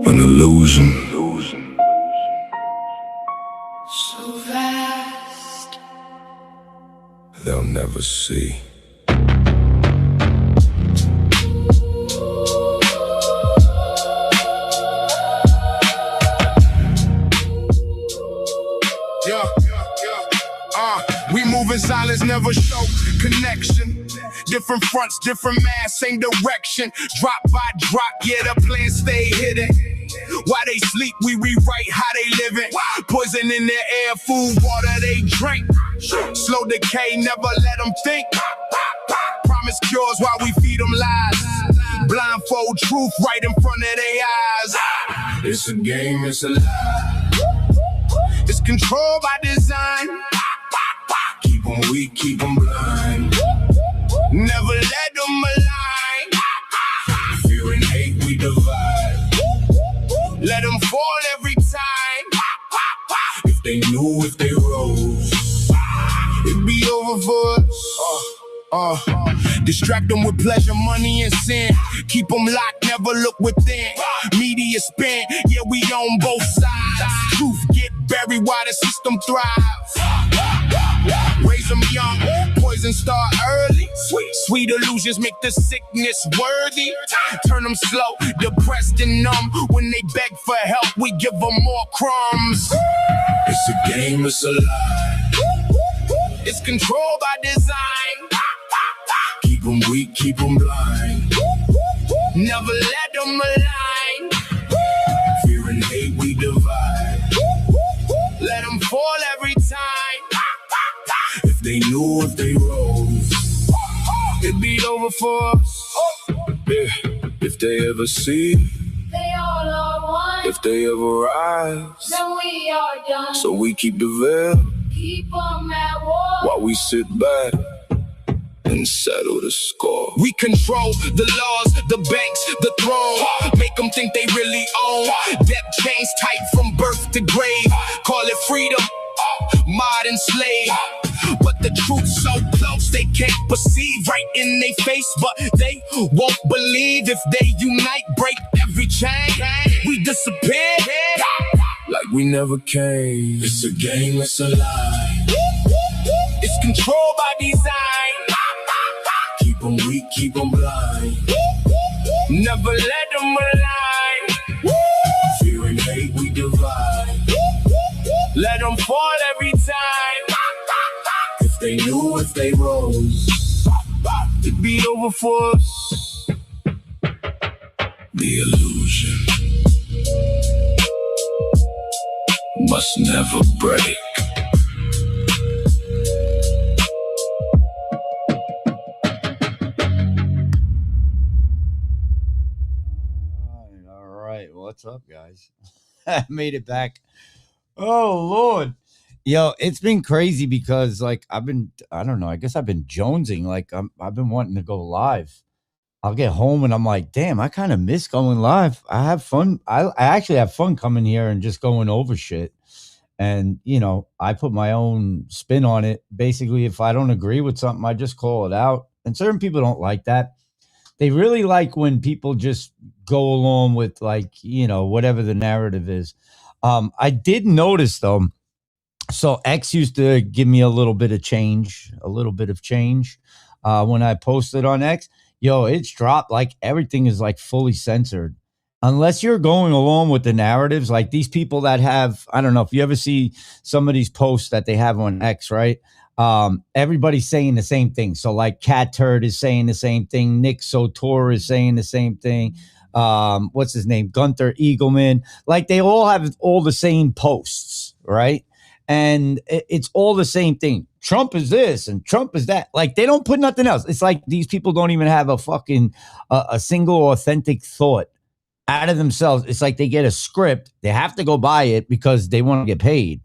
An illusion. So vast. They'll never see. We move in silence, never show connection. Different fronts, different mass, same direction. Drop by drop, yeah, the plan stay hidden. While they sleep, we rewrite how they living. Poison in their air, food, water they drink. Slow decay, never let them think. Promise cures while we feed them lies. Blindfold truth right in front of their eyes. It's a game, it's a lie. It's controlled by design. Keep them weak, keep them blind. Never let them align. Fear and hate, we divide. Let them fall every time. If they knew, if they rose, it'd be over for us. Distract them with pleasure, money, and sin. Keep them locked, never look within. Media spin, yeah, we on both sides. Truth get buried while the system thrives. Raise them young, poison start early. Sweet illusions make the sickness worthy. Turn them slow, depressed and numb. When they beg for help, we give them more crumbs. it's a game, it's a lie. It's controlled by design. Keep them weak, keep them blind. Never let them align. Fear and hate, we divide. Let them fall every time. If they knew, if they rose, it'd be over for us. if they ever see, They all are one. if they ever rise. Then we are done. So we keep the veil Keep them at war. while we sit back and settle the score. We control the laws, the banks, the throne. Make them think they really own. Debt chains tight from birth to grave. Call it freedom, modern slave. But the truth's so close they can't perceive. Right in their face, but they won't believe. If they unite, break every chain, we disappear Like we never came. It's a game, it's a lie. It's controlled by design. Keep them weak, keep them blind. Never let them align. Fear and hate, we divide. Let them fall every time. If they knew, if they rose, It'd be over for us. the illusion must never break. All right. What's up, guys? I made it back. Oh, Lord. Yo, it's been crazy because, like, I don't know, I guess I've been jonesing. Like, I've been wanting to go live. I'll get home and I'm like, damn, I kind of miss going live. I have fun. I actually have fun coming here and just going over shit. And, you know, I put my own spin on it. Basically, if I don't agree with something, I just call it out. And certain people don't like that. They really like when people just go along with, like, you know, whatever the narrative is. I did notice, though, so X used to give me a little bit of change when I posted on X. Yo, it's dropped. Like, everything is like fully censored. Unless you're going along with the narratives, like these people that have, I don't know if you ever see some of these posts that they have on X, right? Everybody's saying the same thing. So like Cat Turd is saying the same thing. Nick Sotor is saying the same thing. What's his name? Gunther Eagleman. Like they all have all the same posts, right? And it's all the same thing. Trump is this and Trump is that. Like they don't put nothing else. It's like these people don't even have a fucking a single authentic thought out of themselves. It's like they get a script. They have to go buy it because they want to get paid.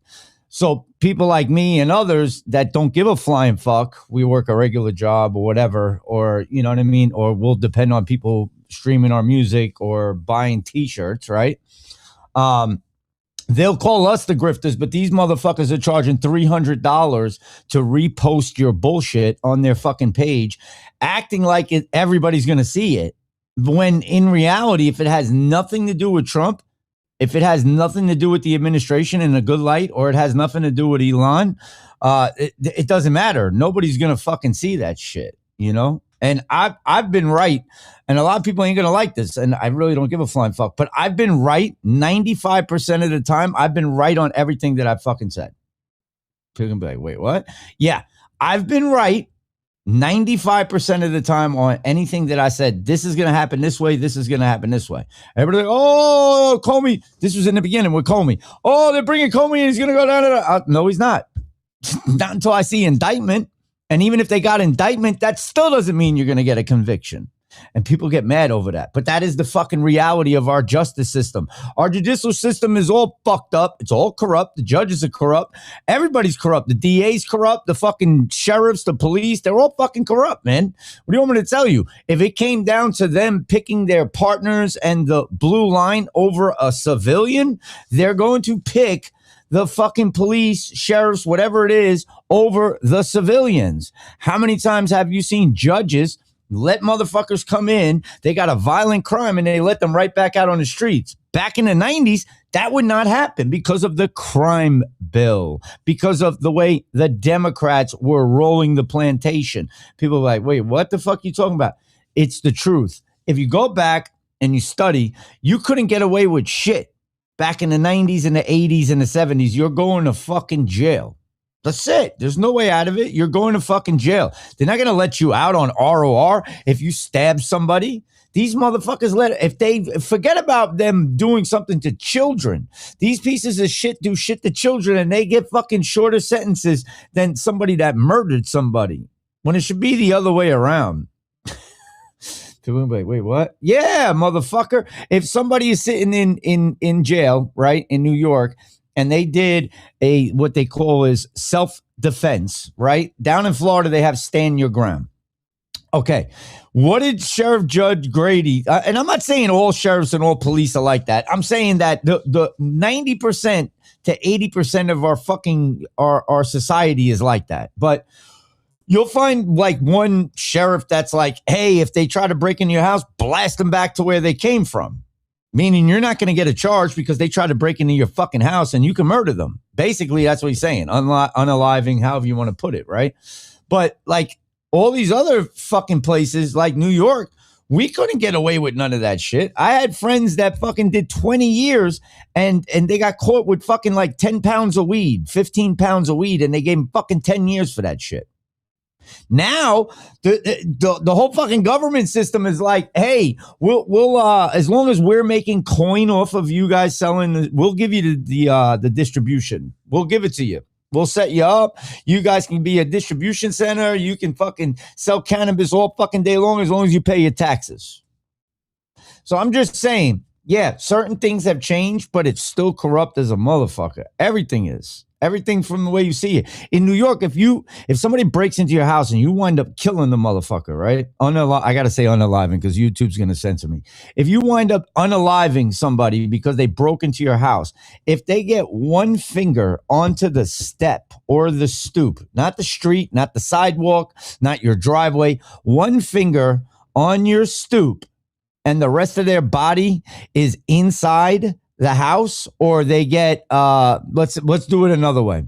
So people like me and others that don't give a flying fuck, we work a regular job or whatever, or you know what I mean? Or we'll depend on people streaming our music or buying t-shirts, right? They'll call us the grifters, but these motherfuckers are charging $300 to repost your bullshit on their fucking page, acting like everybody's going to see it. When in reality, if it has nothing to do with Trump, if it has nothing to do with the administration in a good light, or it has nothing to do with Elon, it doesn't matter. Nobody's gonna fucking see that shit, you know? And I've been right, and a lot of people ain't gonna like this, and I really don't give a flying fuck, but I've been right 95% of the time. I've been right on everything that I've fucking said. People can be like, wait, what? Yeah, I've been right 95% of the time on anything that I said. This is going to happen this way. This is going to happen this way. Everybody, oh, Comey. This was in the beginning with Comey. Oh, they're bringing Comey and he's going to go down. No, he's not. Not until I see indictment. And even if they got indictment, that still doesn't mean you're going to get a conviction. And people get mad over that. But that is the fucking reality of our justice system. Our judicial system is all fucked up. It's all corrupt. The judges are corrupt. Everybody's corrupt. The DA's corrupt. The fucking sheriffs, the police, they're all fucking corrupt, man. What do you want me to tell you? If it came down to them picking their partners and the blue line over a civilian, they're going to pick the fucking police, sheriffs, whatever it is, over the civilians. How many times have you seen judges let motherfuckers come in, they got a violent crime, and they let them right back out on the streets? Back in the 90s, that would not happen because of the crime bill, because of the way the Democrats were rolling the plantation. People are like, wait, what the fuck are you talking about? It's the truth. If you go back and you study, you couldn't get away with shit. Back in the 90s and the 80s and the 70s, you're going to fucking jail. That's it. There's no way out of it. You're going to fucking jail. They're not going to let you out on ROR if you stab somebody. These motherfuckers if they forget about them doing something to children. These pieces of shit do shit to children and they get fucking shorter sentences than somebody that murdered somebody, when it should be the other way around. People be like, wait, what? Yeah, motherfucker. If somebody is sitting in jail, right, in New York, and they did what they call is self-defense, right? Down in Florida, they have stand your ground. Okay. What did Sheriff Judge Grady, and I'm not saying all sheriffs and all police are like that. I'm saying that the 90% to 80% of our fucking, our society is like that. But you'll find like one sheriff that's like, hey, if they try to break into your house, blast them back to where they came from. Meaning you're not going to get a charge because they try to break into your fucking house and you can murder them. Basically, that's what he's saying. Unaliving, however you want to put it, right? But like all these other fucking places like New York, we couldn't get away with none of that shit. I had friends that fucking did 20 years and they got caught with fucking like 10 pounds of weed, 15 pounds of weed, and they gave them fucking 10 years for that shit. Now the whole fucking government system is like, hey, we'll as long as we're making coin off of you guys selling, we'll give you the distribution. We'll give it to you. We'll set you up. You guys can be a distribution center. You can fucking sell cannabis all fucking day long as you pay your taxes. So I'm just saying, yeah, certain things have changed, but it's still corrupt as a motherfucker. Everything is. Everything from the way you see it. In New York, if somebody breaks into your house and you wind up killing the motherfucker, right? I got to say unaliving because YouTube's going to censor me. If you wind up unaliving somebody because they broke into your house, if they get one finger onto the step or the stoop, not the street, not the sidewalk, not your driveway, one finger on your stoop and the rest of their body is inside the house, or they get let's do it another way.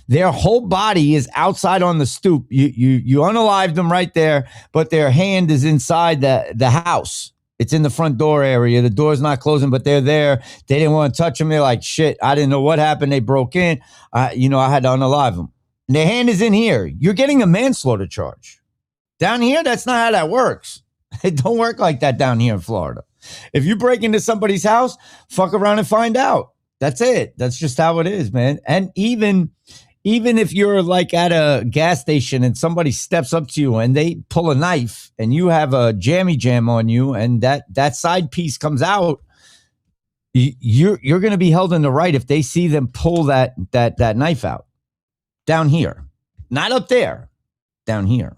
Their whole body is outside on the stoop. You unalive them right there, but their hand is inside the house. It's in the front door area. The door's not closing, but they're there. They didn't want to touch them. They're like, shit, I didn't know what happened. They broke in. I had to unalive them. And their hand is in here. You're getting a manslaughter charge. Down here, that's not how that works. It don't work like that down here in Florida. If you break into somebody's house, fuck around and find out. That's it. That's just how it is, man. And even if you're like at a gas station and somebody steps up to you and they pull a knife and you have a jammy jam on you and that side piece comes out, you're going to be held in the right if they see them pull that knife out. Down here. Not up there. Down here.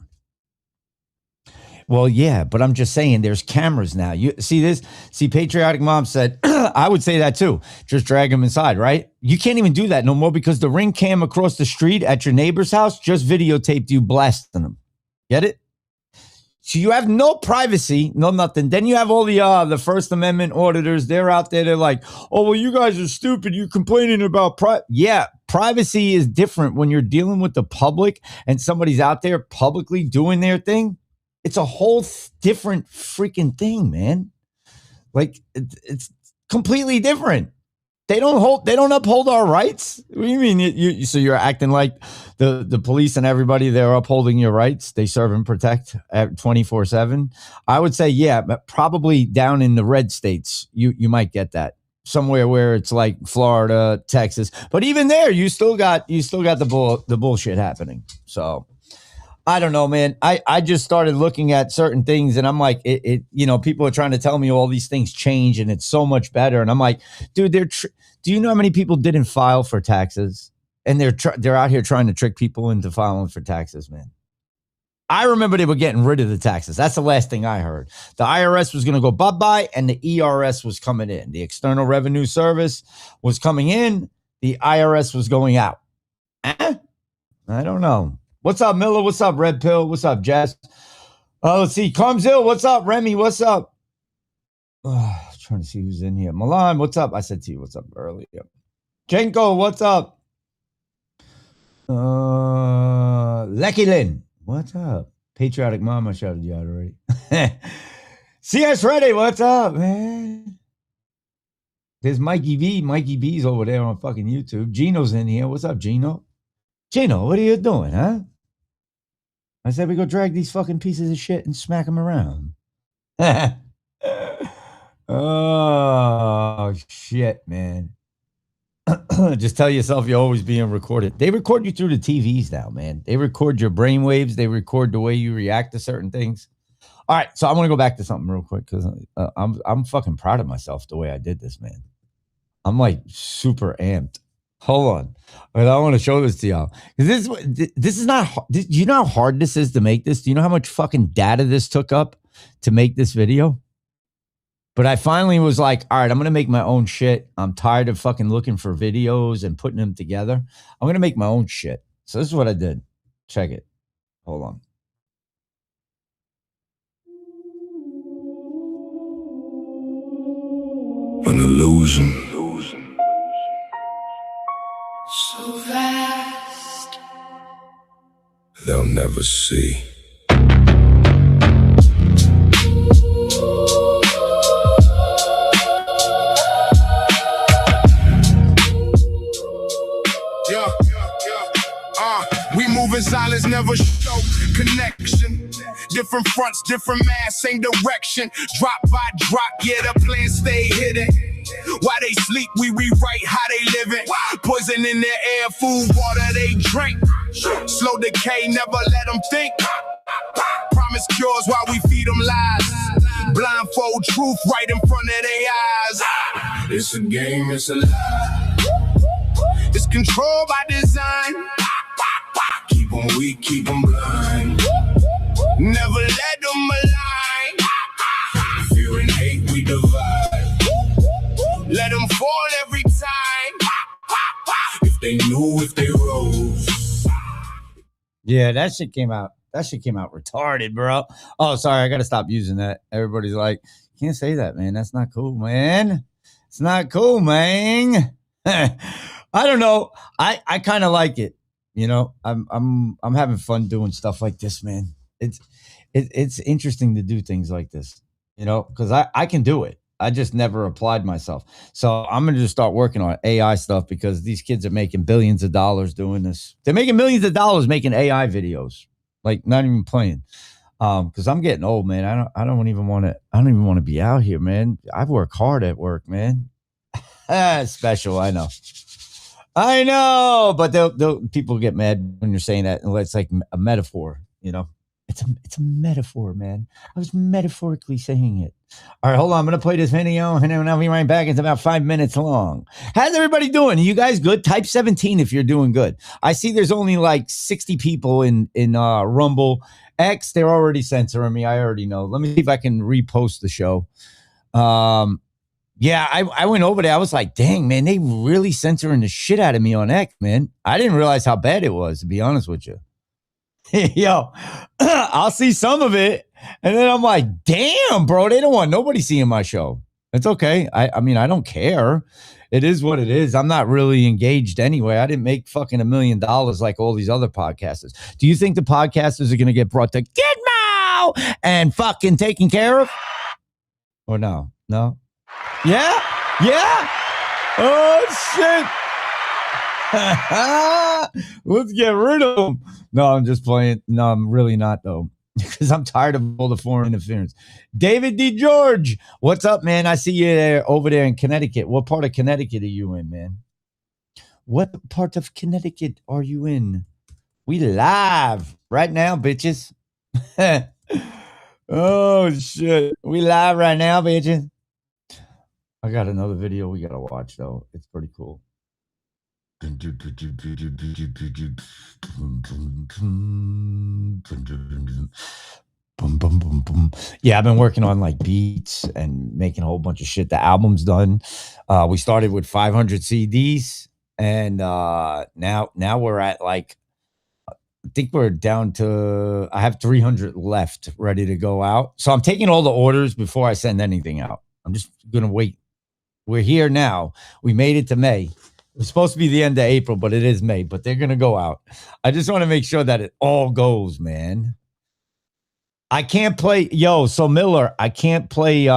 Well, yeah, but I'm just saying there's cameras now. You see this? See, Patriotic Mom said, I would say that too. Just drag them inside, right? You can't even do that no more because the Ring cam across the street at your neighbor's house just videotaped you blasting them. Get it? So you have no privacy, no nothing. Then you have all the First Amendment auditors. They're out there. They're like, oh, well, you guys are stupid. You're complaining about Yeah, privacy is different when you're dealing with the public and somebody's out there publicly doing their thing. It's a whole different freaking thing, man. Like it's completely different. They don't uphold our rights. What do you mean? So you're acting like the police and everybody, they're upholding your rights. They serve and protect 24/7. I would say, yeah, but probably down in the red states, you might get that somewhere where it's like Florida, Texas. But even there, you still got the bullshit happening. So I don't know, man. I just started looking at certain things and I'm like, people are trying to tell me all these things change and it's so much better. And I'm like, dude, do you know how many people didn't file for taxes? And they're out here trying to trick people into filing for taxes, man. I remember they were getting rid of the taxes. That's the last thing I heard. The IRS was going to go bye-bye and the ERS was coming in. The External Revenue Service was coming in. The IRS was going out. I don't know. What's up, Miller? What's up, Red Pill? What's up, Jess? Let's see. Carmzil, what's up? Remy, what's up? Trying to see who's in here. Milan, what's up? I said to you, what's up earlier. Jenko, what's up? Lecky Lynn, what's up? Patriotic Mom, I shouted you out already. CS Ready, what's up, man? There's Mikey V. Mikey B's over there on fucking YouTube. Gino's in here. What's up, Gino? Gino, what are you doing, huh? I said we go drag these fucking pieces of shit and smack them around. Oh, shit, man. Just tell yourself you're always being recorded. They record you through the TVs now, man. They record your brainwaves. They record the way you react to certain things. All right, so I want to go back to something real quick because I'm fucking proud of myself the way I did this, man. I'm like super amped. Hold on. I want to show this to y'all. This is not, do you know how hard this is to make this? Do you know how much fucking data this took up to make this video? But I finally was like, all right, I'm going to make my own shit. I'm tired of fucking looking for videos and putting them together. I'm going to make my own shit. So this is what I did. Check it. Hold on. An illusion. So vast. They'll never see. We move in silence, never show connection. Different fronts, different mass, same direction. Drop by drop, yeah, the plan stay hidden. While they sleep, we rewrite how they living. Poison in their air, food, water they drink. Slow decay, never let them think. Promise cures while we feed them lies. Blindfold truth right in front of their eyes. It's a game, it's a lie. It's controlled by design. Keep them weak, keep them blind. Never let them align. Fear and hate, we divide. Let them fall every time. If they knew, if they rose. Yeah, that shit came out. That shit came out retarded, bro. Oh, sorry, I gotta stop using that. Everybody's like, can't say that, man. That's not cool, man. It's not cool, man. I don't know. I kind of like it. You know, I'm having fun doing stuff like this, man. It's interesting to do things like this, you know, because I can do it. I just never applied myself. So I'm going to just start working on AI stuff because these kids are making billions of dollars doing this. They're making millions of dollars making AI videos, like not even playing. Because I'm getting old, man. I don't even want to be out here, man. I work hard at work, man. Special, I know, but people get mad when you're saying that, and it's like a metaphor, you know. It's a metaphor, man. I was metaphorically saying it. All right, hold on. I'm gonna play this video, and then I'll be right back. It's about 5 minutes long. How's everybody doing? Are you guys good? Type 17 if you're doing good. I see there's only like 60 people in Rumble. X, they're already censoring me. I already know. Let me see if I can repost the show. Yeah, I went over there. I was like, dang, man, they really censoring the shit out of me on X, man. I didn't realize how bad it was, to be honest with you. Yo, I'll see some of it. And then I'm like, damn, bro, they don't want nobody seeing my show. It's okay. I mean, I don't care. It is what it is. I'm not really engaged anyway. I didn't make fucking $1 million like all these other podcasters. Do you think the podcasters are going to get brought to Gitmo and fucking taken care of? Or no? No? Yeah? Yeah? Oh, shit. Let's get rid of them. No, I'm just playing. No, I'm really not, though, because I'm tired of all the foreign interference. David D. George, what's up, man? I see you there, over there in Connecticut. What part of Connecticut are you in, man? What part of Connecticut are you in? We live right now, bitches. Oh, shit. We live right now, bitches. I got another video we got to watch, though. It's pretty cool. Yeah, I've been working on like beats and making a whole bunch of shit. The album's done. We started with 500 CDs, and now we're at like, I think we're down to, I have 300 left ready to go out. So I'm taking all the orders before I send anything out. I'm just gonna wait. We're here now. We made it to May. It was supposed to be the end of April, but it is May. But they're gonna go out. I just want to make sure that it all goes, man. I can't play, so Miller, I can't play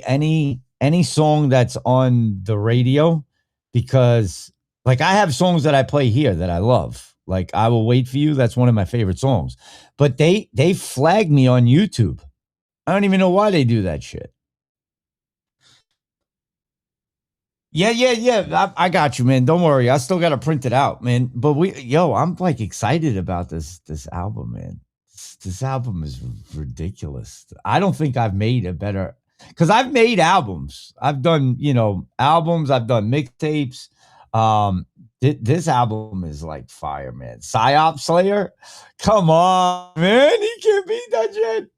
any song that's on the radio, because like I have songs that I play here that I love. Like I Will Wait for You, that's one of my favorite songs. But they flagged me on YouTube. I don't even know why they do that shit. Yeah. I got you, man. Don't worry. I still got to print it out, man. But I'm like excited about this album, man. This album is ridiculous. I don't think I've made a better, because I've made albums. I've done, albums. I've done mixtapes. This album is like fire, man. Psyop Slayer. Come on, man. He can't beat that shit.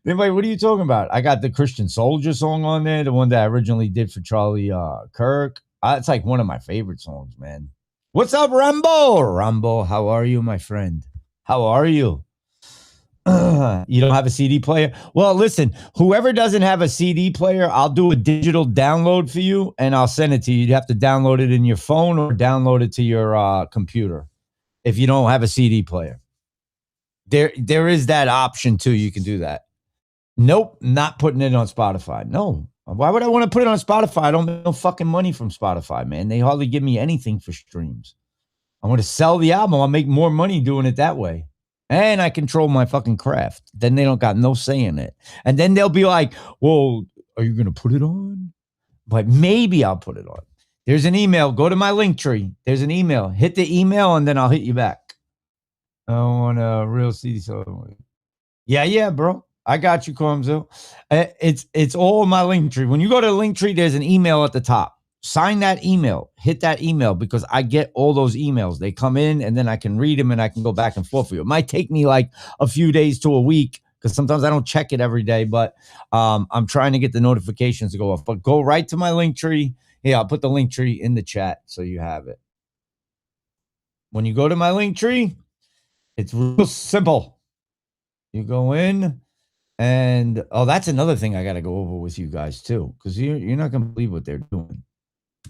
Then wait, what are you talking about? I got the Christian Soldier song on there, the one that I originally did for Charlie Kirk. It's like one of my favorite songs, man. What's up, Rambo? Rambo, how are you, my friend? How are you? You don't have a CD player? Well, listen, whoever doesn't have a CD player, I'll do a digital download for you, and I'll send it to you. You'd have to download it in your phone or download it to your computer if you don't have a CD player. There is that option too. You can do that. Nope, not putting it on Spotify. No. Why would I want to put it on Spotify? I don't make no fucking money from Spotify, man. They hardly give me anything for streams. I want to sell the album. I'll make more money doing it that way. And I control my fucking craft. Then they don't got no say in it. And then they'll be like, well, are you going to put it on? But maybe I'll put it on. There's an email. Go to my link tree. There's an email. Hit the email and then I'll hit you back. I want a real CD. Yeah, bro. I got you, Cormzo. It's all in my link tree. When you go to the link tree, there's an email at the top. Sign that email. Hit that email, because I get all those emails. They come in and then I can read them and I can go back and forth for you. It might take me like a few days to a week, because sometimes I don't check it every day, but I'm trying to get the notifications to go off. But go right to my link tree. Yeah, I'll put the link tree in the chat so you have it. When you go to my link tree, it's real simple. You go in. And that's another thing I got to go over with you guys too, because you're not gonna believe what they're doing.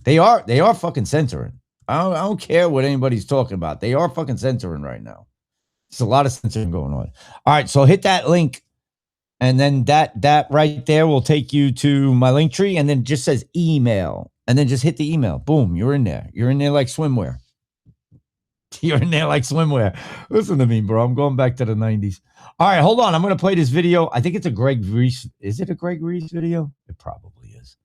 They are fucking censoring. I don't care what anybody's talking about. They are fucking censoring right now. There's a lot of censoring going on. All right, so hit that link, and then that right there will take you to my link tree, and then just says email, and then just hit the email. Boom, you're in there. You're in there like swimwear. You're in there like swimwear. Listen to me, bro. I'm going back to the 90s. All right, hold on. I'm going to play this video. I think it's a Greg Reese. Is it a Greg Reese video? It probably is.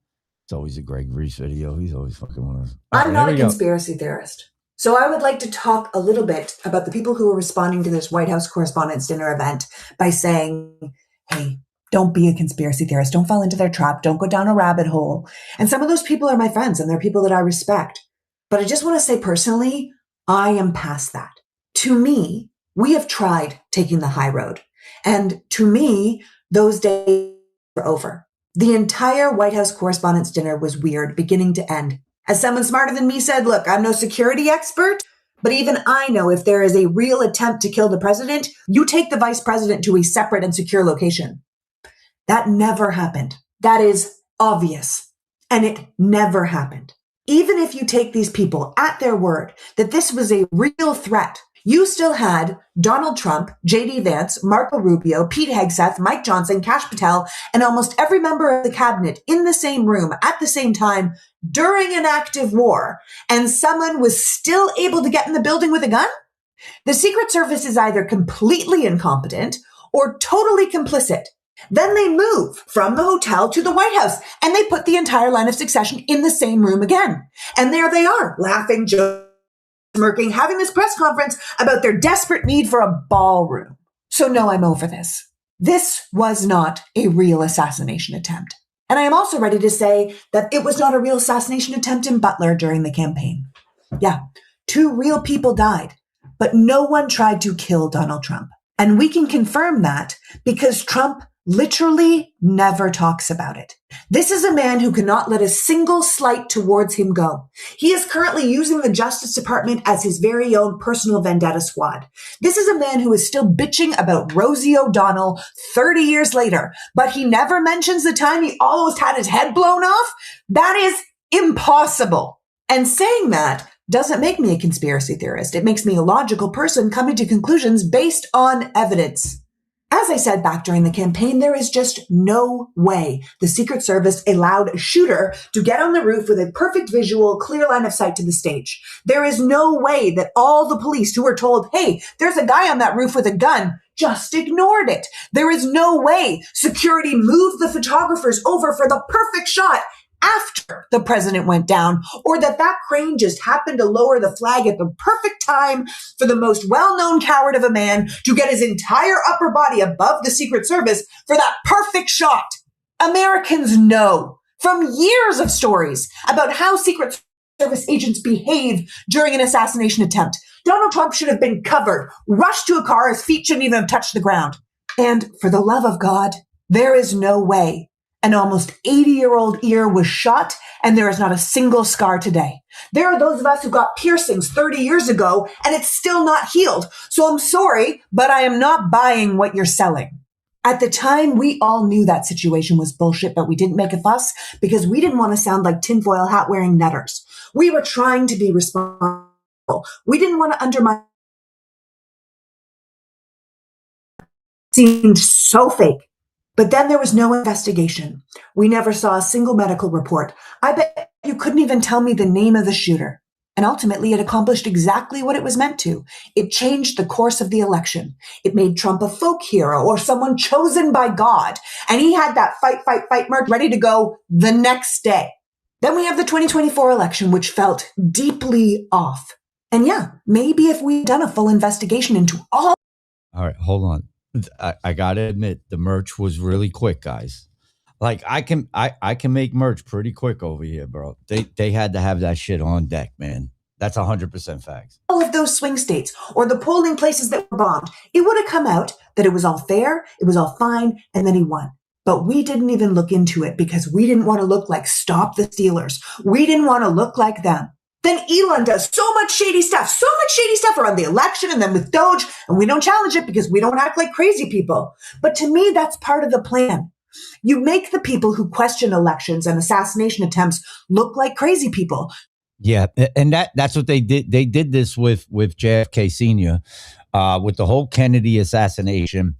It's always a Greg Reese video. He's always fucking one of us. I'm not a conspiracy theorist. So I would like to talk a little bit about the people who are responding to this White House Correspondents' Dinner event by saying, hey, don't be a conspiracy theorist. Don't fall into their trap. Don't go down a rabbit hole. And some of those people are my friends, and they're people that I respect. But I just want to say personally, I am past that. To me, we have tried taking the high road. And to me, those days are over. The entire White House Correspondents' Dinner was weird, beginning to end. As someone smarter than me said, look, I'm no security expert, But even I know if there is a real attempt to kill the president, you take the vice president to a separate and secure location. That never happened. That is obvious. And it never happened. Even if you take these people at their word that this was a real threat, you still had Donald Trump, J.D. Vance, Marco Rubio, Pete Hegseth, Mike Johnson, Kash Patel, and almost every member of the cabinet in the same room at the same time during an active war, and someone was still able to get in the building with a gun? The Secret Service is either completely incompetent or totally complicit. Then they move from the hotel to the White House, and they put the entire line of succession in the same room again. And there they are, laughing, joking, smirking, having this press conference about their desperate need for a ballroom. So no, I'm over this. This was not a real assassination attempt. And I am also ready to say that it was not a real assassination attempt in Butler during the campaign. Yeah, 2 real people died, but no one tried to kill Donald Trump. And we can confirm that because Trump literally never talks about it. This is a man who cannot let a single slight towards him go. He is currently using the Justice Department as his very own personal vendetta squad. This is a man who is still bitching about Rosie O'Donnell 30 years later, but he never mentions the time he almost had his head blown off. That is impossible. And saying that doesn't make me a conspiracy theorist. It makes me a logical person coming to conclusions based on evidence. As I said back during the campaign, there is just no way the Secret Service allowed a shooter to get on the roof with a perfect visual, clear line of sight to the stage. There is no way that all the police who were told, hey, there's a guy on that roof with a gun, just ignored it. There is no way security moved the photographers over for the perfect shot after the president went down, or that crane just happened to lower the flag at the perfect time for the most well-known coward of a man to get his entire upper body above the Secret Service for that perfect shot. Americans know from years of stories about how Secret Service agents behave during an assassination attempt. Donald Trump should have been covered, rushed to a car, his feet shouldn't even have touched the ground. And for the love of God, there is no way an almost 80-year-old ear was shot, and there is not a single scar today. There are those of us who got piercings 30 years ago, and it's still not healed. So I'm sorry, but I am not buying what you're selling. At the time, we all knew that situation was bullshit, but we didn't make a fuss because we didn't want to sound like tinfoil hat-wearing netters. We were trying to be responsible. We didn't want to undermine. It seemed so fake. But then there was no investigation. We never saw a single medical report. I bet you couldn't even tell me the name of the shooter. And ultimately, it accomplished exactly what it was meant to. It changed the course of the election. It made Trump a folk hero or someone chosen by God. And he had that fight march ready to go the next day. Then we have the 2024 election, which felt deeply off. And yeah, maybe if we'd done a full investigation into all. All right, hold on. I gotta admit, the merch was really quick, guys. Like I can make merch pretty quick over here, bro. They had to have that shit on deck, man. That's 100% facts. All of those swing states or the polling places that were bombed, it would have come out that it was all fair, it was all fine, and then he won. But we didn't even look into it because we didn't want to look like Stop the Steelers. We didn't want to look like them. Then Elon does so much shady stuff around the election and then with Doge, and we don't challenge it because we don't act like crazy people. But to me, that's part of the plan. You make the people who question elections and assassination attempts look like crazy people. Yeah, and that's what they did. They did this with JFK Sr., with the whole Kennedy assassination.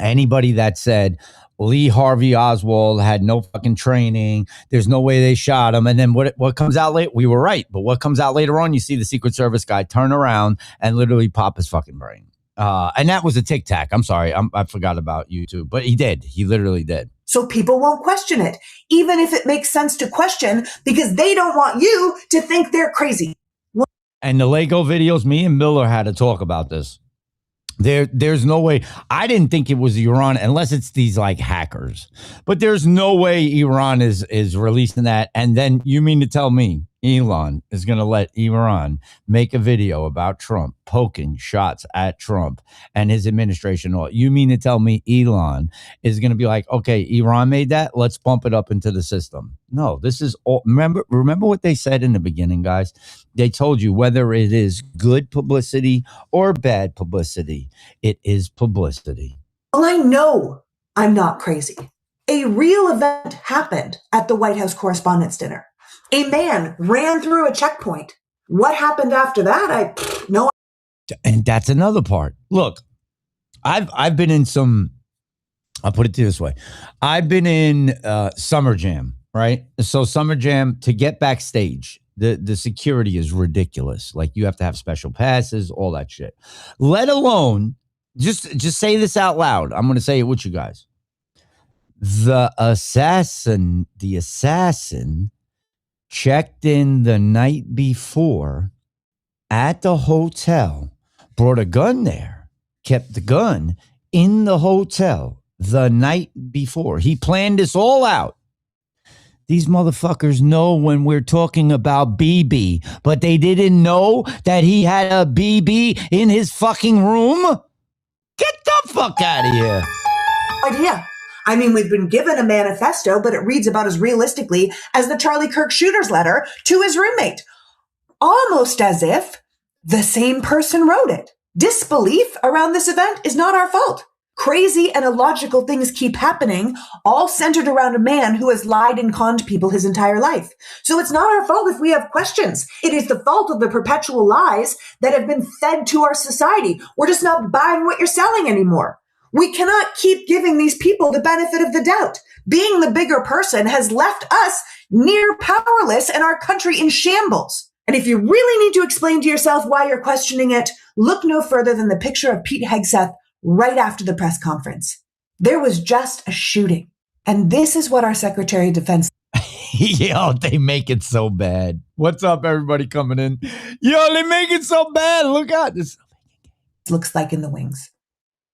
Anybody that said Lee Harvey Oswald had no fucking training, there's no way they shot him, and then what comes out later, we were right, but what comes out later on, you see the Secret Service guy turn around and literally pop his fucking brain. And that was a tic tac. I'm sorry, I forgot about YouTube, but he did. He literally did. So people won't question it, even if it makes sense to question, because they don't want you to think they're crazy. And the Lego videos, me and Miller had to talk about this. There's no way. I didn't think it was Iran unless it's these like hackers. But there's no way Iran is releasing that. And then you mean to tell me, Elon is going to let Iran make a video about Trump poking shots at Trump and his administration. You mean to tell me Elon is going to be like, okay, Iran made that, let's bump it up into the system? No, this is all. Remember what they said in the beginning, guys. They told you whether it is good publicity or bad publicity, it is publicity. Well, I know I'm not crazy. A real event happened at the White House Correspondents' Dinner. A man ran through a checkpoint. What happened after that? No. And that's another part. Look, I've been in some, I'll put it this way. I've been in Summer Jam, right? So Summer Jam, to get backstage, the security is ridiculous. Like, you have to have special passes, all that shit. Let alone, just say this out loud. I'm going to say it with you guys. The assassin checked in the night before at the hotel, brought a gun there, kept the gun in the hotel the night before. He planned this all out. These motherfuckers know when we're talking about BB, but they didn't know that he had a BB in his fucking room? Get the fuck out of here. Idea. I mean, we've been given a manifesto, but it reads about as realistically as the Charlie Kirk shooter's letter to his roommate. Almost as if the same person wrote it. Disbelief around this event is not our fault. Crazy and illogical things keep happening, all centered around a man who has lied and conned people his entire life. So it's not our fault if we have questions. It is the fault of the perpetual lies that have been fed to our society. We're just not buying what you're selling anymore. We cannot keep giving these people the benefit of the doubt. Being the bigger person has left us near powerless and our country in shambles. And if you really need to explain to yourself why you're questioning it, look no further than the picture of Pete Hegseth right after the press conference. There was just a shooting. And this is what our Secretary of Defense... Yo, they make it so bad. What's up, everybody coming in? Yo, they make it so bad. Look out. This looks like in the wings.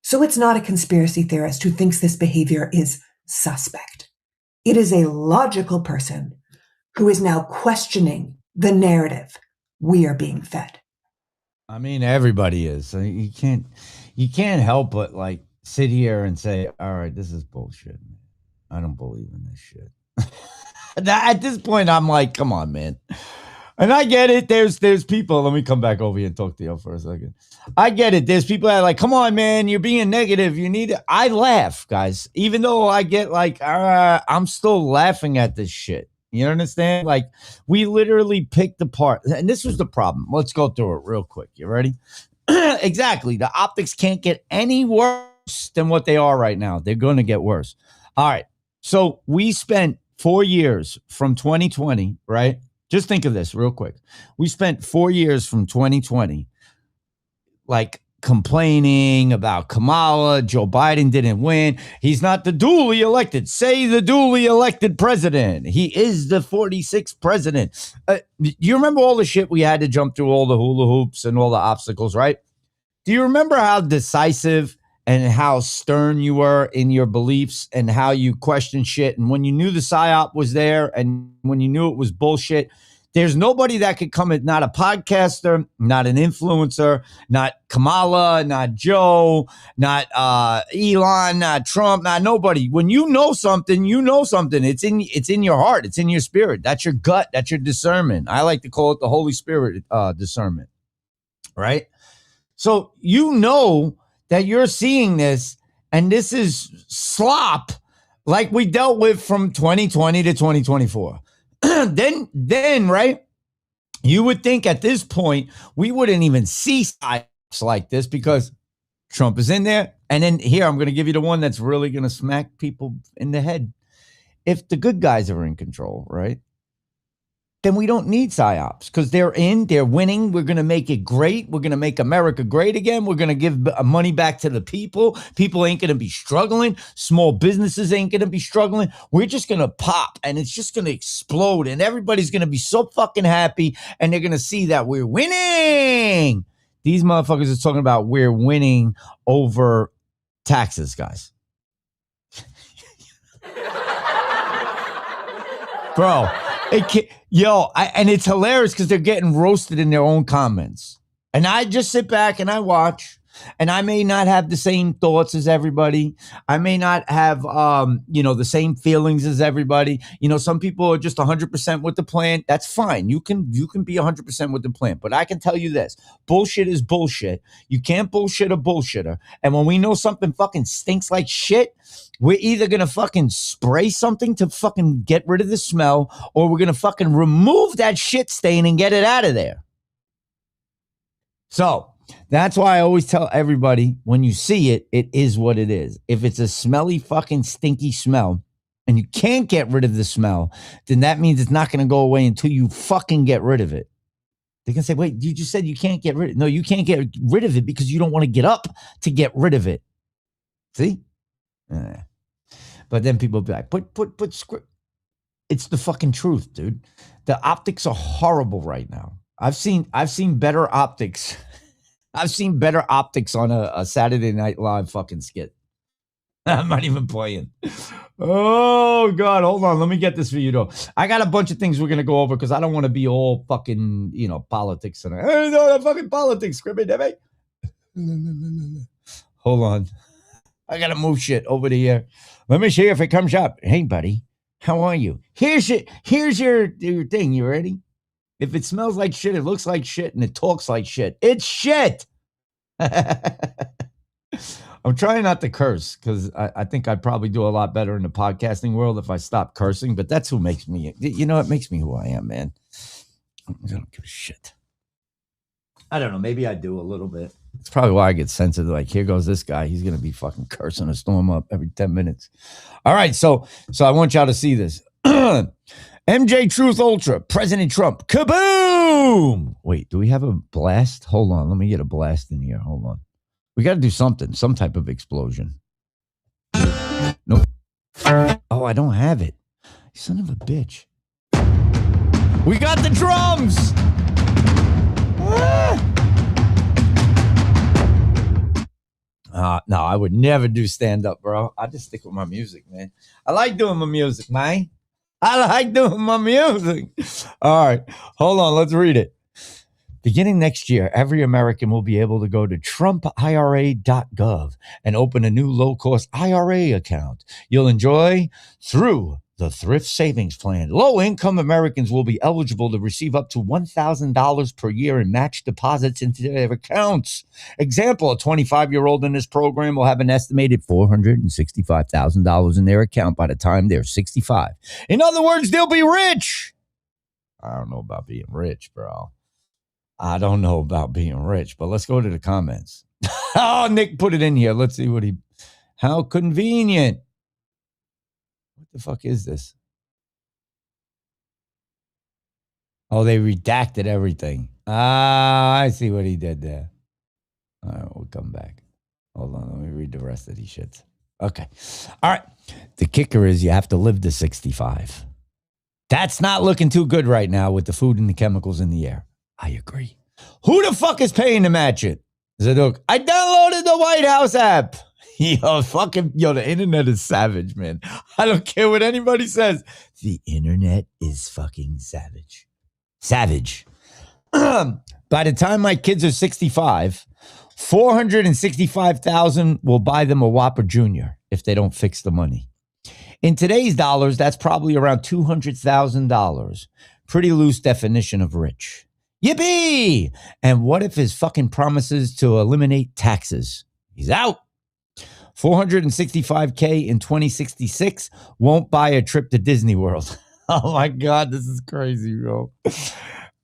So it's not a conspiracy theorist who thinks this behavior is suspect. It is a logical person who is now questioning the narrative we are being fed. I mean, everybody is. You can't help but like sit here and say, all right, this is bullshit. I don't believe in this shit. At this point, I'm like, come on, man. And I get it. There's people. Let me come back over here and talk to you for a second. I get it. There's people that are like, come on, man, you're being negative. You need it. I laugh, guys. Even though I get like, I'm still laughing at this shit. You understand? Like, we literally picked apart. And this was the problem. Let's go through it real quick. You ready? Exactly. The optics can't get any worse than what they are right now. They're going to get worse. All right. So we spent 4 years from 2020, right? Just think of this real quick. We spent 4 years from 2020, like, complaining about Kamala. Joe Biden didn't win. He's not the duly elected. Say the duly elected president. He is the 46th president. You remember all the shit we had to jump through, all the hula hoops and all the obstacles, right? Do you remember how decisive and how stern you were in your beliefs and how you questioned shit? And when you knew the psyop was there and when you knew it was bullshit, there's nobody that could come in, not a podcaster, not an influencer, not Kamala, not Joe, not Elon, not Trump, not nobody. When you know something, you know something. It's in your heart. It's in your spirit. That's your gut. That's your discernment. I like to call it the Holy Spirit discernment, right? So you know that you're seeing this, and this is slop like we dealt with from 2020 to 2024. Then, right, you would think at this point we wouldn't even see psyops like this because Trump is in there. And then here, I'm going to give you the one that's really going to smack people in the head. If the good guys are in control, right, then we don't need psyops because they're winning. We're going to make it great. We're going to make America great again. We're going to give money back to the people. People ain't going to be struggling. Small businesses ain't going to be struggling. We're just going to pop and it's just going to explode and everybody's going to be so fucking happy and they're going to see that we're winning. These motherfuckers are talking about we're winning over taxes, guys. Bro. And it's hilarious because they're getting roasted in their own comments. And I just sit back and I watch. And I may not have the same thoughts as everybody. I may not have, the same feelings as everybody. Some people are just 100% with the plan. That's fine. You can be 100% with the plan. But I can tell you this: bullshit is bullshit. You can't bullshit a bullshitter. And when we know something fucking stinks like shit, we're either gonna fucking spray something to fucking get rid of the smell, or we're gonna fucking remove that shit stain and get it out of there. So that's why I always tell everybody, when you see it, it is what it is. If it's a smelly, fucking stinky smell and you can't get rid of the smell, then that means it's not going to go away until you fucking get rid of it. They can say, wait, you just said you can't get rid of it. No, you can't get rid of it because you don't want to get up to get rid of it. See? But then people be like, put script. It's the fucking truth, dude. The optics are horrible right now. I've seen better optics. I've seen better optics on a Saturday Night Live fucking skit. I'm not even playing. Oh, God. Hold on. Let me get this for you, though. I got a bunch of things we're going to go over because I don't want to be all fucking, politics tonight. Hey, no, fucking politics, Skript. Hold on. I got to move shit over to here. Let me see if it comes up. Hey, buddy. How are you? Here's your thing. You ready? If it smells like shit, it looks like shit, and it talks like shit, it's shit. I'm trying not to curse because I think I'd probably do a lot better in the podcasting world if I stopped cursing, but that's who makes me, it makes me who I am, man. I don't give a shit. I don't know. Maybe I do a little bit. It's probably why I get sensitive. Like, here goes this guy. He's going to be fucking cursing a storm up every 10 minutes. All right. So I want y'all to see this. MJ Truth Ultra, President Trump, kaboom! Wait, do we have a blast? Hold on, let me get a blast in here. Hold on. We got to do something, some type of explosion. Nope. Oh, I don't have it. Son of a bitch. We got the drums! No, I would never do stand-up, bro. I just stick with my music, man. I like doing my music, man. I like doing my music. All right. Hold on. Let's read it. Beginning next year, every American will be able to go to TrumpIRA.gov and open a new low-cost IRA account you'll enjoy through the Thrift Savings Plan. Low-income Americans will be eligible to receive up to $1,000 per year in matched deposits into their accounts. Example, a 25-year-old in this program will have an estimated $465,000 in their account by the time they're 65. In other words, they'll be rich. I don't know about being rich, bro. I don't know about being rich, but let's go to the comments. Oh, Nick put it in here. Let's see how convenient. What the fuck is this? Oh, they redacted everything. I see what he did there. All right, we'll come back. Hold on, let me read the rest of these shits. Okay. All right. The kicker is you have to live to 65. That's not looking too good right now with the food and the chemicals in the air. I agree. Who the fuck is paying to match it? Zadok, I downloaded the White House app. The internet is savage, man. I don't care what anybody says. The internet is fucking savage. Savage. By the time my kids are 65, 465,000 will buy them a Whopper Jr. if they don't fix the money. In today's dollars, that's probably around $200,000. Pretty loose definition of rich. Yippee! And what if his fucking promises to eliminate taxes? He's out. 465K in 2066 won't buy a trip to Disney World. Oh my God, this is crazy, bro.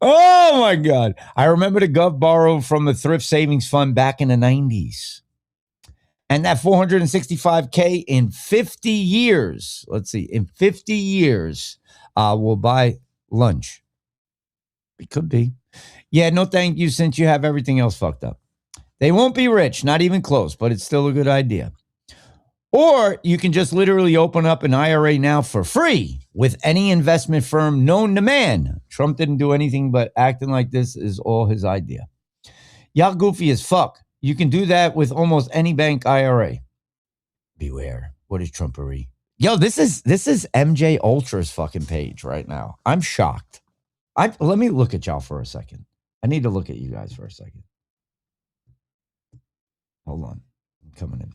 Oh my God. I remember the Gov borrowed from the Thrift Savings Fund back in the 90s. And that 465K in 50 years, in 50 years, will buy lunch. It could be. Yeah, no thank you since you have everything else fucked up. They won't be rich, not even close, but it's still a good idea. Or you can just literally open up an IRA now for free with any investment firm known to man. Trump didn't do anything but acting like this is all his idea. Y'all goofy as fuck. You can do that with almost any bank IRA. Beware. What is Trumpery? Yo, this is MJ Ultra's fucking page right now. I'm shocked. Let me look at y'all for a second. I need to look at you guys for a second. Hold on. I'm coming in.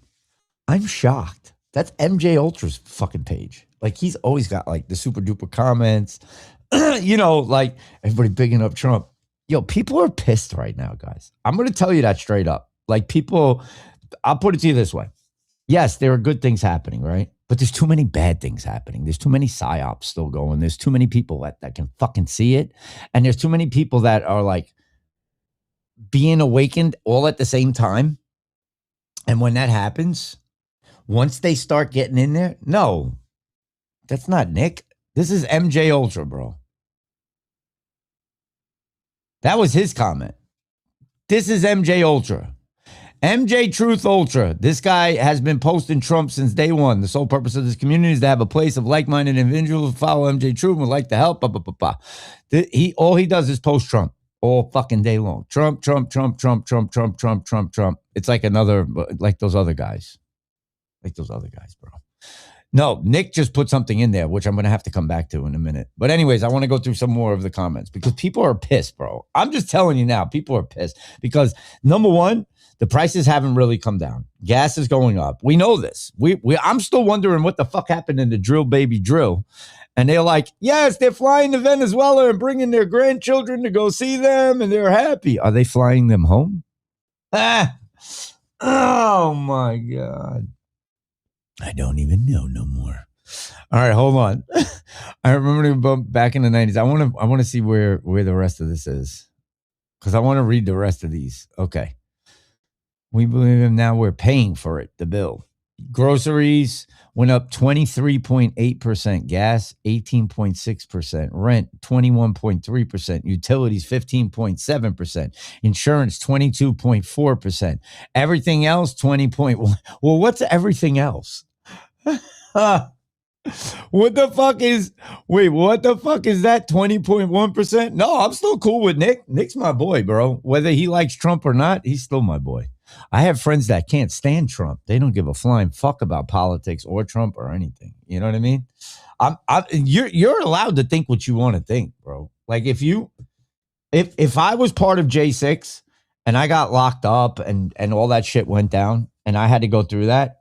I'm shocked. That's MJ Ultra's fucking page. Like, he's always got like the super duper comments. You know, like everybody bigging up Trump. Yo, people are pissed right now, guys. I'm going to tell you that straight up. Like, people, I'll put it to you this way. Yes, there are good things happening, right? But there's too many bad things happening. There's too many psyops still going. There's too many people that can fucking see it. And there's too many people that are like being awakened all at the same time. And when that happens, once they start getting in there, no, that's not Nick. This is MJ Ultra, bro. That was his comment. This is MJ Ultra. MJ Truth Ultra. This guy has been posting Trump since day one. The sole purpose of this community is to have a place of like-minded individuals who follow MJ Truth and would like to help. All he does is post Trump all fucking day long. Trump. It's like like those other guys. Like those other guys, bro. No, Nick just put something in there, which I'm going to have to come back to in a minute. But anyways, I want to go through some more of the comments because people are pissed, bro. I'm just telling you now, people are pissed because, number one, the prices haven't really come down. Gas is going up. We know this. I'm still wondering what the fuck happened in the drill baby drill. And they're like, yes, they're flying to Venezuela and bringing their grandchildren to go see them, and they're happy. Are they flying them home? Oh, my God. I don't even know no more. All right, hold on. I remember back in the 90s. I want to see where the rest of this is because I want to read the rest of these. Okay. We believe him now. We're paying for it, the bill. Groceries went up 23.8%. Gas, 18.6%. Rent, 21.3%. Utilities, 15.7%. Insurance, 22.4%. Everything else, 20.1%. Well, what's everything else? What the fuck is that 20.1%? No, I'm still cool with Nick. Nick's my boy, bro. Whether he likes Trump or not, he's still my boy. I have friends that can't stand Trump. They don't give a flying fuck about politics or Trump or anything. You know what I mean? You're allowed to think what you want to think, bro. Like if I was part of J6 and I got locked up and all that shit went down and I had to go through that,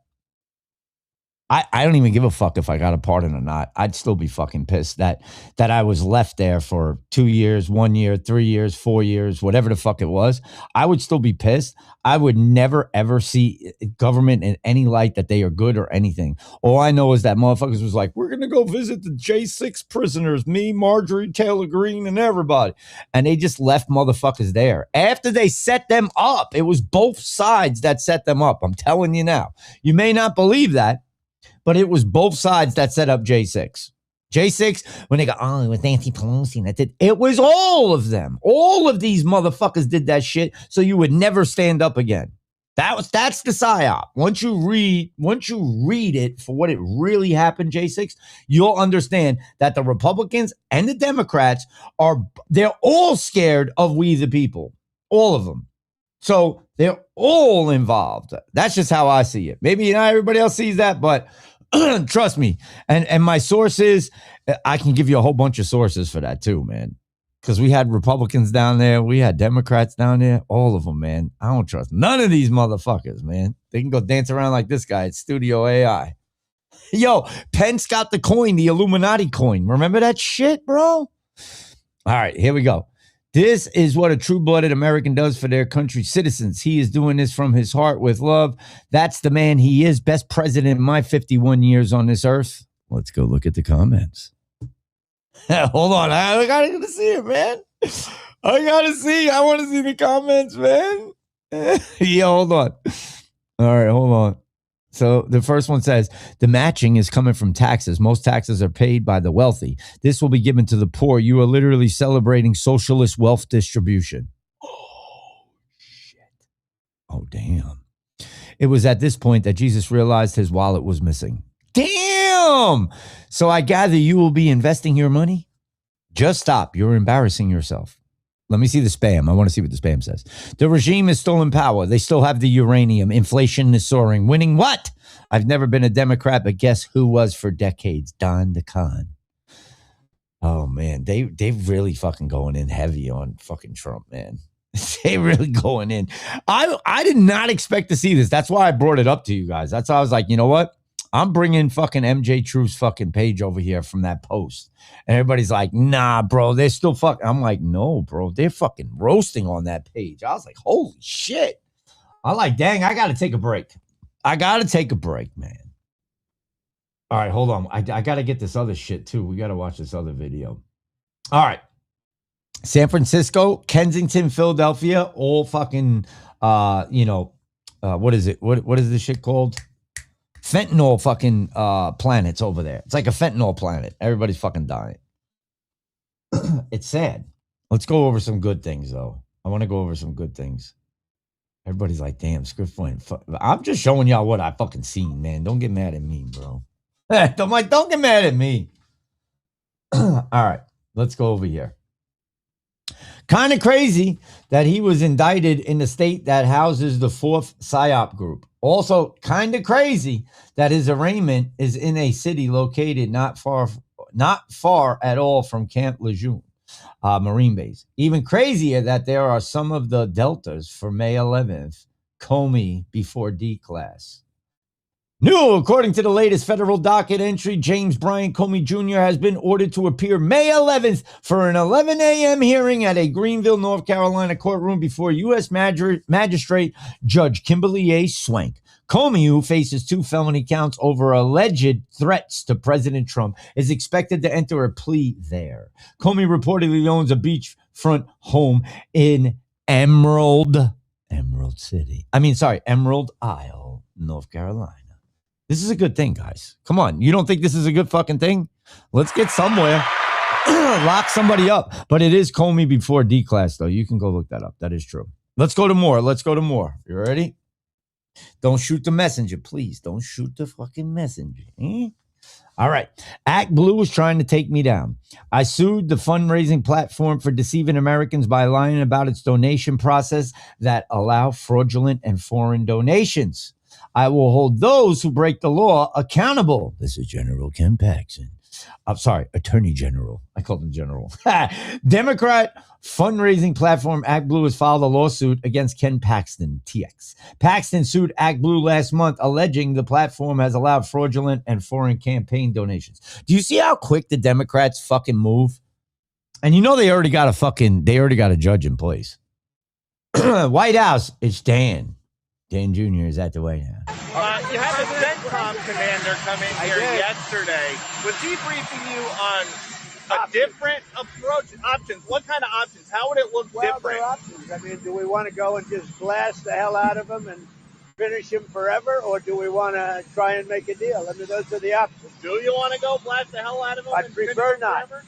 I don't even give a fuck if I got a pardon or not. I'd still be fucking pissed that I was left there for 2 years, 1 year, 3 years, 4 years, whatever the fuck it was. I would still be pissed. I would never, ever see government in any light that they are good or anything. All I know is that motherfuckers was like, we're going to go visit the J6 prisoners, me, Marjorie Taylor Greene, and everybody. And they just left motherfuckers there. After they set them up, it was both sides that set them up. I'm telling you now. You may not believe that, but it was both sides that set up J6. J6, when they go, oh, it was Nancy Pelosi that did. It was all of them. All of these motherfuckers did that shit so you would never stand up again. That's the psyop. Once you read it for what it really happened, J6, you'll understand that the Republicans and the Democrats they're all scared of we the people. All of them. So they're all involved. That's just how I see it. Maybe not everybody else sees that, but trust me. And my sources, I can give you a whole bunch of sources for that too, man. Because we had Republicans down there. We had Democrats down there. All of them, man. I don't trust none of these motherfuckers, man. They can go dance around like this guy at Studio AI. Yo, Pence got the coin, the Illuminati coin. Remember that shit, bro? All right, here we go. This is what a true-blooded American does for their country's citizens. He is doing this from his heart with love. That's the man he is. Best president in my 51 years on this earth. Let's go look at the comments. Hold on. I gotta see it, man. I want to see the comments, man. Yeah, hold on. All right, hold on. So the first one says, the matching is coming from taxes. Most taxes are paid by the wealthy. This will be given to the poor. You are literally celebrating socialist wealth distribution. Oh, shit. Oh, damn. It was at this point that Jesus realized his wallet was missing. Damn. So I gather you will be investing your money? Just stop. You're embarrassing yourself. Let me see the spam. I want to see what the spam says. The regime is still in power. They still have the uranium. Inflation is soaring. Winning what? I've never been a Democrat, but guess who was for decades? Don DeCon. Oh, man. They really fucking going in heavy on fucking Trump, man. They really going in. I did not expect to see this. That's why I brought it up to you guys. That's why I was like, you know what? I'm bringing fucking MJ Truth's fucking page over here from that post. And everybody's like, nah, bro, they're still fucking. I'm like, no, bro, they're fucking roasting on that page. I was like, holy shit. I'm like, dang, I got to take a break. I got to take a break, man. All right, hold on. I got to get this other shit too. We got to watch this other video. All right. San Francisco, Kensington, Philadelphia, all fucking, what is it? What is this shit called? Fentanyl fucking planets over there. It's like a fentanyl planet. Everybody's fucking dying. It's sad. Let's go over some good things, though. I want to go over some good things. Everybody's like, damn, Skript went. I'm just showing y'all what I fucking seen, man. Don't get mad at me, bro. Don't get mad at me. All right, let's go over here. Kind of crazy that he was indicted in the state that houses the fourth PSYOP group. Also, kind of crazy that his arraignment is in a city located not far at all from Camp Lejeune, Marine Base. Even crazier that there are some of the deltas for May 11th, Comey before D class. New, according to the latest federal docket entry, James Bryant Comey Jr. has been ordered to appear May 11th for an 11 a.m. hearing at a Greenville, North Carolina courtroom before U.S. Magistrate Judge Kimberly A. Swank. Comey, who faces 2 felony counts over alleged threats to President Trump, is expected to enter a plea there. Comey reportedly owns a beachfront home in Emerald Isle, North Carolina. This is a good thing, guys. Come on. You don't think this is a good fucking thing? Let's get somewhere. Lock somebody up. But it is Comey before D class, though. You can go look that up. That is true. Let's go to more. You ready? Don't shoot the messenger, please. Don't shoot the fucking messenger. All right. Act Blue is trying to take me down. I sued the fundraising platform for deceiving Americans by lying about its donation process that allow fraudulent and foreign donations. I will hold those who break the law accountable. This is General Ken Paxton. I'm sorry, Attorney General. I called him General. Democrat fundraising platform Act Blue has filed a lawsuit against Ken Paxton, TX. Paxton sued Act Blue last month, alleging the platform has allowed fraudulent and foreign campaign donations. Do you see how quick the Democrats fucking move? And you know they already got a judge in place. White House, it's Dan. Dan Jr. is at the White House. You had the CENTCOM commander come in here yesterday. Was he briefing you on a different approach, options? What kind of options? How would it look different? There are options. I mean, do we want to go and just blast the hell out of him and finish him forever, or do we want to try and make a deal? I mean, those are the options. Do you want to go blast the hell out of him? I prefer not. Forever?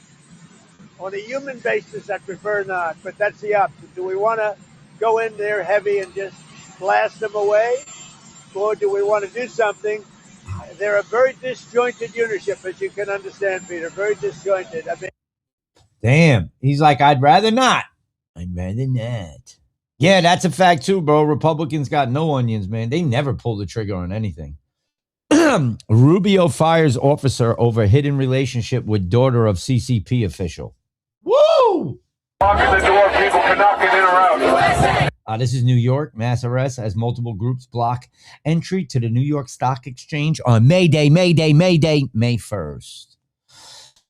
On a human basis, I prefer not, but that's the option. Do we want to go in there heavy and just blast them away, or do we want to do something? They're a very disjointed unitship, as you can understand, Peter. Very disjointed. I mean, damn. He's like, I'd rather not. Yeah, that's a fact too, bro. Republicans got no onions, man. They never pull the trigger on anything. Rubio fires officer over hidden relationship with daughter of CCP official. Woo! Locking the door, people cannot get in or out. This is New York. Mass arrest as multiple groups block entry to the New York Stock Exchange on May 1st.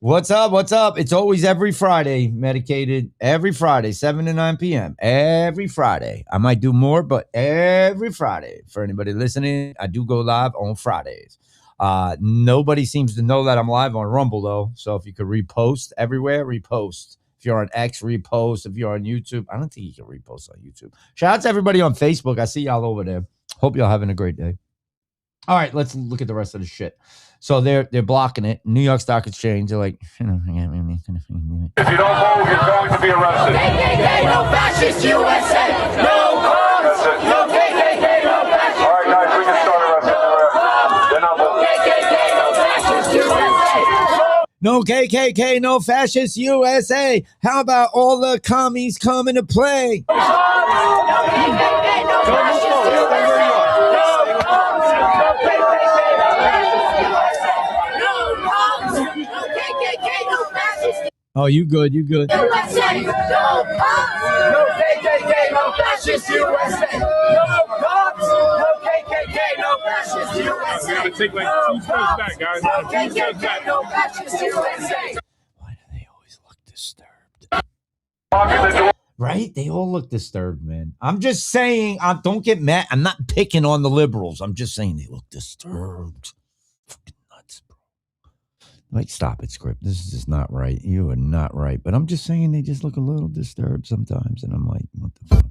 What's up? It's always every Friday, medicated. Every Friday, 7 to 9 p.m. Every Friday. I might do more, but every Friday. For anybody listening, I do go live on Fridays. Nobody seems to know that I'm live on Rumble, though. So if you could repost everywhere, repost. If you're on X, repost. If you're on YouTube, I don't think you can repost on YouTube. Shout out to everybody on Facebook. I see y'all over there. Hope y'all having a great day. All right, let's look at the rest of the shit. So they're blocking it. New York Stock Exchange. They're like, if you don't move, you're going to be arrested. KKK, no fascist USA. No bombs. No KKK, no fascist. All right, guys, we can start arresting. They're not moving. KKK, no fascist USA. No KKK, no fascist USA. How about all the commies coming to play? No KKK, no fascist USA. No bombs, no KKK, no fascist USA. No bombs, no KKK, no fascist Oh, you good, you good. USA. No bombs, no KKK, no fascist USA. No bombs, no KKK, no fascist USA. We gotta take like 2 steps back, guys. No 2 steps KKK, back. no fascist USA. Why do they always look disturbed? Lock the door. Right? They all look disturbed, man. I'm just saying, don't get mad. I'm not picking on the liberals. I'm just saying they look disturbed. Fucking nuts, bro. Like, stop it, Skript. This is just not right. You are not right. But I'm just saying they just look a little disturbed sometimes. And I'm like, what the fuck?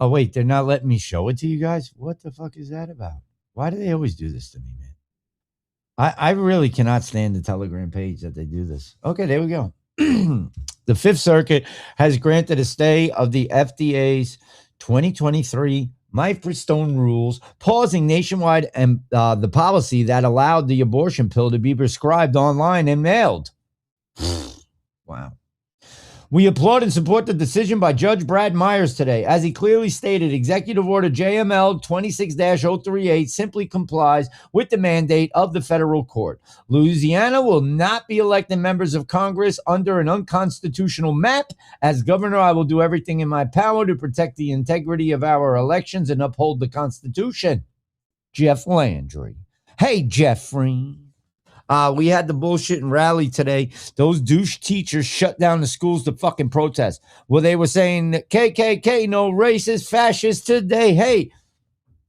Oh, wait, they're not letting me show it to you guys? What the fuck is that about? Why do they always do this to me, man? I really cannot stand the Telegram page that they do this. Okay, there we go. The Fifth Circuit has granted a stay of the FDA's 2023 Mifepristone rules, pausing nationwide and the policy that allowed the abortion pill to be prescribed online and mailed. Wow. We applaud and support the decision by Judge Brad Myers today. As he clearly stated, Executive Order JML 26-038 simply complies with the mandate of the federal court. Louisiana will not be electing members of Congress under an unconstitutional map. As governor, I will do everything in my power to protect the integrity of our elections and uphold the Constitution. Jeff Landry. Hey, Jeffrey. We had the bullshit and rally today. Those douche teachers shut down the schools to fucking protest. Well, they were saying KKK, no racist, fascist today. Hey,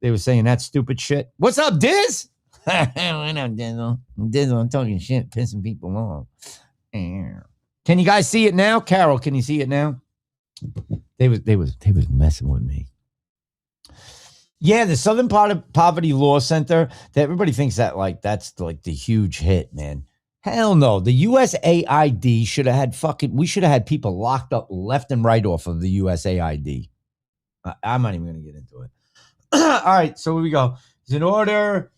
they were saying that stupid shit. What's up, Diz? What up, Dizzle? Dizzle, I'm talking shit, pissing people off. Can you guys see it now? Carol, can you see it now? They was messing with me. Yeah, the Southern Poverty Law Center, that everybody thinks that that's like the huge hit, man. Hell no. The USAID should have had we should have had people locked up left and right off of the USAID. I'm not even going to get into it. All right, so here we go. It's an order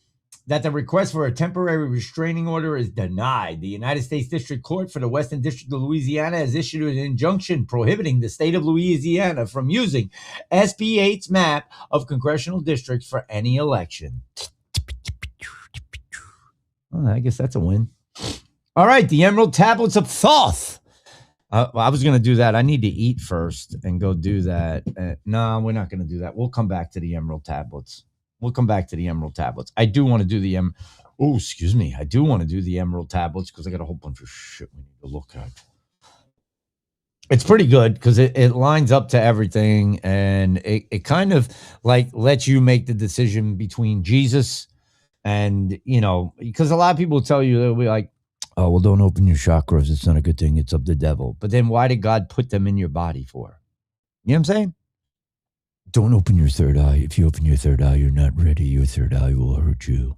that the request for a temporary restraining order is denied. The United States District Court for the Western District of Louisiana has issued an injunction prohibiting the state of Louisiana from using SB 8's map of congressional districts for any election. Well, I guess that's a win. All right, the Emerald Tablets of Thoth. I was going to do that. I need to eat first and go do that. No, we're not going to do that. We'll come back to the Emerald Tablets. I do want to do the I do want to do the Emerald Tablets because I got a whole bunch of shit we need to look at. It's pretty good because it lines up to everything, and it kind of like lets you make the decision between Jesus and, because a lot of people tell you, they'll be like, oh, well, don't open your chakras. It's not a good thing. It's of the devil. But then why did God put them in your body for? You know what I'm saying? Don't open your third eye. If you open your third eye, you're not ready. Your third eye will hurt you.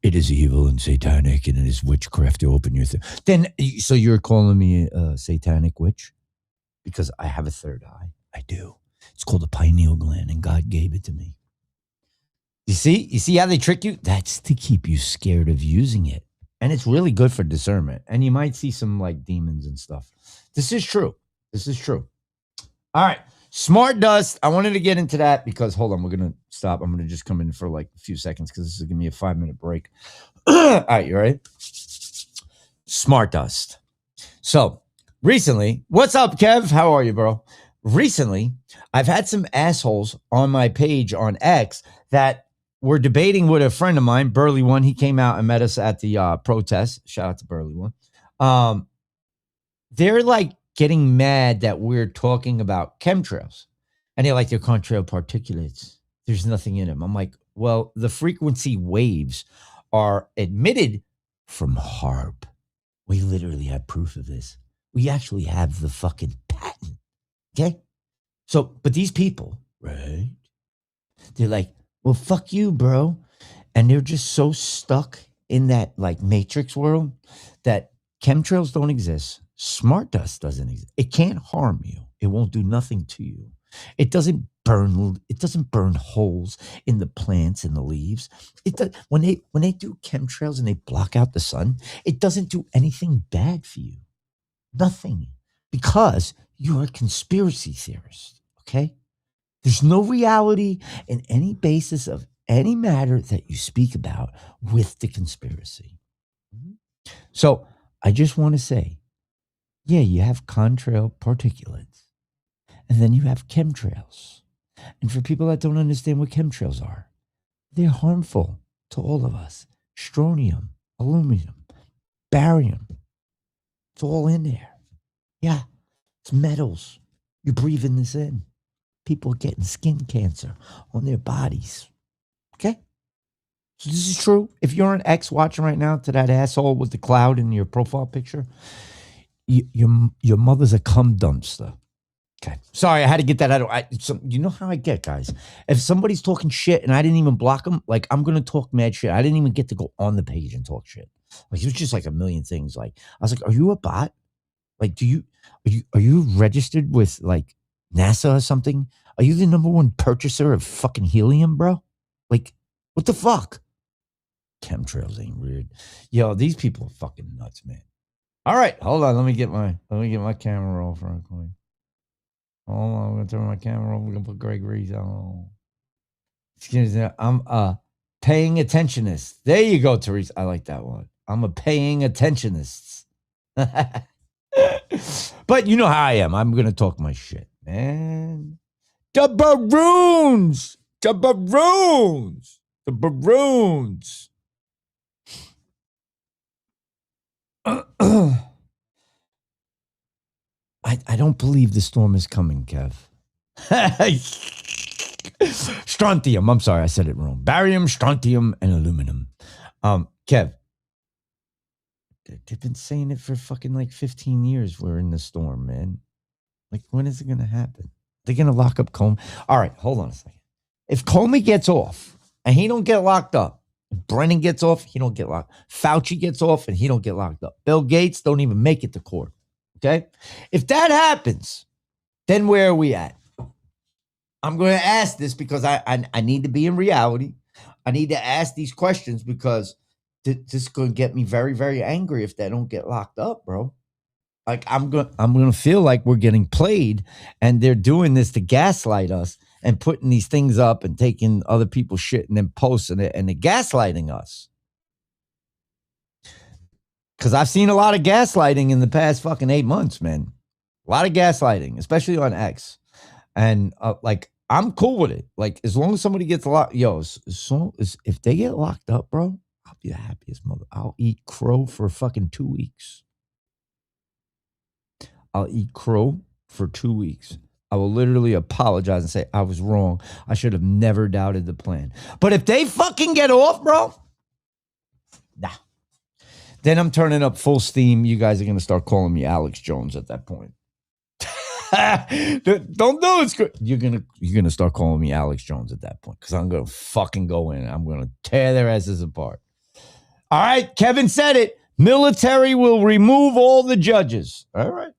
It is evil and satanic, and it is witchcraft to open your third. So you're calling me a satanic witch? Because I have a third eye. I do. It's called the pineal gland, and God gave it to me. You see how they trick you? That's to keep you scared of using it. And it's really good for discernment. And you might see some like demons and stuff. This is true. All right. Smart dust. I wanted to get into that because, hold on, we're going to stop. I'm going to just come in for like a few seconds because this is going to be a 5-minute break. All right, you ready? Smart dust. So recently, what's up, Kev? How are you, bro? Recently, I've had some assholes on my page on X that were debating with a friend of mine, Burley One. He came out and met us at the protest. Shout out to Burley One. They're like getting mad that we're talking about chemtrails. And they're like, they're contrail particulates. There's nothing in them. I'm like, well, the frequency waves are emitted from HARP. We literally have proof of this. We actually have the fucking patent. Okay? So, but these people, right? They're like, well, fuck you, bro. And they're just so stuck in that like matrix world that chemtrails don't exist. Smart dust doesn't exist. It can't harm you. It won't do nothing to you. It doesn't burn holes in the plants and the leaves. It does, when they do chemtrails and they block out the sun, it doesn't do anything bad for you. Nothing. Because you're a conspiracy theorist, okay? There's no reality in any basis of any matter that you speak about with the conspiracy. So I just want to say, yeah, you have contrail particulates, and then you have chemtrails. And for people that don't understand what chemtrails are, they're harmful to all of us. Strontium, aluminum, barium, it's all in there. Yeah, it's metals. You're breathing this in. People are getting skin cancer on their bodies. Okay? So this is true. If you're an ex watching right now to that asshole with the cloud in your profile picture, your mother's a cum dumpster. Okay. Sorry, I had to get that out of you know how I get, guys. If somebody's talking shit and I didn't even block them, like, I'm going to talk mad shit. I didn't even get to go on the page and talk shit. Like, it was just like a million things. Like, I was like, are you a bot? Like, are you registered with like NASA or something? Are you the #1 purchaser of fucking helium, bro? Like, what the fuck? Chemtrails ain't weird. Yo, these people are fucking nuts, man. All right, hold on. Let me get my camera roll for a quick. Hold on, I'm gonna turn my camera on. We're gonna put Greg Reese on. Excuse me, I'm a paying attentionist. There you go, Teresa. I like that one. I'm a paying attentionist. But you know how I am. I'm gonna talk my shit, man. The Baroons! The Baroons! The Baroons! I don't believe the storm is coming, Kev. Strontium. I'm sorry, I said it wrong. Barium, strontium, and aluminum. Kev, they've been saying it for fucking like 15 years. We're in the storm, man. Like, when is it going to happen? They're going to lock up Comey. All right, hold on a second. If Comey gets off and he don't get locked up, Brennan gets off, he don't get locked. Fauci gets off and he don't get locked up. Bill Gates don't even make it to court. Okay? If that happens, then where are we at? I'm going to ask this because I need to be in reality. I need to ask these questions because this is going to get me very, very angry if they don't get locked up, bro. Like, I'm going to feel like we're getting played and they're doing this to gaslight us and putting these things up and taking other people's shit and then posting it and they're gaslighting us. Because I've seen a lot of gaslighting in the past fucking 8 months, man. A lot of gaslighting, especially on X. And like, I'm cool with it. Like, as long as somebody gets locked, if they get locked up, bro, I'll be the happiest mother. I'll eat crow for fucking 2 weeks. I'll eat crow for 2 weeks. I will literally apologize and say, I was wrong. I should have never doubted the plan. But if they fucking get off, bro, nah. Then I'm turning up full steam. You guys are going to start calling me Alex Jones at that point. Don't do it. You're gonna start calling me Alex Jones at that point because I'm gonna fucking go in. I'm gonna tear their asses apart. All right, Kevin said it. Military will remove all the judges. All right,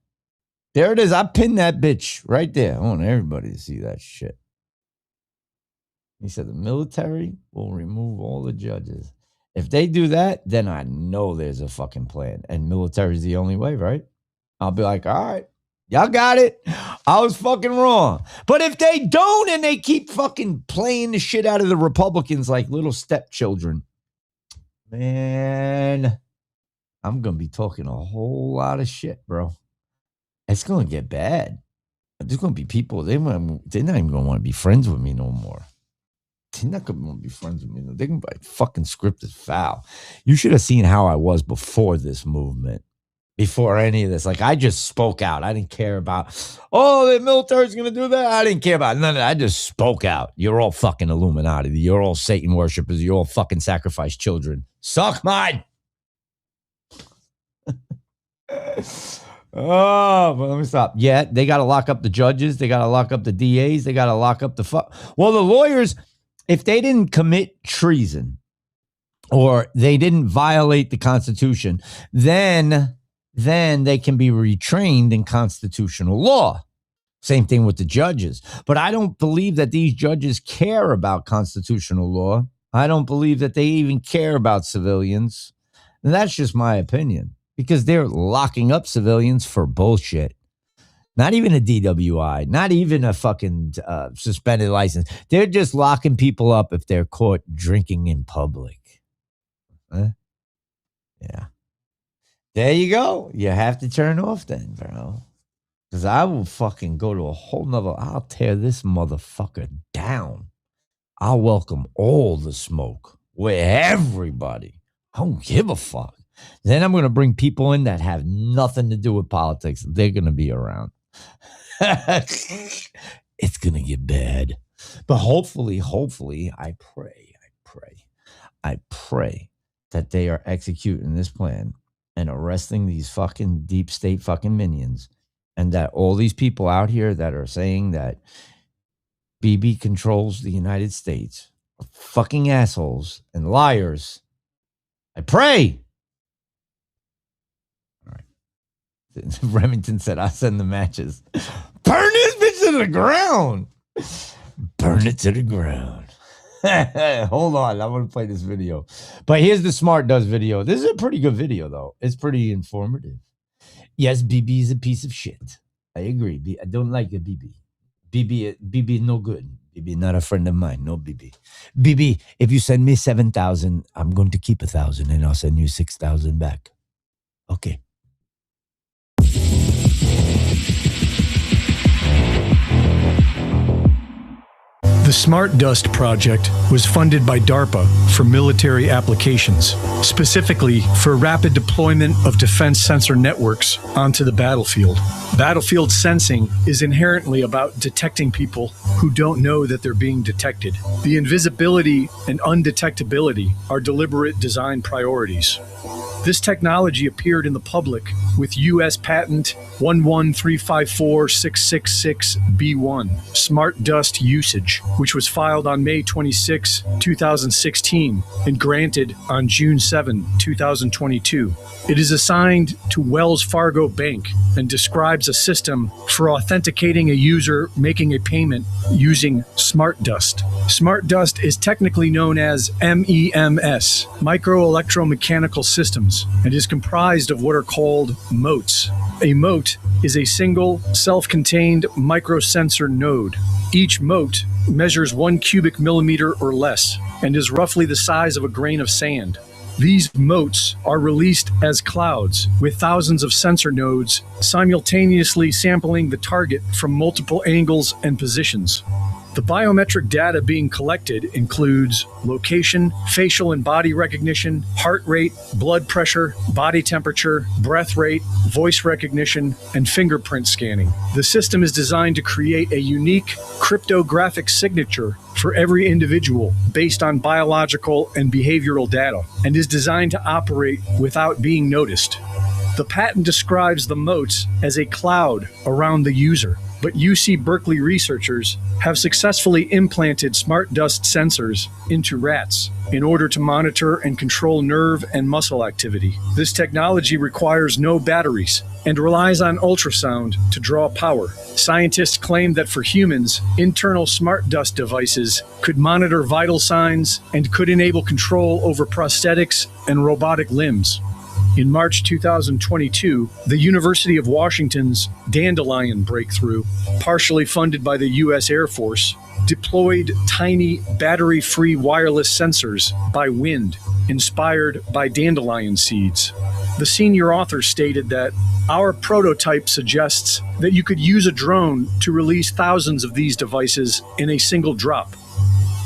there it is. I pinned that bitch right there. I want everybody to see that shit. He said the military will remove all the judges. If they do that, then I know there's a fucking plan. And military is the only way, right? I'll be like, all right, y'all got it. I was fucking wrong. But if they don't and they keep fucking playing the shit out of the Republicans like little stepchildren, man, I'm going to be talking a whole lot of shit, bro. It's going to get bad. There's going to be people, they're not even going to want to be friends with me no more. They're not going to want to be friends with me. They're going to be like, fucking Skript is foul. You should have seen how I was before this movement. Before any of this. Like, I just spoke out. I didn't care about, the military's going to do that. I didn't care about none of that. I just spoke out. You're all fucking Illuminati. You're all Satan worshipers. You're all fucking sacrifice children. Suck mine. But let me stop. Yeah, they got to lock up the judges. They got to lock up the DAs. They got to lock up the Well, the lawyers, if they didn't commit treason or they didn't violate the Constitution, then they can be retrained in constitutional law. Same thing with the judges. But I don't believe that these judges care about constitutional law. I don't believe that they even care about civilians. And that's just my opinion, because they're locking up civilians for bullshit. Not even a DWI, not even a fucking suspended license. They're just locking people up if they're caught drinking in public. Huh? Yeah. There you go. You have to turn off then, bro. Because I will fucking go to a whole nother, I'll tear this motherfucker down. I'll welcome all the smoke with everybody. I don't give a fuck. Then I'm going to bring people in that have nothing to do with politics. They're going to be around. It's going to get bad. But hopefully, I pray that they are executing this plan and arresting these fucking deep state fucking minions. And that all these people out here that are saying that BB controls the United States are fucking assholes and liars. I pray. All right. Remington said, I'll send the matches. Burn this bitch to the ground. Burn it to the ground. Hold on. I want to play this video. But here's the Smart Does video. This is a pretty good video, though. It's pretty informative. Yes, BB is a piece of shit. I agree. I don't like a BB. BB is no good. BB not a friend of mine. No BB. BB, if you send me 7,000, I'm going to keep 1,000 and I'll send you 6,000 back. Okay. The Smart Dust project was funded by DARPA for military applications, specifically for rapid deployment of defense sensor networks onto the battlefield. Battlefield sensing is inherently about detecting people who don't know that they're being detected. The invisibility and undetectability are deliberate design priorities. This technology appeared in the public with U.S. Patent 11354-666B1, Smart Dust Usage, which was filed on May 26, 2016, and granted on June 7, 2022. It is assigned to Wells Fargo Bank and describes a system for authenticating a user making a payment using Smart Dust. Smart Dust is technically known as MEMS, Microelectromechanical Systems, and is comprised of what are called motes. A mote is a single, self-contained microsensor node. Each mote measures 1 cubic millimeter or less and is roughly the size of a grain of sand. These motes are released as clouds with thousands of sensor nodes simultaneously sampling the target from multiple angles and positions. The biometric data being collected includes location, facial and body recognition, heart rate, blood pressure, body temperature, breath rate, voice recognition, and fingerprint scanning. The system is designed to create a unique cryptographic signature for every individual based on biological and behavioral data, and is designed to operate without being noticed. The patent describes the motes as a cloud around the user, but UC Berkeley researchers have successfully implanted Smart Dust sensors into rats in order to monitor and control nerve and muscle activity. This technology requires no batteries and relies on ultrasound to draw power. Scientists claim that for humans, internal Smart Dust devices could monitor vital signs and could enable control over prosthetics and robotic limbs. In March 2022, the University of Washington's Dandelion breakthrough, partially funded by the U.S. Air Force, deployed tiny battery-free wireless sensors by wind, inspired by dandelion seeds. The senior author stated that our prototype suggests that you could use a drone to release thousands of these devices in a single drop.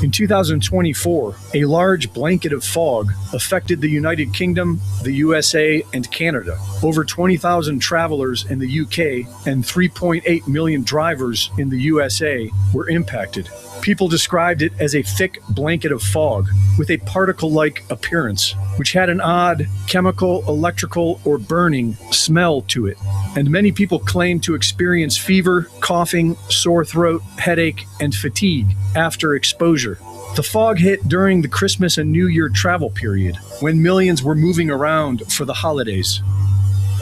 In 2024, a large blanket of fog affected the United Kingdom, the USA, and Canada. Over 20,000 travelers in the UK and 3.8 million drivers in the USA were impacted. People described it as a thick blanket of fog with a particle-like appearance, which had an odd chemical, electrical, or burning smell to it. And many people claimed to experience fever, coughing, sore throat, headache, and fatigue after exposure. The fog hit during the Christmas and New Year travel period, when millions were moving around for the holidays.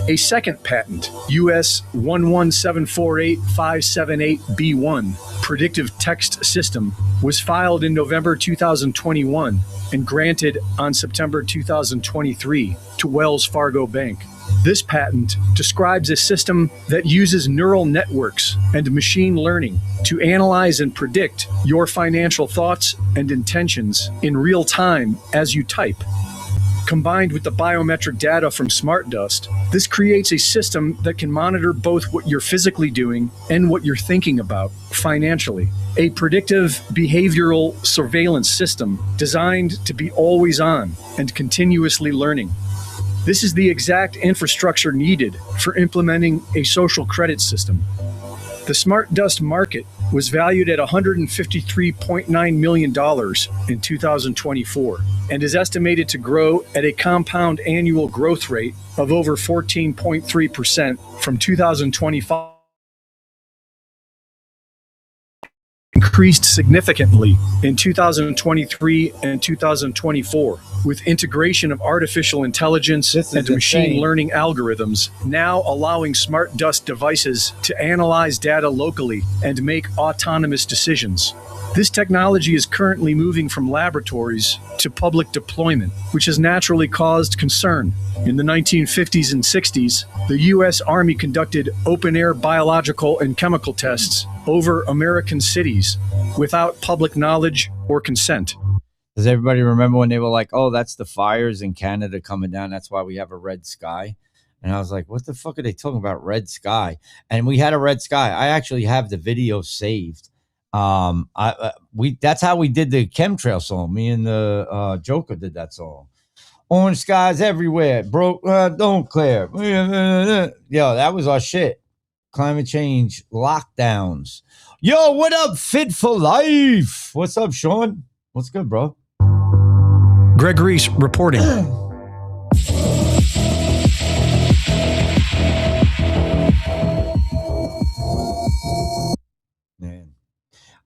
A second patent, US 11748-578B1, predictive text system, was filed in November 2021 and granted on September 2023 to Wells Fargo Bank. This patent describes a system that uses neural networks and machine learning to analyze and predict your financial thoughts and intentions in real time as you type. Combined with the biometric data from SmartDust, this creates a system that can monitor both what you're physically doing and what you're thinking about financially. A predictive behavioral surveillance system designed to be always on and continuously learning. This is the exact infrastructure needed for implementing a social credit system. The SmartDust market was valued at $153.9 million in 2024 and is estimated to grow at a compound annual growth rate of over 14.3% from 2025. Increased significantly in 2023 and 2024 with integration of artificial intelligence and machine learning algorithms, now allowing SmartDust devices to analyze data locally and make autonomous decisions. This technology is currently moving from laboratories to public deployment, which has naturally caused concern. In the 1950s and 60s, the U.S. Army conducted open-air biological and chemical tests over American cities without public knowledge or consent. Does everybody remember when they were like, oh, that's the fires in Canada coming down? That's why we have a red sky. And I was like, what the fuck are they talking about, red sky? And we had a red sky. I actually have the video saved. That's how we did the chemtrail song. Me and the Joker did that song. Orange skies everywhere, bro. Don't clear. Yo, that was our shit. Climate change, lockdowns. Yo, what up, Fit for Life? What's up, Sean? What's good, bro? Greg Reese reporting. Man,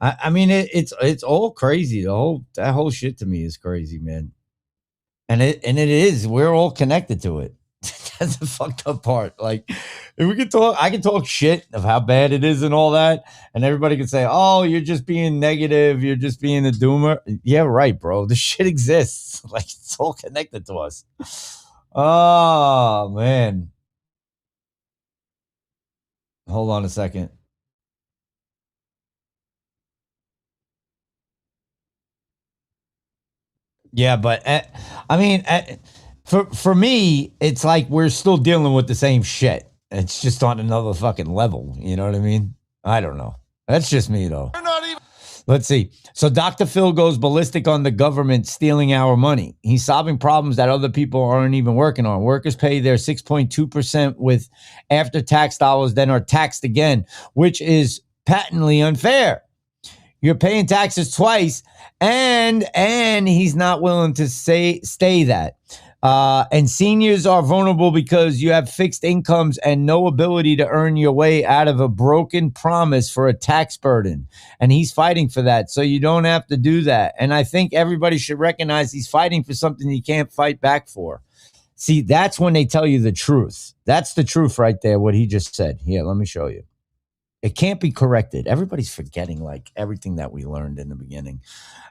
I mean, it's all crazy. That whole shit to me is crazy, man. And it is. We're all connected to it. That's the fucked up part. Like, if we could talk, I can talk shit of how bad it is and all that, and everybody can say, "Oh, you're just being negative. You're just being a doomer." Yeah, right, bro. The shit exists. Like, it's all connected to us. Oh man. Hold on a second. Yeah, but I mean, for me, it's like we're still dealing with the same shit. It's just on another fucking level. You know what I mean? I don't know. That's just me, though. Let's see. So Dr. Phil goes ballistic on the government stealing our money. He's solving problems that other people aren't even working on. Workers pay their 6.2% with after-tax dollars, then are taxed again, which is patently unfair. You're paying taxes twice, and he's not willing to stay that. And seniors are vulnerable because you have fixed incomes and no ability to earn your way out of a broken promise for a tax burden. And he's fighting for that, so you don't have to do that. And I think everybody should recognize he's fighting for something you can't fight back for. See, that's when they tell you the truth. That's the truth right there, what he just said. Here, let me show you. It can't be corrected. Everybody's forgetting like everything that we learned in the beginning.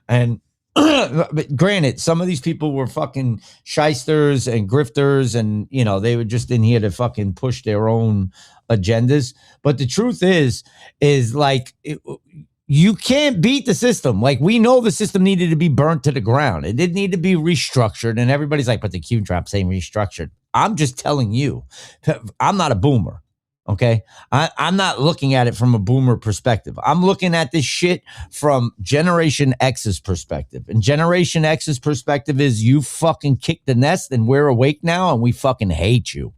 And but granted, some of these people were fucking shysters and grifters, and you know, they were just in here to fucking push their own agendas. But the truth is like you can't beat the system. Like, we know the system needed to be burnt to the ground. It didn't need to be restructured. And everybody's like, but the Q drop saying restructured. I'm just telling you, I'm not a boomer. Okay, I'm not looking at it from a boomer perspective. I'm looking at this shit from Generation X's perspective. And Generation X's perspective is you fucking kicked the nest and we're awake now and we fucking hate you.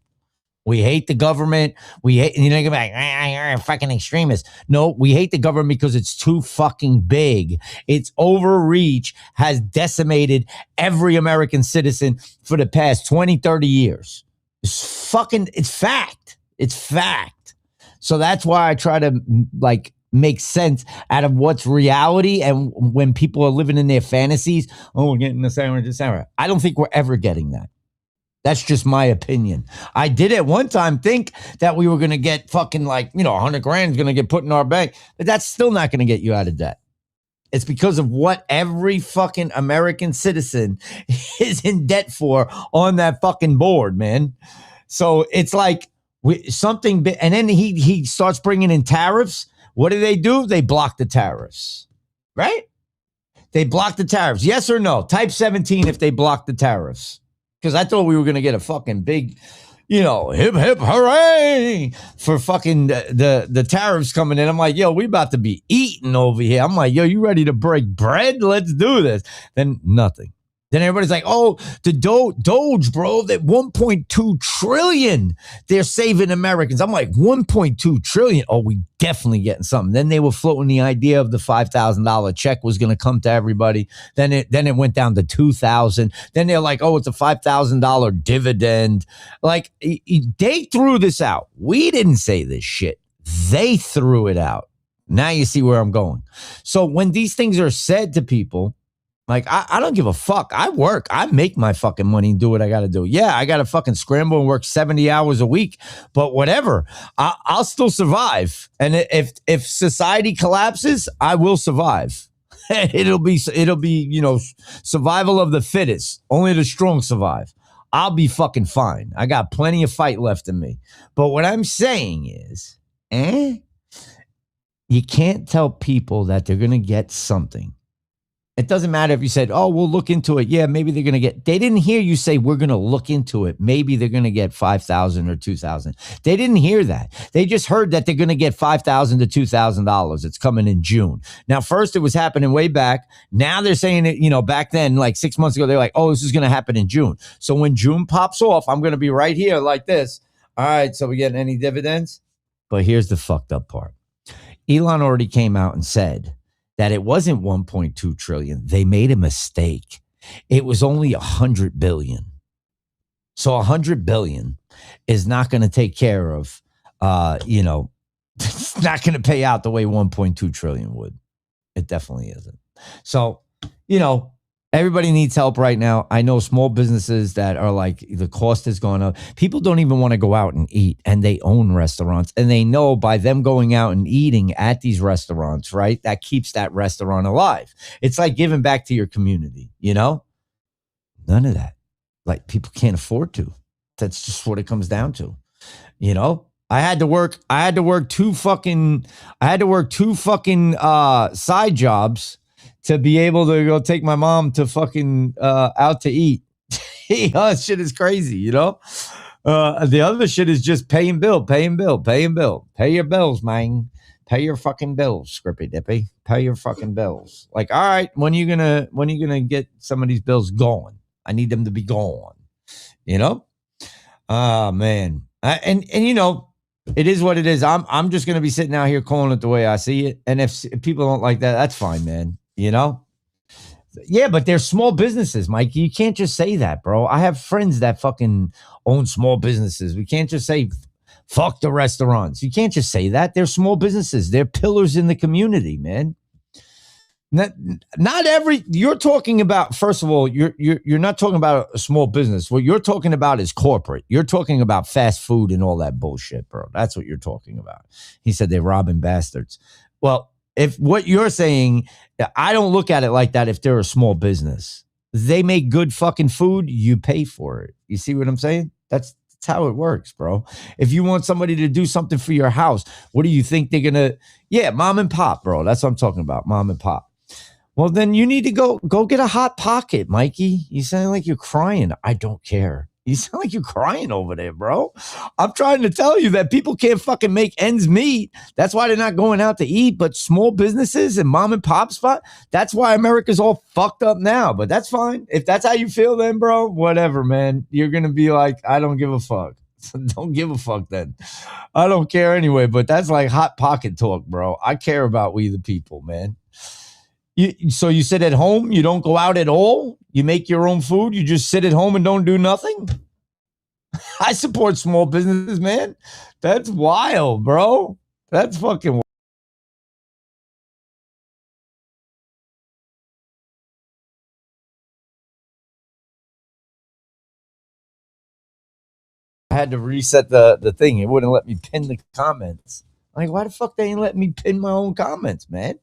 We hate the government. We hate, and you're going to be like, you're a fucking extremist. No, we hate the government because it's too fucking big. Its overreach has decimated every American citizen for the past 20, 30 years. It's fact. It's fact. So that's why I try to like make sense out of what's reality. And when people are living in their fantasies, oh, we're getting the sandwich. I don't think we're ever getting that. That's just my opinion. I did at one time think that we were going to get fucking like, 100 grand is going to get put in our bank, but that's still not going to get you out of debt. It's because of what every fucking American citizen is in debt for on that fucking board, man. So it's like something, and then he starts bringing in tariffs. What do? They block the tariffs, right? They block the tariffs. Yes or no? Type 17 if they block the tariffs. Because I thought we were going to get a fucking big, hip, hip, hooray for fucking the tariffs coming in. I'm like, yo, we about to be eating over here. I'm like, yo, you ready to break bread? Let's do this. Then nothing. Then everybody's like, oh, the Doge, bro, that 1.2 trillion they're saving Americans. I'm like, 1.2 trillion. Oh, we definitely getting something. Then they were floating the idea of the $5,000 check was going to come to everybody. Then it went down to 2,000. Then they're like, oh, it's a $5,000 dividend. Like they threw this out. We didn't say this shit. They threw it out. Now you see where I'm going. So when these things are said to people, like, I don't give a fuck. I work. I make my fucking money and do what I got to do. Yeah, I got to fucking scramble and work 70 hours a week, but whatever. I'll still survive. And if society collapses, I will survive. It'll be survival of the fittest. Only the strong survive. I'll be fucking fine. I got plenty of fight left in me. But what I'm saying is, you can't tell people that they're going to get something. It doesn't matter if you said, oh, we'll look into it. Yeah, maybe they're going to get, they didn't hear you say, we're going to look into it. Maybe they're going to get 5,000 or 2,000. They didn't hear that. They just heard that they're going to get $5,000 to $2,000. It's coming in June. Now, first it was happening way back. Now they're saying it, back then, like 6 months ago, they're like, oh, this is going to happen in June. So when June pops off, I'm going to be right here like this. All right. So we getting any dividends? But here's the fucked up part. Elon already came out and said that it wasn't 1.2 trillion. They made a mistake. It was only 100 billion. So 100 billion is not going to take care of, it's not going to pay out the way 1.2 trillion would. It definitely isn't. So, everybody needs help right now. I know small businesses that are like, the cost has gone up. People don't even want to go out and eat, and they own restaurants. And they know by them going out and eating at these restaurants, right, that keeps that restaurant alive. It's like giving back to your community, None of that. Like, people can't afford to. That's just what it comes down to, I had to work two fucking side jobs to be able to go take my mom to fucking out to eat. That shit is crazy, the other shit is just pay your bills, man. Pay your fucking bills, Skrippy Dippy. Pay your fucking bills. Like, all right, when are you gonna get some of these bills going? I need them to be gone. Oh man. And it is what it is. I'm just gonna be sitting out here calling it the way I see it. And if people don't like that, that's fine, man. Yeah, but they're small businesses, Mike. You can't just say that, bro. I have friends that fucking own small businesses. We can't just say fuck the restaurants. You can't just say that. They're small businesses. They're pillars in the community, man. Not every, you're talking about, first of all, you're not talking about a small business. What you're talking about is corporate. You're talking about fast food and all that bullshit, bro. That's what you're talking about. He said they're robbing bastards. Well, if what you're saying, I don't look at it like that. If they're a small business, they make good fucking food, you pay for it. You see what I'm saying? That's how it works, bro. If you want somebody to do something for your house, what do you think they're gonna? Yeah, mom and pop, bro. That's what I'm talking about, mom and pop. Well, then you need to go get a hot pocket, Mikey. You sound like you're crying. I don't care. You sound like you're crying over there, bro. I'm trying to tell you that people can't fucking make ends meet. That's why they're not going out to eat. But small businesses and mom and pop spot, that's why America's all fucked up now. But that's fine. If that's how you feel then, bro, whatever, man. You're going to be like, I don't give a fuck. Don't give a fuck then. I don't care anyway. But that's like hot pocket talk, bro. I care about we the people, man. So you sit at home, you don't go out at all, you make your own food, you just sit at home and don't do nothing? I support small businesses, man. That's wild, bro. That's fucking wild. had to reset the thing. It wouldn't let me pin the comments. Like, why the fuck they ain't letting me pin my own comments, man?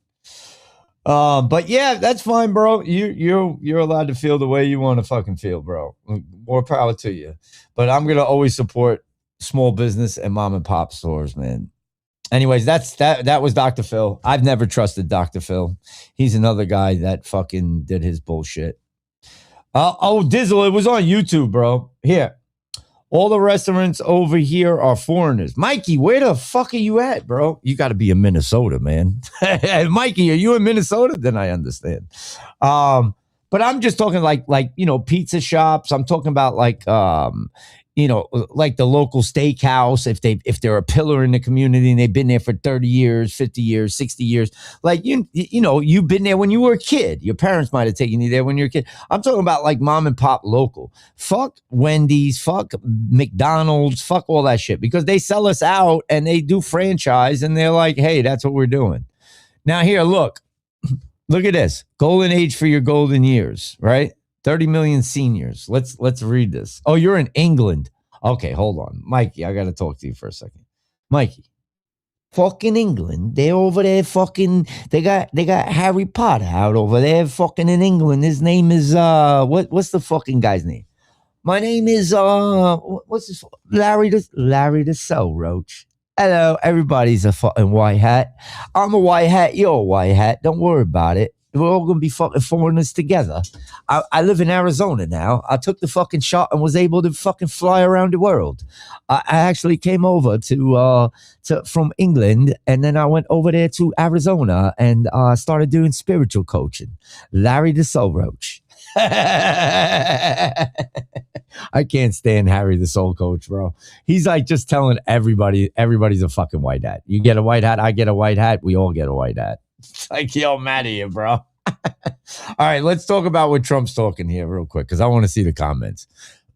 But yeah, that's fine, bro. You're allowed to feel the way you want to fucking feel, bro. More power to you. But I'm gonna always support small business and mom and pop stores, man. Anyways, that was Dr. Phil. I've never trusted Dr. Phil. He's another guy that fucking did his bullshit. Oh, Dizzle, it was on YouTube, bro. Here. All the restaurants over here are foreigners. Mikey, where the fuck are you at, bro? You got to be in Minnesota, man. Mikey, are you in Minnesota? Then I understand. But I'm just talking like pizza shops. I'm talking about like like the local steakhouse. If they're a pillar in the community and they've been there for 30 years, 50 years, 60 years, like you've been there when you were a kid. Your parents might have taken you there when you were a kid. I'm talking about like mom and pop local. Fuck Wendy's, fuck McDonald's, fuck all that shit, because they sell us out and they do franchise and they're like, hey, that's what we're doing. Now here, look at this. Golden age for your golden years, right? 30 million seniors. Let's read this. Oh, you're in England. Okay, hold on. Mikey, I got to talk to you for a second. Mikey, fucking England. They're over there fucking, they got Harry Potter out over there fucking in England. His name is, what's the fucking guy's name? My name is, what's this? Larry the Soul Roach. Hello, everybody's a fucking white hat. I'm a white hat, you're a white hat. Don't worry about it. We're all going to be fucking foreigners together. I live in Arizona now. I took the fucking shot and was able to fucking fly around the world. I actually came over from England, and then I went over there to Arizona and started doing spiritual coaching. Larry the Soul Roach. I can't stand Harry the Soul Coach, bro. He's like just telling everybody's a fucking white hat. You get a white hat, I get a white hat, we all get a white hat. It's like, yo, I'm out of here, bro. All right, let's talk about what Trump's talking here real quick, because I want to see the comments.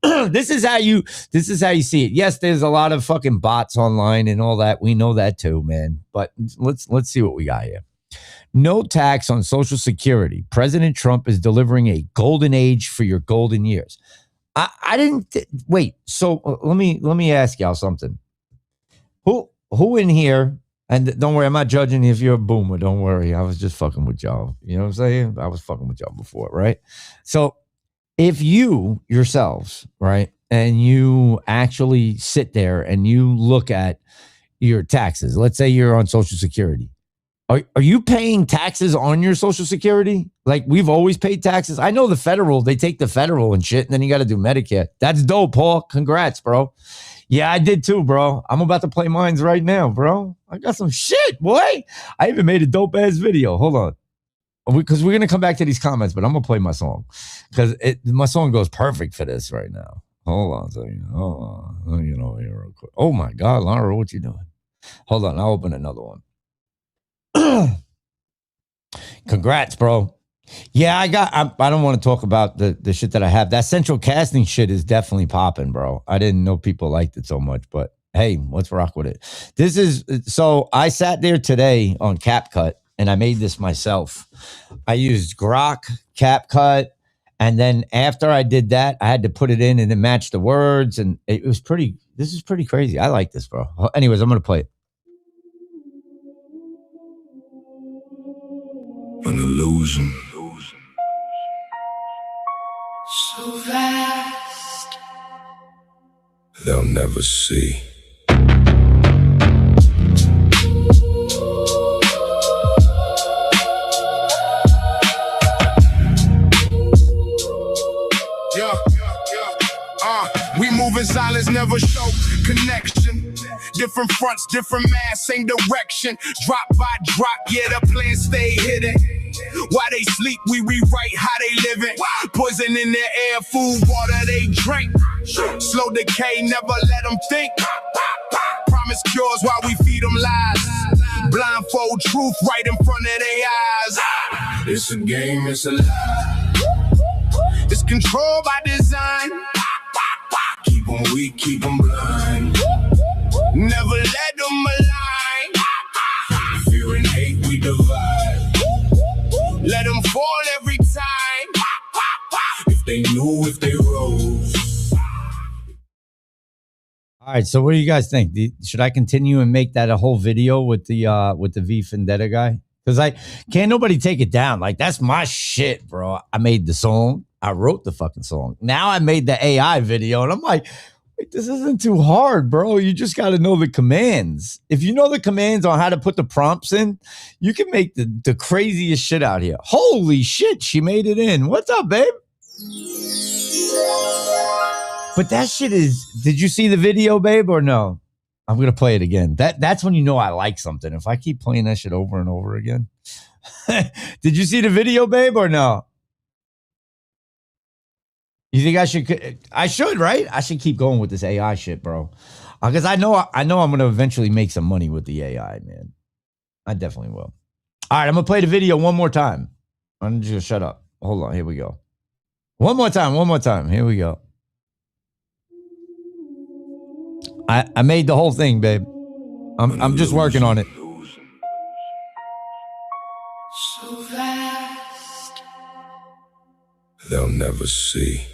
This is how you see it. Yes, there's a lot of fucking bots online and all that. We know that too, man. But let's see what we got here. No tax on Social Security. President Trump is delivering a golden age for your golden years. I didn't wait. So let me ask y'all something. Who in here? And don't worry, I'm not judging if you're a boomer. Don't worry. I was just fucking with y'all. You know what I'm saying? I was fucking with y'all before, right? So if you yourselves, right, and you actually sit there and you look at your taxes, let's say you're on Social Security. Are you paying taxes on your Social Security? Like we've always paid taxes. I know the federal, they take the federal and shit, and then you got to do Medicare. That's dope, Paul. Congrats, bro. Yeah, I did too, bro. I'm about to play mines right now, bro. I got some shit, boy. I even made a dope ass video. Hold on. Because we're going to come back to these comments, but I'm going to play my song. Because my song goes perfect for this right now. Hold on a second. Hold on. Let me get over here real quick. Oh my God, Laura, what you doing? Hold on. I'll open another one. Congrats, bro. Yeah, I don't want to talk about the shit that I have. That central casting shit is definitely popping, bro. I didn't know people liked it so much, but hey, let's rock with it. So I sat there today on CapCut and I made this myself. I used Grok, CapCut, and then after I did that, I had to put it in and it matched the words, and this is pretty crazy. I like this, bro. Anyways, I'm going to play it. An illusion. So vast. They'll never see. We move in silence, never show connection. Different fronts, different mass, same direction. Drop by drop, yeah, the plan stay hidden. While they sleep, we rewrite how they living. Poison in their air, food, water they drink. Slow decay, never let them think. Promise cures while we feed them lies. Blindfold truth right in front of their eyes. It's a game, it's a lie. It's controlled by design. Keep them weak, keep them blind. Never let them align. Fear and hate, we divide. Let them fall every time. If they knew, if they rose. All right, so what do you guys think? Should I continue and make that a whole video with the V Vendetta guy? Because I can't nobody take it down. Like, that's my shit, bro. I made the song. I wrote the fucking song. Now I made the AI video, and I'm like, wait, this isn't too hard, bro. You just got to know the commands. If you know the commands on how to put the prompts in, you can make the craziest shit out here. Holy shit, she made it in. What's up, babe? But that shit is, did you see the video, babe, or no? I'm going to play it again. That's when you know I like something. If I keep playing that shit over and over again. Did you see the video, babe, or no? You think I should? I should, right? I should keep going with this AI shit, bro. Because I know I'm going to eventually make some money with the AI, man. I definitely will. All right, I'm going to play the video one more time. I'm just going to shut up. Hold on. Here we go. One more time. Here we go. I made the whole thing, babe. I'm just working on it. So fast, they'll never see.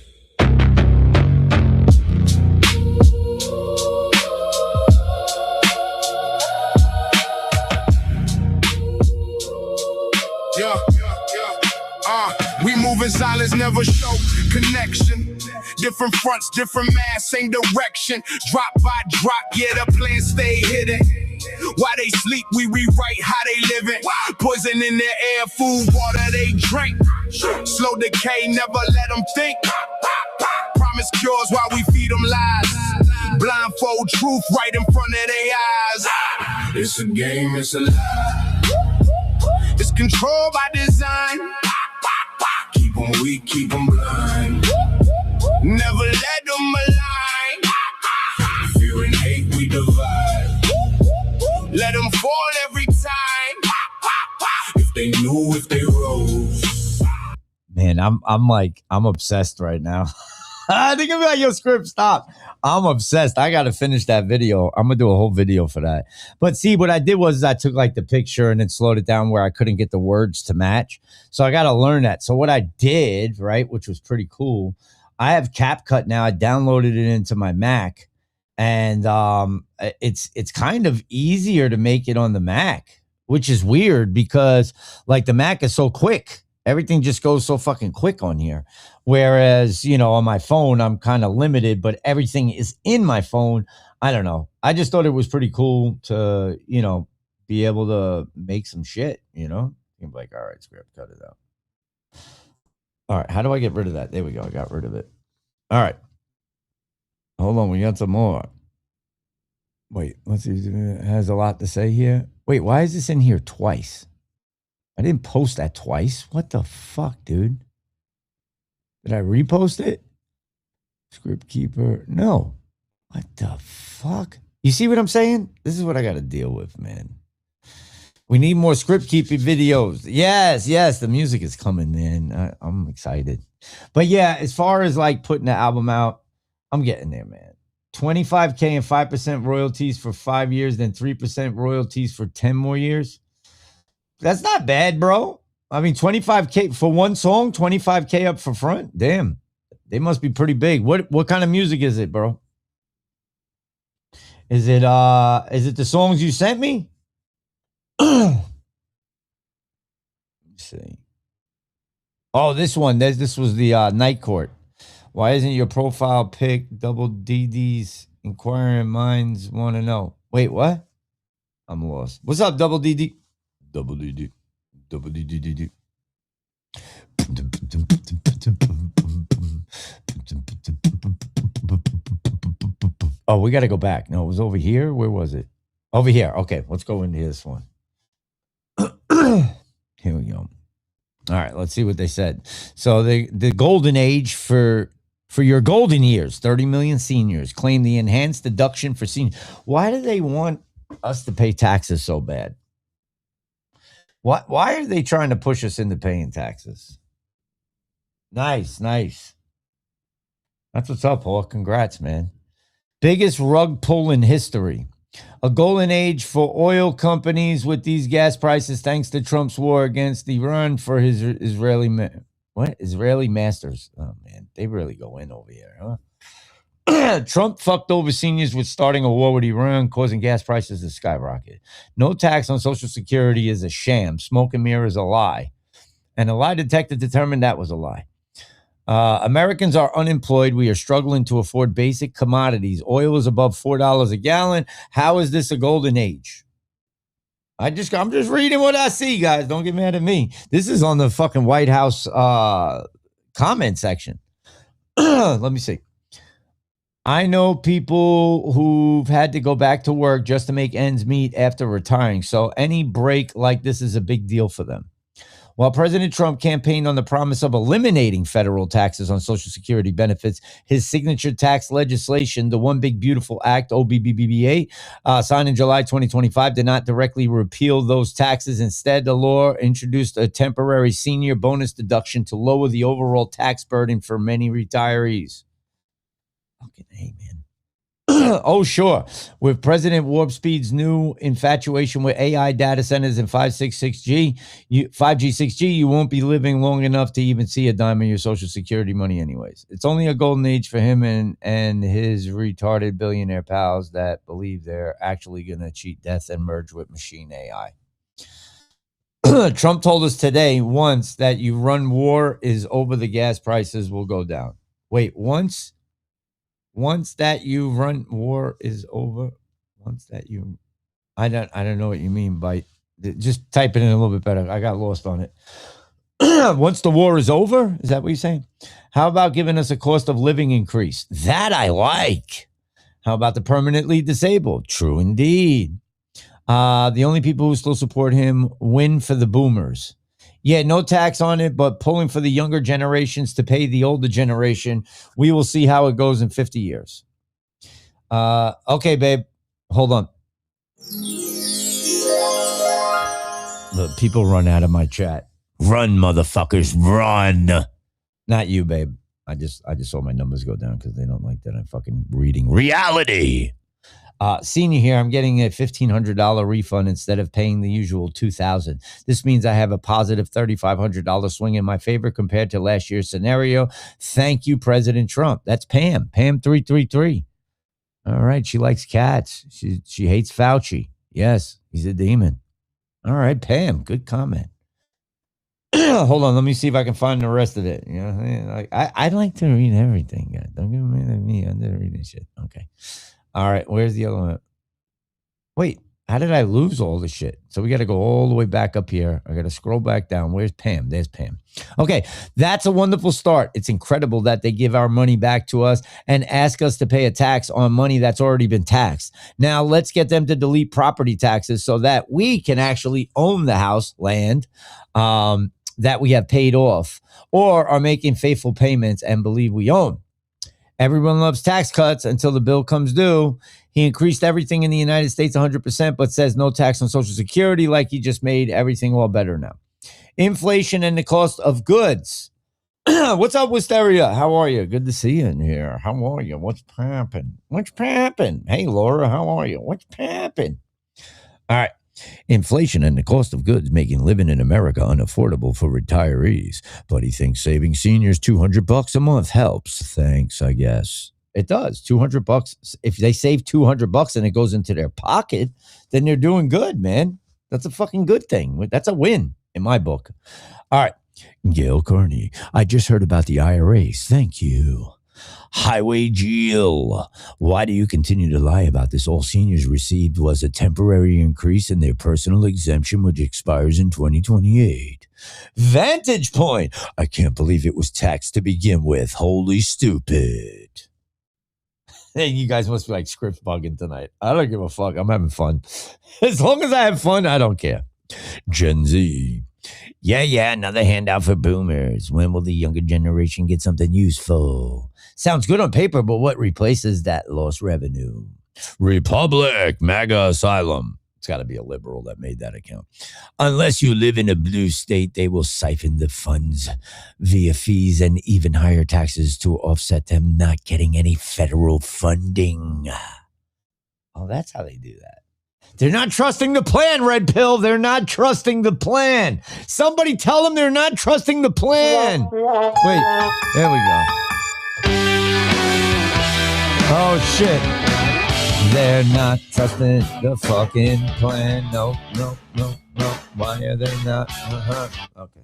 We move in silence, never show connection. Different fronts, different mass, same direction. Drop by drop, yeah, the plan stay hidden. While they sleep, we rewrite how they living. Poison in their air, food, water they drink. Slow decay, never let them think. Promise cures while we feed them lies. Blindfold truth right in front of their eyes. It's a game, it's a lie. It's controlled by design. Keep them weak, keep them blind. Never let them align. Fear and hate, we divide. Let them fall every time. If they knew, if they rose. Man, I'm obsessed right now. I think I'm like, yo, Skript, stop. I'm obsessed. I got to finish that video. I'm going to do a whole video for that. But see, what I did was I took like the picture and then slowed it down where I couldn't get the words to match. So I got to learn that. So what I did, right, which was pretty cool, I have CapCut now. I downloaded it into my Mac, and it's kind of easier to make it on the Mac, which is weird because like the Mac is so quick. Everything just goes so fucking quick on here. Whereas, you know, on my phone, I'm kind of limited, but everything is in my phone. I don't know. I just thought it was pretty cool to, you know, be able to make some shit, you know? You're like, all right, Skript, cut it out. All right, how do I get rid of that? There we go. I got rid of it. All right. Hold on. We got some more. Wait, let's see. It has a lot to say here. Wait, why is this in here twice? I didn't post that twice. What the fuck, dude? Did I repost it? Script keeper. No. What the fuck? You see what I'm saying? This is what I got to deal with, man. We need more script keeping videos. Yes, yes. The music is coming, man. I'm excited. But yeah, as far as like putting the album out, I'm getting there, man. 25K and 5% royalties for 5 years, then 3% royalties for 10 more years. That's not bad, bro. I mean, 25K for one song, 25K up for front. Damn. They must be pretty big. What kind of music is it, bro? Is it the songs you sent me? Let's see. Oh, this one. This was the Night Court. Why isn't your profile pic double DD's inquiring minds want to know? Wait, what? I'm lost. What's up, double DD? Double DD. Double DD. Oh, we got to go back. No, it was over here. Where was it? Over here. Okay, let's go into this one. Here we go. All right, let's see what they said. So the golden age for your golden years, 30 million seniors claim the enhanced deduction for seniors. Why do they want us to pay taxes so bad? Why are they trying to push us into paying taxes? Nice, nice. That's what's up, Paul. Congrats, man. Biggest rug pull in history. A golden age for oil companies with these gas prices thanks to Trump's war against Iran for his Israeli masters. Oh, man. They really go in over here, huh? Trump fucked over seniors with starting a war with Iran, causing gas prices to skyrocket. No tax on Social Security is a sham. Smoke and mirror is a lie. And a lie detector determined that was a lie. Americans are unemployed. We are struggling to afford basic commodities. Oil is above $4 a gallon. How is this a golden age? I'm just reading what I see, guys. Don't get mad at me. This is on the fucking White House comment section. Let me see. I know people who've had to go back to work just to make ends meet after retiring. So any break like this is a big deal for them. While President Trump campaigned on the promise of eliminating federal taxes on Social Security benefits, his signature tax legislation, the One Big Beautiful Act, OBBBA, signed in July 2025, did not directly repeal those taxes. Instead, the law introduced a temporary senior bonus deduction to lower the overall tax burden for many retirees. Fucking hey, man. Oh, sure. With President Warp Speed's new infatuation with AI data centers and 5G, 6G, you won't be living long enough to even see a dime of your Social Security money anyways. It's only a golden age for him and his retarded billionaire pals that believe they're actually going to cheat death and merge with machine AI. Trump told us today once that you run war is over, the gas prices will go down. Wait, once that you run war is over, I don't know what you mean by, just type it in a little bit better. I got lost on it. Once the war is over, is that what you're saying? How about giving us a cost of living increase? That I like. How about the permanently disabled? True indeed. The only people who still support him win for the boomers. Yeah, no tax on it, but pulling for the younger generations to pay the older generation. We will see how it goes in 50 years. Okay, babe. Hold on. Look, people run out of my chat. Run, motherfuckers, run. Not you, babe. I just saw my numbers go down because they don't like that I'm fucking reading reality. Senior here, I'm getting a $1,500 refund instead of paying the usual $2,000. This means I have a positive $3,500 swing in my favor compared to last year's scenario. Thank you, President Trump. That's Pam. Pam 333. All right, she likes cats. She hates Fauci. Yes, he's a demon. All right, Pam, good comment. Hold on, let me see if I can find the rest of it. You know, I like to read everything, guys. Don't get mad at me. I'm just reading shit. Okay. All right, where's the other one? Wait, how did I lose all this shit? So we got to go all the way back up here. I got to scroll back down. Where's Pam? There's Pam. Okay, that's a wonderful start. It's incredible that they give our money back to us and ask us to pay a tax on money that's already been taxed. Now, let's get them to delete property taxes so that we can actually own the house, land, that we have paid off or are making faithful payments and believe we own. Everyone loves tax cuts until the bill comes due. He increased everything in the United States 100%, but says no tax on Social Security, like he just made everything all better now. Inflation and the cost of goods. What's up, Wisteria? How are you? Good to see you in here. How are you? What's poppin'? What's poppin'? Hey, Laura, how are you? What's poppin'? All right. Inflation and the cost of goods making living in America unaffordable for retirees. But he thinks saving seniors $200 a month helps. Thanks, I guess. It does. $200. If they save $200 and it goes into their pocket, then they're doing good, man. That's a fucking good thing. That's a win in my book. All right. Gail Carney, I just heard about the IRAs. Thank you. Highway Jill, why do you continue to lie about this? All seniors received was a temporary increase in their personal exemption, which expires in 2028. Vantage Point, I can't believe it was taxed to begin with. Holy stupid. Hey, you guys must be like Skript bugging tonight. I don't give a fuck. I'm having fun. As long as I have fun, I don't care. Gen Z. Yeah, another handout for boomers. When will the younger generation get something useful? Sounds good on paper, but what replaces that lost revenue? Republic, MAGA Asylum. It's got to be a liberal that made that account. Unless you live in a blue state, they will siphon the funds via fees and even higher taxes to offset them not getting any federal funding. Oh, that's how they do that. They're not trusting the plan, Red Pill. They're not trusting the plan. Somebody tell them they're not trusting the plan. Wait, there we go. Oh, shit. They're not trusting the fucking plan. No. Why are they not? Okay.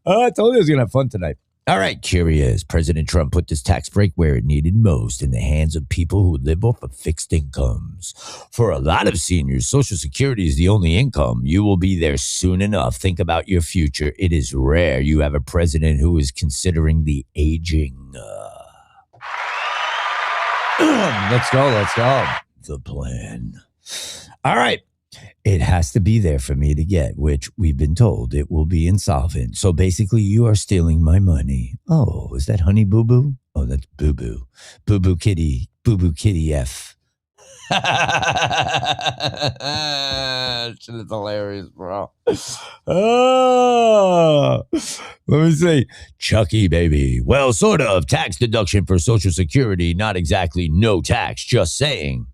Oh, I told you I was going to have fun tonight. All right, curious. President Trump put this tax break where it needed most, in the hands of people who live off of fixed incomes. For a lot of seniors, Social Security is the only income. You will be there soon enough. Think about your future. It is rare you have a president who is considering the aging. Let's go. The plan. All right. It has to be there for me to get, which we've been told it will be insolvent. So basically, you are stealing my money. Oh, is that Honey Boo Boo? Oh, that's Boo Boo. Boo Boo Kitty F. Shit is hilarious, bro. Oh, let me see. Chucky, baby. Well, sort of. Tax deduction for Social Security. Not exactly no tax, just saying.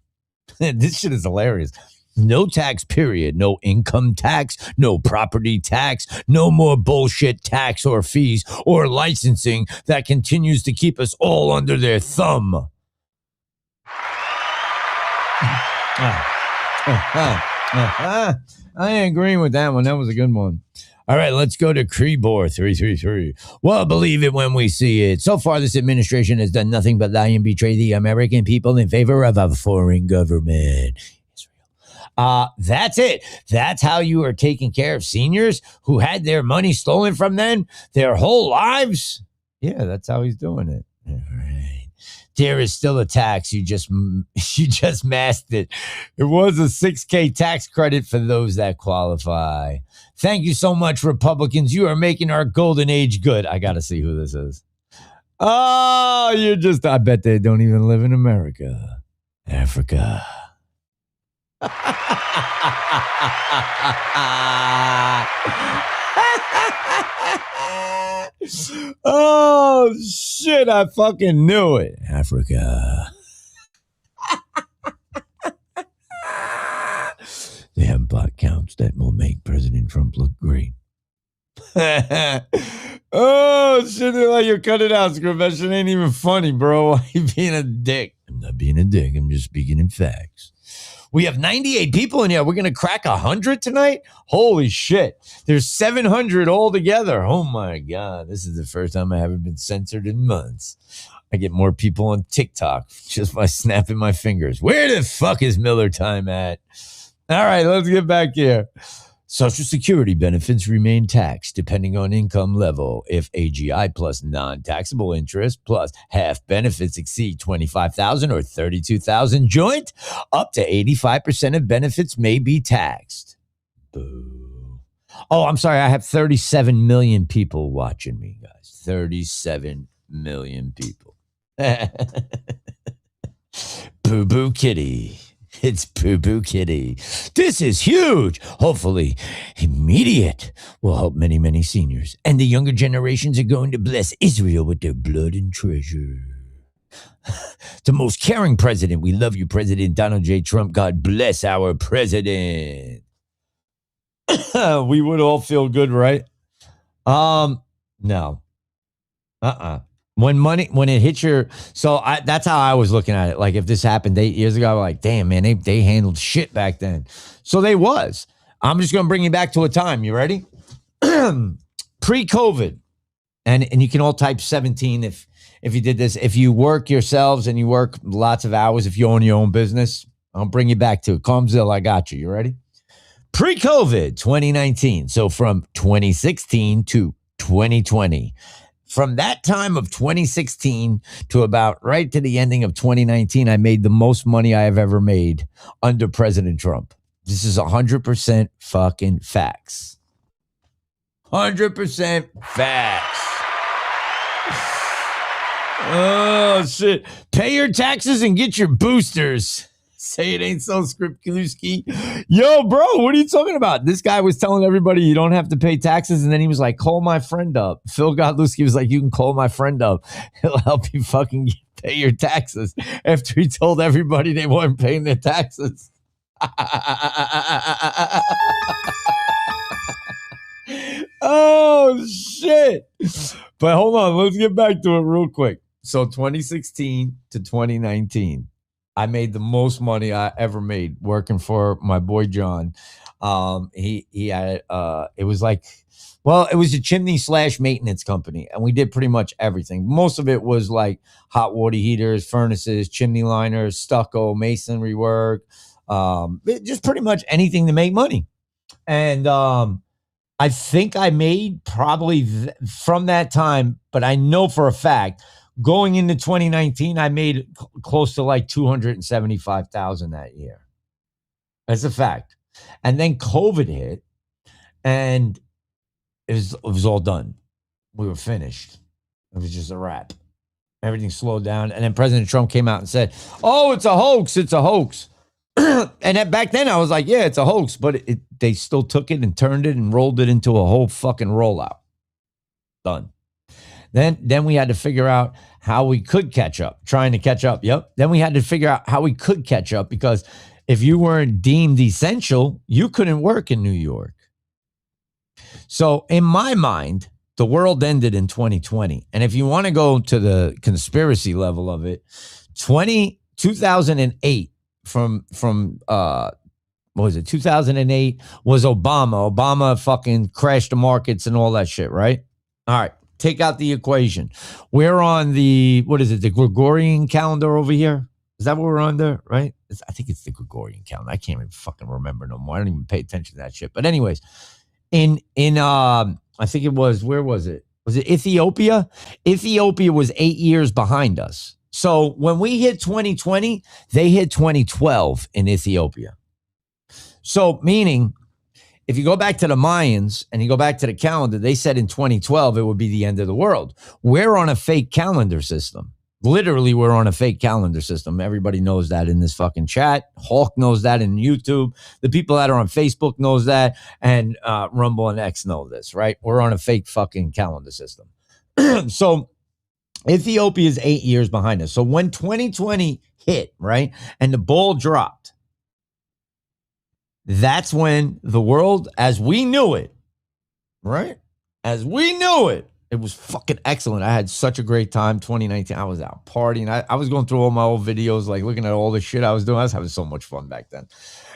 This shit is hilarious. No tax, period. No income tax, no property tax, no more bullshit tax or fees or licensing that continues to keep us all under their thumb. I ain't agreeing with that one. That was a good one. All right, let's go to Creebor 333. Well, believe it when we see it. So far, this administration has done nothing but lie and betray the American people in favor of a foreign government. That's it. That's how you are taking care of seniors who had their money stolen from them their whole lives. Yeah, that's how he's doing it. All right. There is still a tax. You just masked it. It was a $6,000 tax credit for those that qualify. Thank you so much, Republicans. You are making our golden age good. I got to see who this is. Oh, I bet they don't even live in America. Africa. Oh shit, I fucking knew it. Africa. They have bot counts that will make President Trump look great. Oh shit, they're like, you cut it out, Skript. That shit ain't even funny, bro. Why are you being a dick? I'm not being a dick, I'm just speaking in facts. We have 98 people in here. We're going to crack 100 tonight? Holy shit. There's 700 altogether. Oh, my God. This is the first time I haven't been censored in months. I get more people on TikTok just by snapping my fingers. Where the fuck is Miller Time at? All right, let's get back here. Social Security benefits remain taxed depending on income level. If AGI plus non-taxable interest plus half benefits exceed $25,000 or $32,000 joint, up to 85% of benefits may be taxed. Boo. Oh, I'm sorry. I have 37 million people watching me, guys. 37 million people. Boo Boo Kitty. It's Boo Boo Kitty. This is huge. Hopefully, immediate will help many, many seniors. And the younger generations are going to bless Israel with their blood and treasure. The most caring president. We love you, President Donald J. Trump. God bless our president. We would all feel good, right? No. When it hits your, that's how I was looking at it. Like if this happened 8 years ago, I was like, damn, man, they handled shit back then. So they was. I'm just going to bring you back to a time. You ready? Pre-COVID. And you can all type 17 if you did this. If you work yourselves and you work lots of hours, if you own your own business, I'll bring you back to it. Calmzilla, I got you. You ready? Pre-COVID, 2019. So from 2016 to 2020. From that time of 2016 to about right to the ending of 2019, I made the most money I have ever made under President Trump. This is 100% fucking facts. 100% facts. Oh, shit. Pay your taxes and get your boosters. Say it ain't so, Skript. Yo, bro, what are you talking about? This guy was telling everybody you don't have to pay taxes, and then he was like, call my friend up. Phil Godlewski was like, you can call my friend up. He'll help you fucking pay your taxes, after he told everybody they weren't paying their taxes. Oh, shit. But hold on, let's get back to it real quick. So 2016 to 2019, I made the most money I ever made working for my boy John. He had it was like, well, it was a chimney / maintenance company, and we did pretty much everything. Most of it was like hot water heaters, furnaces, chimney liners, stucco, masonry work, just pretty much anything to make money. And I think I made probably from that time, but I know for a fact going into 2019, I made close to like 275,000 that year. That's a fact. And then COVID hit, and it was all done. We were finished. It was just a wrap. Everything slowed down. And then President Trump came out and said, "Oh, it's a hoax. It's a hoax." And back then I was like, yeah, it's a hoax. But they still took it and turned it and rolled it into a whole fucking rollout. Done. Then we had to figure out how we could catch up, trying to catch up. Yep. Then we had to figure out how we could catch up, because if you weren't deemed essential, you couldn't work in New York. So in my mind, the world ended in 2020. And if you want to go to the conspiracy level of it, 2008 from what was it? 2008 was Obama. Obama fucking crashed the markets and all that shit, right? All right. Take out the equation. We're on the, what is it? The Gregorian calendar over here. Is that what we're under? Right? I think it's the Gregorian calendar. I can't even fucking remember no more. I don't even pay attention to that shit. But anyways, in I think it was, where was it? Was it Ethiopia? Ethiopia was 8 years behind us. So when we hit 2020, they hit 2012 in Ethiopia. So meaning, if you go back to the Mayans and you go back to the calendar, they said in 2012 it would be the end of the world. We're on a fake calendar system. Literally, we're on a fake calendar system. Everybody knows that in this fucking chat. Hawk knows that in YouTube. The people that are on Facebook knows that. And Rumble and X know this, right? We're on a fake fucking calendar system. So Ethiopia is 8 years behind us. So when 2020 hit, right, and the ball dropped, that's when the world, as we knew it, right? As we knew it, it was fucking excellent. I had such a great time. 2019, I was out partying. I was going through all my old videos, like looking at all the shit I was doing. I was having so much fun back then.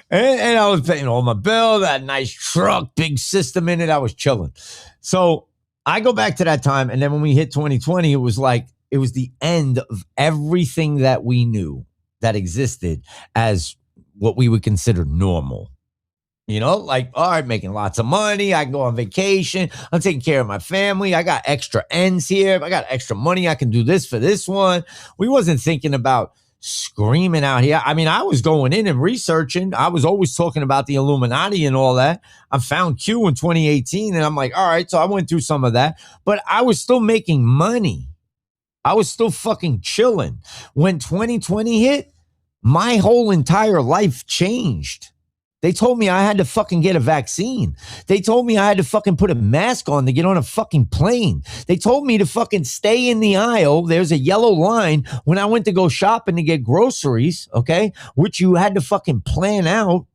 And I was paying all my bills, that nice truck, big system in it. I was chilling. So I go back to that time. And then when we hit 2020, it was like, it was the end of everything that we knew that existed as what we would consider normal. You know, like, all right, making lots of money. I can go on vacation. I'm taking care of my family. I got extra ends here. I got extra money. I can do this for this one. We wasn't thinking about screaming out here. I mean, I was going in and researching. I was always talking about the Illuminati and all that. I found Q in 2018, and I'm like, all right, so I went through some of that. But I was still making money. I was still fucking chilling. When 2020 hit, my whole entire life changed. They told me I had to fucking get a vaccine. They told me I had to fucking put a mask on to get on a fucking plane. They told me to fucking stay in the aisle. There's a yellow line when I went to go shopping to get groceries, okay, which you had to fucking plan out.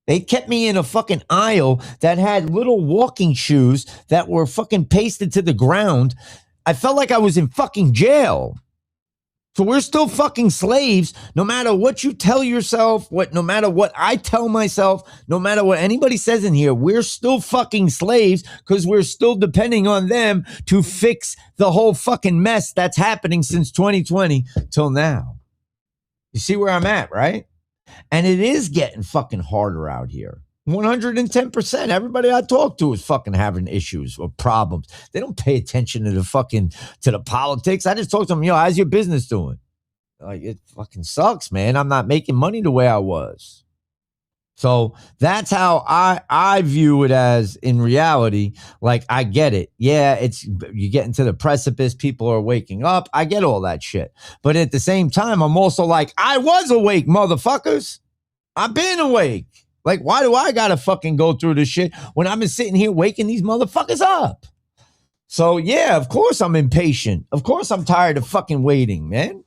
They kept me in a fucking aisle that had little walking shoes that were fucking pasted to the ground. I felt like I was in fucking jail. So we're still fucking slaves, no matter what you tell yourself, no matter what I tell myself, no matter what anybody says in here, we're still fucking slaves because we're still depending on them to fix the whole fucking mess that's happening since 2020 till now. You see where I'm at, right? And it is getting fucking harder out here. 110%. Everybody I talk to is fucking having issues or problems. They don't pay attention to the politics. I just talk to them, how's your business doing? Like, it fucking sucks, man. I'm not making money the way I was. So that's how I view it as in reality. Like, I get it. Yeah, you get into the precipice. People are waking up. I get all that shit. But at the same time, I'm also like, I was awake, motherfuckers. I've been awake. Like, why do I gotta fucking go through this shit when I've been sitting here waking these motherfuckers up? So, yeah, of course I'm impatient. Of course I'm tired of fucking waiting, man.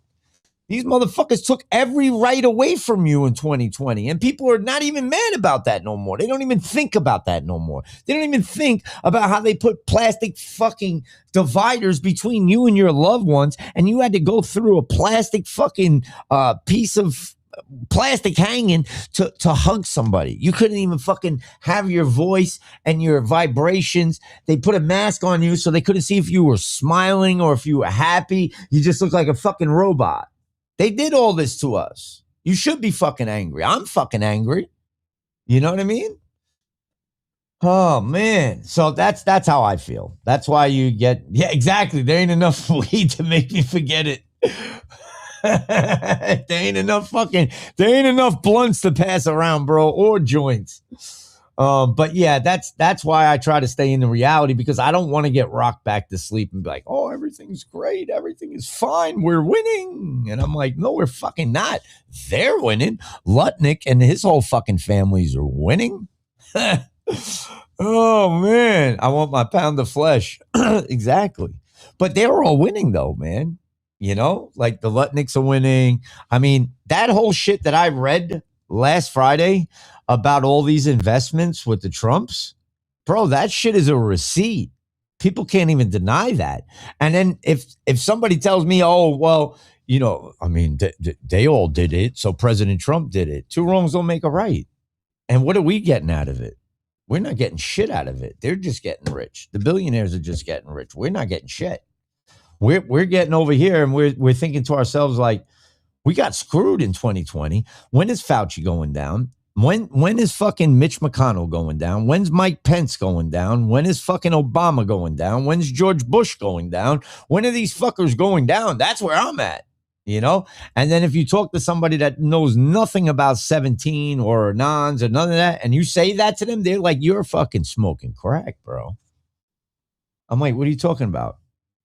These motherfuckers took every right away from you in 2020. And people are not even mad about that no more. They don't even think about that no more. They don't even think about how they put plastic fucking dividers between you and your loved ones. And you had to go through a plastic fucking piece of plastic hanging to hug somebody. You couldn't even fucking have your voice and your vibrations. They put a mask on you so they couldn't see if you were smiling or if you were happy. You just looked like a fucking robot. They did all this to us. You should be fucking angry. I'm fucking angry. You know what I mean? Oh, man. So that's how I feel. That's why you get, yeah, exactly. There ain't enough weed to make me forget it. There ain't enough blunts to pass around, bro, or joints. But yeah, that's why I try to stay in the reality, because I don't want to get rocked back to sleep and be like, oh, everything's great. Everything is fine. We're winning. And I'm like, no, we're fucking not. They're winning. Lutnick and his whole fucking families are winning. Oh, man. I want my pound of flesh. Exactly. But they're all winning, though, man. You know, like the Lutnicks are winning. I mean, that whole shit that I read last Friday about all these investments with the Trumps, bro, that shit is a receipt. People can't even deny that. And then if somebody tells me, oh, well, you know, I mean, they all did it, so President Trump did it. Two wrongs don't make a right. And what are we getting out of it? We're not getting shit out of it. They're just getting rich. The billionaires are just getting rich. We're not getting shit. We're getting over here and we're thinking to ourselves like, we got screwed in 2020. When is Fauci going down? When is fucking Mitch McConnell going down? When's Mike Pence going down? When is fucking Obama going down? When's George Bush going down? When are these fuckers going down? That's where I'm at, you know? And then if you talk to somebody that knows nothing about 17 or nons or none of that, and you say that to them, they're like, you're fucking smoking crack, bro. I'm like, what are you talking about?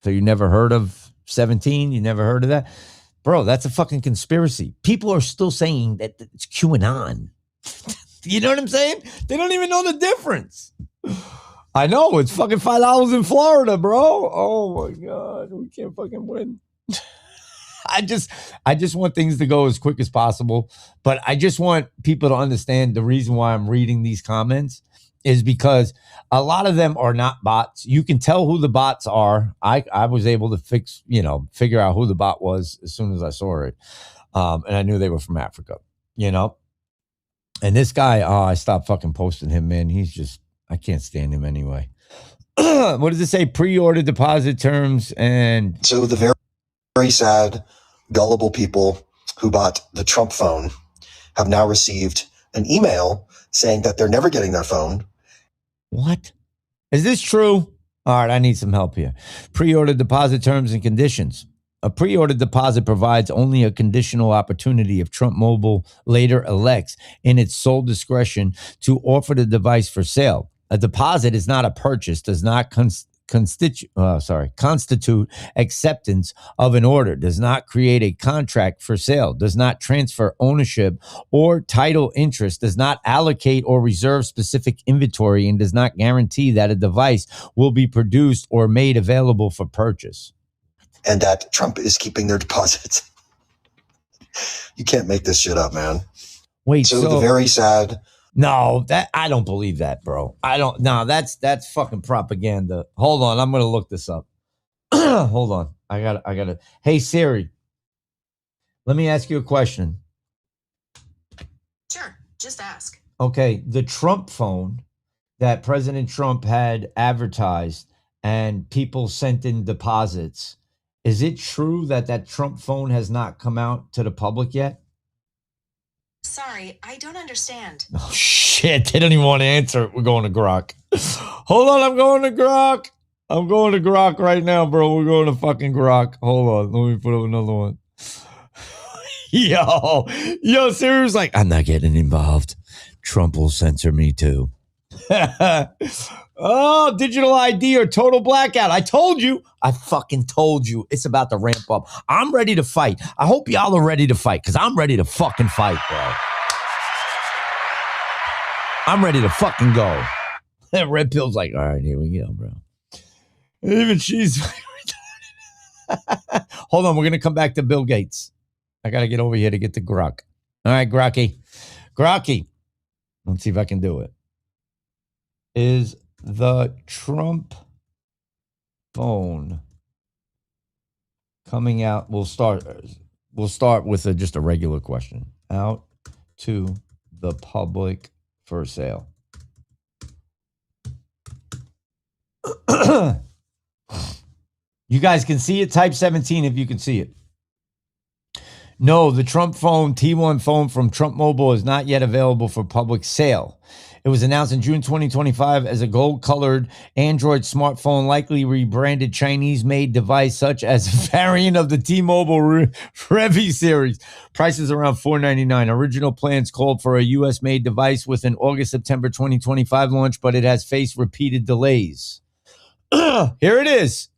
So you never heard of 17? You never heard of that? Bro, that's a fucking conspiracy. People are still saying that it's QAnon. You know what I'm saying? They don't even know the difference. I know, it's fucking $5 in Florida, bro. Oh my God, we can't fucking win. I just want things to go as quick as possible. But I just want people to understand the reason why I'm reading these comments is because a lot of them are not bots. You can tell who the bots are. I was able to figure out who the bot was as soon as I saw it. And I knew they were from Africa, you know? And this guy, I stopped fucking posting him, man. He's just, I can't stand him anyway. What does it say? Pre-order deposit terms and... So the very, very sad, gullible people who bought the Trump phone have now received an email saying that they're never getting their phone. What? Is this true? All right, I need some help here. Pre-order deposit terms and conditions. A pre-order deposit provides only a conditional opportunity if Trump Mobile later elects in its sole discretion to offer the device for sale. A deposit is not a purchase, does not constitute acceptance of an order, does not create a contract for sale, does not transfer ownership or title interest, does not allocate or reserve specific inventory, and does not guarantee that a device will be produced or made available for purchase. And that Trump is keeping their deposits. You can't make this shit up, man. Wait, so the very sad... No, that I don't believe that, bro. I don't. No, that's fucking propaganda. Hold on, I'm gonna look this up. Hold on, I gotta. Hey Siri, let me ask you a question. Sure, just ask. Okay, the Trump phone that President Trump had advertised and people sent in deposits. Is it true that Trump phone has not come out to the public yet? Sorry, I don't understand. Oh, shit. They don't even want to answer it. We're going to Grok. Hold on. I'm going to Grok. I'm going to Grok right now, bro. We're going to fucking Grok. Hold on. Let me put up another one. Yo, Siri was like, I'm not getting involved. Trump will censor me too. Oh, digital ID or total blackout. I told you. I fucking told you. It's about to ramp up. I'm ready to fight. I hope y'all are ready to fight because I'm ready to fucking fight, bro. I'm ready to fucking go. Red Pill's like, all right, here we go, bro. Even she's... Hold on, we're going to come back to Bill Gates. I got to get over here to get the Grok. All right, Grocky. Let's see if I can do it. Is the Trump phone coming out? We'll start with just a regular question. Out to the public for sale. You guys can see it. Type 17 if you can see it. No, the Trump phone, T1 phone from Trump Mobile is not yet available for public sale. It was announced in June 2025 as a gold-colored Android smartphone, likely rebranded Chinese-made device, such as a variant of the T-Mobile Revi series. Prices around $499. Original plans called for a U.S.-made device with an August-September 2025 launch, but it has faced repeated delays. Here it is.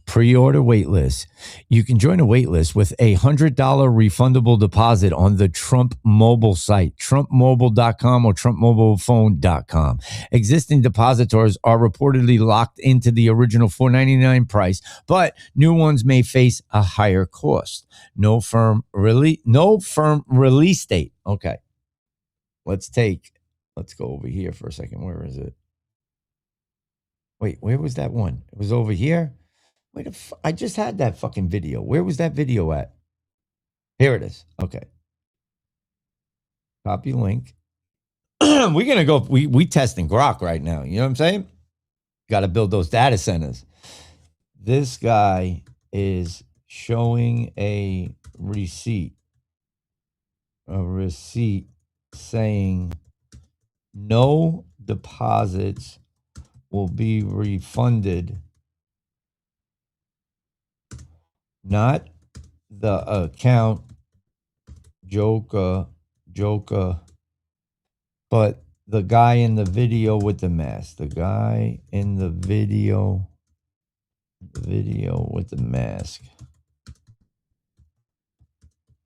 Pre-order waitlist. You can join a waitlist with a $100 refundable deposit on the Trump Mobile site, trumpmobile.com or trumpmobilephone.com. Existing depositors are reportedly locked into the original $499 price, but new ones may face a higher cost. No firm release date. Okay. Let's go over here for a second. Where is it? Wait, where was that one? It was over here. Wait, I just had that fucking video. Where was that video at? Here it is. Okay. Copy link. We're going to go. We testing Grok right now. You know what I'm saying? Got to build those data centers. This guy is showing a receipt saying no deposits will be refunded. Not the account Joker, but the guy in the video with the mask. The guy in the video with the mask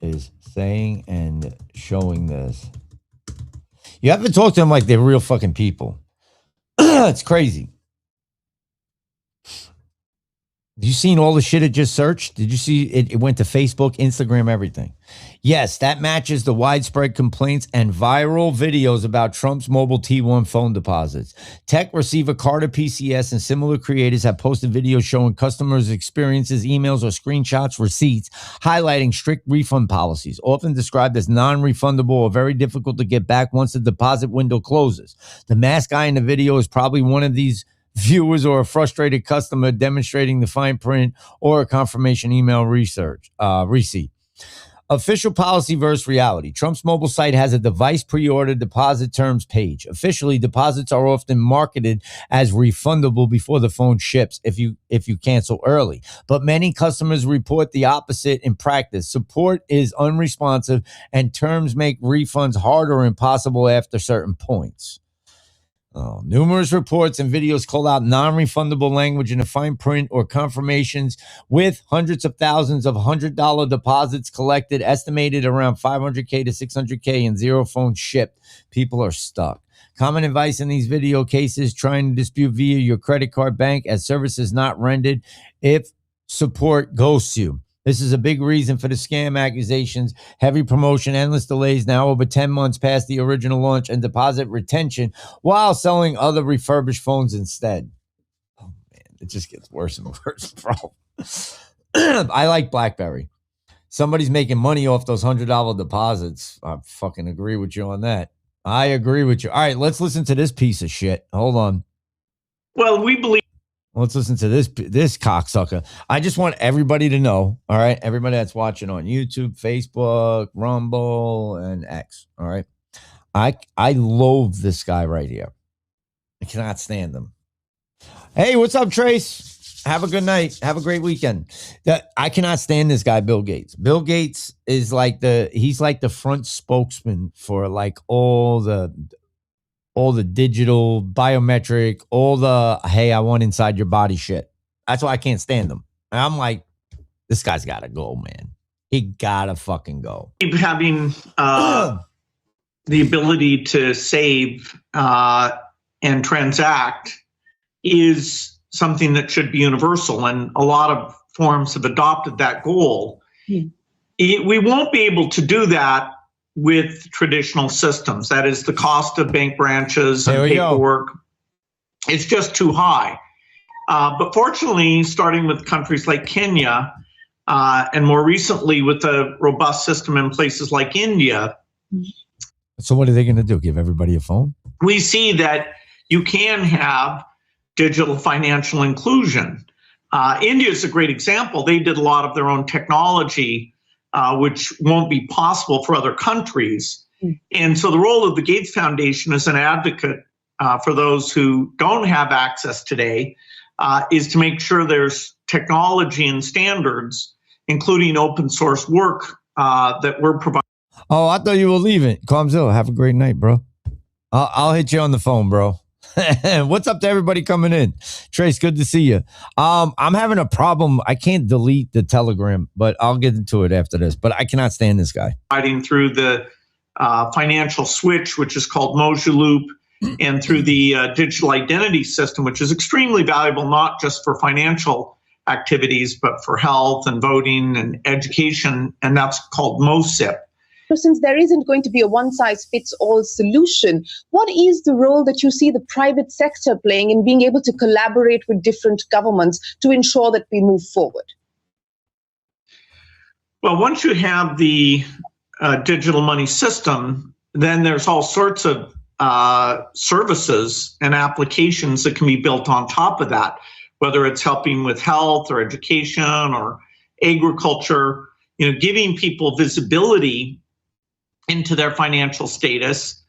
is saying and showing this. You have to talk to them like they're real fucking people. It's crazy. You seen all the shit it just searched? Did you see it? It went to Facebook, Instagram, everything. Yes, that matches the widespread complaints and viral videos about Trump's mobile T1 phone deposits. Tech Receiver, Carter PCS, and similar creators have posted videos showing customers' experiences, emails, or screenshots, receipts, highlighting strict refund policies, often described as non-refundable or very difficult to get back once the deposit window closes. The masked guy in the video is probably one of these viewers or a frustrated customer demonstrating the fine print or a confirmation email receipt. Official policy versus reality. Trump's mobile site has a device pre-order deposit terms page. Officially, deposits are often marketed as refundable before the phone ships if you cancel early. But many customers report the opposite in practice. Support is unresponsive and terms make refunds harder or impossible after certain points. Numerous reports and videos call out non-refundable language in the fine print or confirmations, with hundreds of thousands of $100 deposits collected, estimated around $500K to $600K, and zero phones shipped. People are stuck. Common advice in these video cases: trying to dispute via your credit card bank as services not rendered if support ghosts you. This is a big reason for the scam accusations, heavy promotion, endless delays, now over 10 months past the original launch, and deposit retention while selling other refurbished phones instead. Oh, man, it just gets worse and worse, bro. I like BlackBerry. Somebody's making money off those $100 deposits. I fucking agree with you on that. I agree with you. All right, let's listen to this piece of shit. Hold on. Well, we believe. Let's listen to this cocksucker. I just want everybody to know, all right, everybody that's watching on YouTube, Facebook, Rumble, and X, all right, I loathe this guy right here. I cannot stand him. Hey, what's up, Trace? Have a good night. Have a great weekend. I cannot stand this guy, Bill Gates. Bill Gates is he's like the front spokesman for like all the digital biometric, all the, hey, I want inside your body shit. That's why I can't stand them. And I'm like, this guy's got to go, man. He got to fucking go. Having the ability to save and transact is something that should be universal. And a lot of forums have adopted that goal. we won't be able to do that with traditional systems. That is, the cost of bank branches and paperwork. It's just too high. But fortunately, starting with countries like Kenya, and more recently with a robust system in places like India. So what are they going to do? Give everybody a phone? We see that you can have digital financial inclusion. India is a great example. They did a lot of their own technology, which won't be possible for other countries. And so the role of the Gates Foundation as an advocate for those who don't have access today is to make sure there's technology and standards, including open source work that we're providing. Oh, I thought you were leaving. Calmzilla, have a great night, bro. I'll hit you on the phone, bro. What's up to everybody coming in? Trace, good to see you. I'm having a problem. I can't delete the Telegram, but I'll get into it after this. But I cannot stand this guy. Fighting through the financial switch, which is called Moja Loop, and through the digital identity system, which is extremely valuable, not just for financial activities, but for health and voting and education, and that's called MOSIP. So since there isn't going to be a one-size-fits-all solution, what is the role that you see the private sector playing in being able to collaborate with different governments to ensure that we move forward? Well, once you have the digital money system, then there's all sorts of services and applications that can be built on top of that, whether it's helping with health or education or agriculture, giving people visibility into their financial status,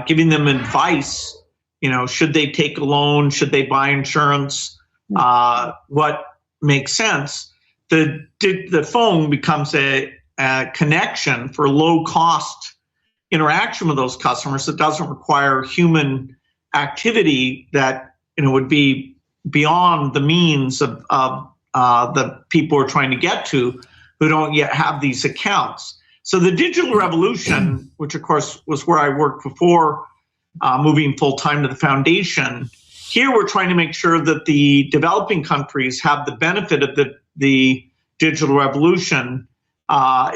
giving them advice, should they take a loan, should they buy insurance, what makes sense. The phone becomes a connection for low cost interaction with those customers that doesn't require human activity that would be beyond the means of the people we're trying to get to who don't yet have these accounts. So the digital revolution, which of course was where I worked before moving full-time to the foundation, here we're trying to make sure that the developing countries have the benefit of the digital revolution.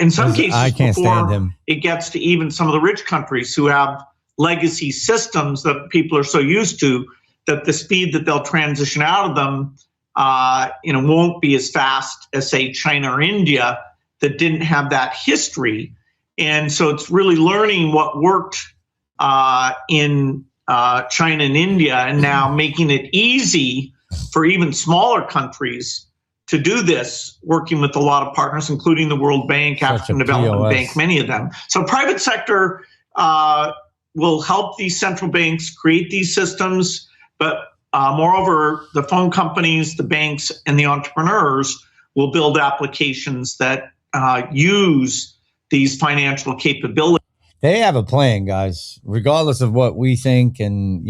In some cases, before it gets to even some of the rich countries who have legacy systems that people are so used to, that the speed that they'll transition out of them won't be as fast as, say, China or India, that didn't have that history. And so it's really learning what worked in China and India, and now making it easy for even smaller countries to do this, working with a lot of partners, including the World Bank, African Development Bank, many of them. So private sector will help these central banks create these systems, but moreover, the phone companies, the banks, and the entrepreneurs will build applications that use these financial capabilities. They have a plan, guys, regardless of what we think. And,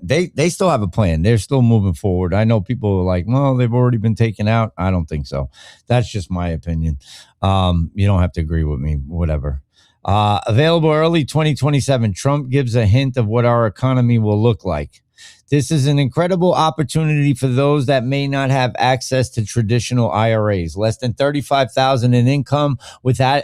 they still have a plan. They're still moving forward. I know people are like, well, they've already been taken out. I don't think so. That's just my opinion. You don't have to agree with me, whatever. Available early 2027. Trump gives a hint of what our economy will look like. This is an incredible opportunity for those that may not have access to traditional IRAs. Less than $35,000 in income without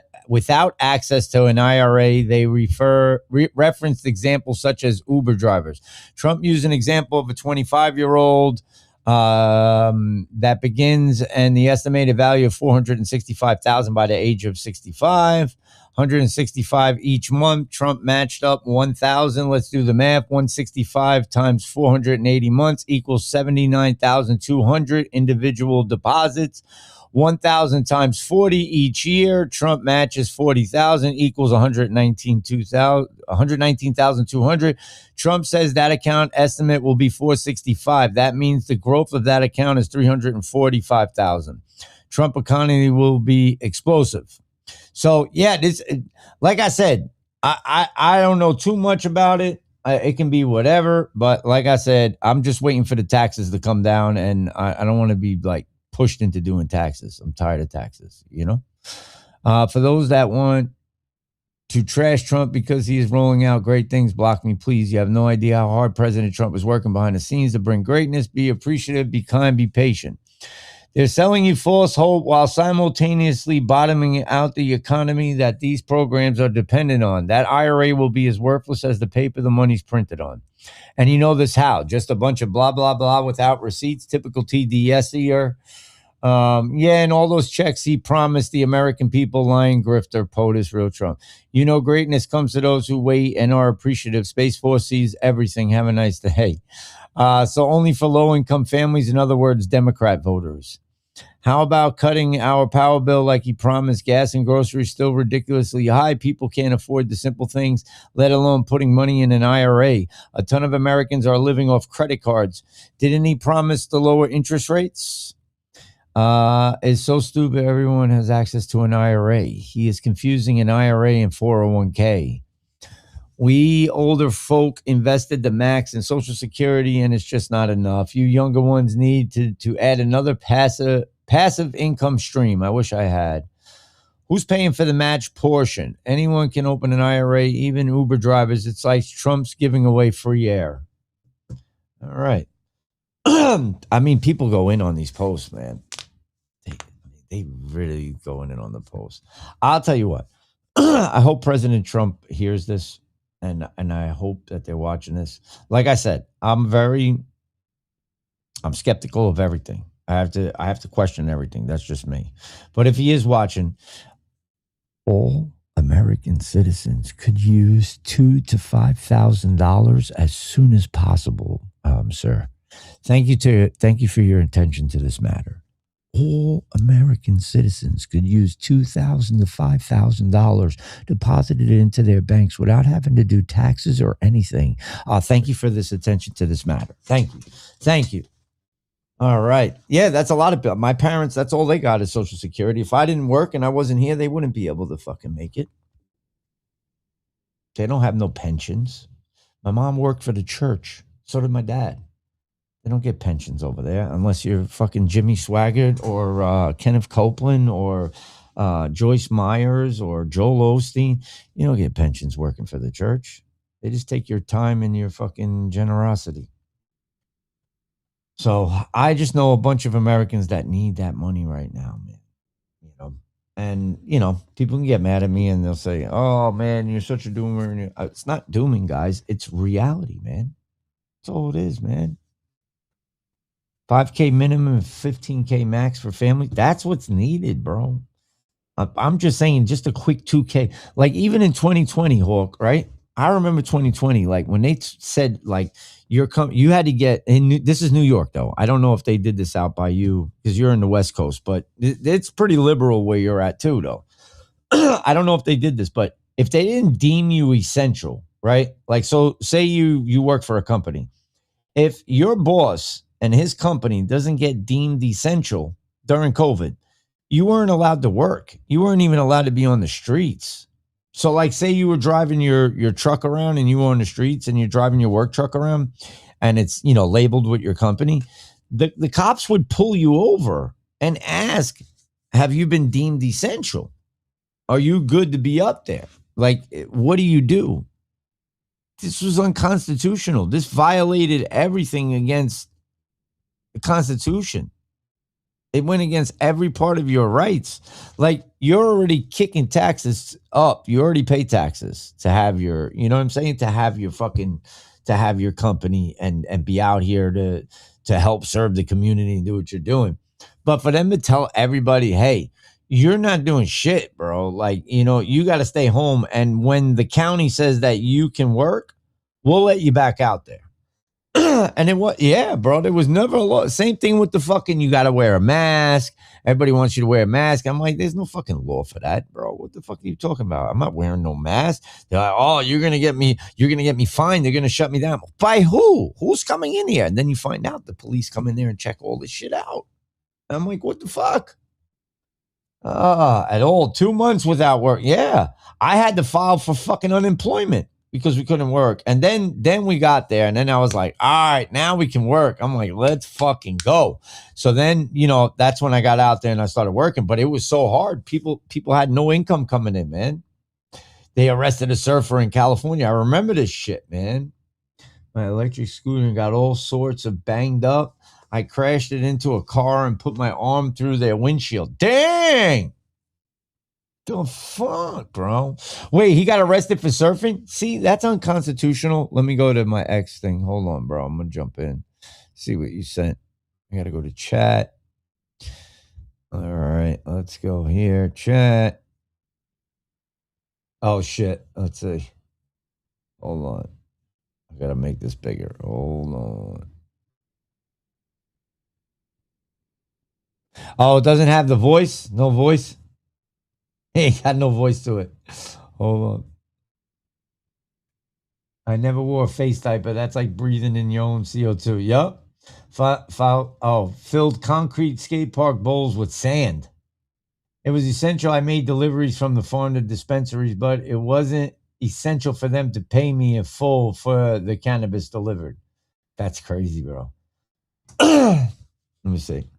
access to an IRA. They referenced examples such as Uber drivers. Trump used an example of a 25-year-old that begins and the estimated value of $465,000 by the age of 65. 165 each month. Trump matched up 1,000. Let's do the math. 165 times 480 months equals 79,200 individual deposits. 1,000 times 40 each year. Trump matches 40,000 equals 119,200. Trump says that account estimate will be 465. That means the growth of that account is 345,000. Trump economy will be explosive. So, yeah, this, like I said, I don't know too much about it. It can be whatever. But like I said, I'm just waiting for the taxes to come down. And I don't want to be like pushed into doing taxes. I'm tired of taxes, For those that want to trash Trump because he is rolling out great things, block me, please. You have no idea how hard President Trump is working behind the scenes to bring greatness. Be appreciative, be kind, be patient. They're selling you false hope while simultaneously bottoming out the economy that these programs are dependent on. That IRA will be as worthless as the paper the money's printed on. And you know this how? Just a bunch of blah, blah, blah without receipts, typical TDSer. Yeah, and all those checks he promised the American people, lying grifter, POTUS, real Trump. You know, greatness comes to those who wait and are appreciative. Space Force sees everything. Have a nice day. So only for low-income families, in other words, Democrat voters. How about cutting our power bill like he promised? Gas and groceries still ridiculously high. People can't afford the simple things, let alone putting money in an IRA. A ton of Americans are living off credit cards. Didn't he promise to lower interest rates? It's so stupid. Everyone has access to an IRA. He is confusing an IRA and 401k. We older folk invested the max in Social Security, and it's just not enough. You younger ones need to add another passive income stream. I wish I had. Who's paying for the match portion? Anyone can open an IRA, even Uber drivers. It's like Trump's giving away free air. All right. I mean, people go in on these posts, man. They really going in on the post. I'll tell you what. I hope President Trump hears this, and I hope that they're watching this. Like I said, I'm skeptical of everything. I have to question everything. That's just me. But if he is watching, all American citizens could use $2,000 to $5,000 as soon as possible, sir. Thank you for your attention to this matter. All American citizens could use $2,000 to $5,000 deposited into their banks without having to do taxes or anything. Thank you for this attention to this matter. Thank you. All right. Yeah, that's a lot of people. My parents, that's all they got is Social Security. If I didn't work and I wasn't here, they wouldn't be able to fucking make it. They don't have no pensions. My mom worked for the church. So did my dad. They don't get pensions over there unless you're fucking Jimmy Swaggart or Kenneth Copeland or Joyce Myers or Joel Osteen. You don't get pensions working for the church. They just take your time and your fucking generosity. So I just know a bunch of Americans that need that money right now, man. You know, and you know, people can get mad at me and they'll say, "Oh man, you're such a doomer." It's not dooming, guys. It's reality, man. That's all it is, man. 5K minimum and 15K max for family. That's what's needed, bro. I'm just saying, just a quick 2K. Like even in 2020, Hawk, right? I remember 2020, like when they said like you had to get in. This is New York, though. I don't know if they did this out by you because you're in the West Coast, but it's pretty liberal where you're at too, though. I don't know if they did this, but if they didn't deem you essential, right? Like, so say you work for a company. If your boss and his company doesn't get deemed essential during COVID, you weren't allowed to work. You weren't even allowed to be on the streets. So like say you were driving your truck around and you were on the streets and you're driving your work truck around and it's, you know, labeled with your company, the cops would pull you over and ask, have you been deemed essential? Are you good to be up there? Like, what do you do? This was unconstitutional. This violated everything against the Constitution. It went against every part of your rights. Like, you're already kicking taxes up. You already pay taxes to have your, you know what I'm saying? To have your company and be out here to help serve the community and do what you're doing. But for them to tell everybody, hey, you're not doing shit, bro. Like, you know, you got to stay home. And when the county says that you can work, we'll let you back out there. And it was, yeah, bro, there was never a law. Same thing with the fucking, you got to wear a mask. Everybody wants you to wear a mask. I'm like, there's no fucking law for that, bro. What the fuck are you talking about? I'm not wearing no mask. They're like, oh, you're going to get me fined. They're going to shut me down. By who? Who's coming in here? And then you find out the police come in there and check all this shit out. And I'm like, what the fuck? At all. 2 months without work. Yeah. I had to file for fucking unemployment because we couldn't work. And then we got there and then I was like, all right, now we can work. I'm like, let's fucking go. So then, you know, that's when I got out there and I started working, but it was so hard. People had no income coming in, man. They arrested a surfer in California. I remember this shit, man. My electric scooter got all sorts of banged up. I crashed it into a car and put my arm through their windshield. Dang! The fuck, bro? Wait, he got arrested for surfing? See, that's unconstitutional. Let me go to my X thing. Hold on, bro. I'm going to jump in. See what you sent. I got to go to chat. All right, let's go here. Chat. Oh, shit. Let's see. Hold on. I got to make this bigger. Hold on. Oh, it doesn't have the voice? No voice? Hey, got no voice to it. Hold on. I never wore a face diaper. That's like breathing in your own CO2. Yup. Filled concrete skate park bowls with sand. It was essential I made deliveries from the farm to dispensaries, but it wasn't essential for them to pay me in full for the cannabis delivered. That's crazy, bro. Let me see.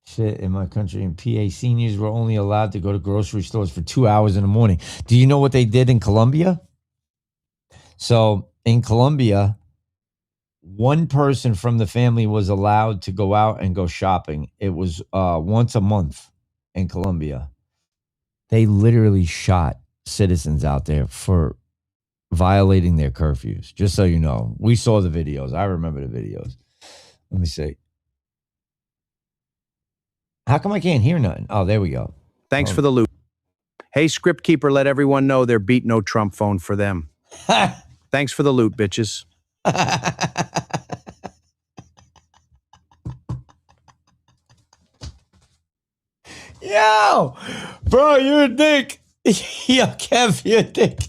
Shit, in my country, in PA, seniors were only allowed to go to grocery stores for 2 hours in the morning. Do you know what they did in Colombia? So in Colombia, one person from the family was allowed to go out and go shopping. It was once a month in Colombia. They literally shot citizens out there for violating their curfews. Just so you know, we saw the videos. I remember the videos. Let me see. How come I can't hear nothing? Oh, there we go. Thanks for the loot. Hey, Script Keeper, let everyone know there beat no Trump phone for them. Thanks for the loot, bitches. Yo, bro, you're a dick. Yo, Kev, you're a dick.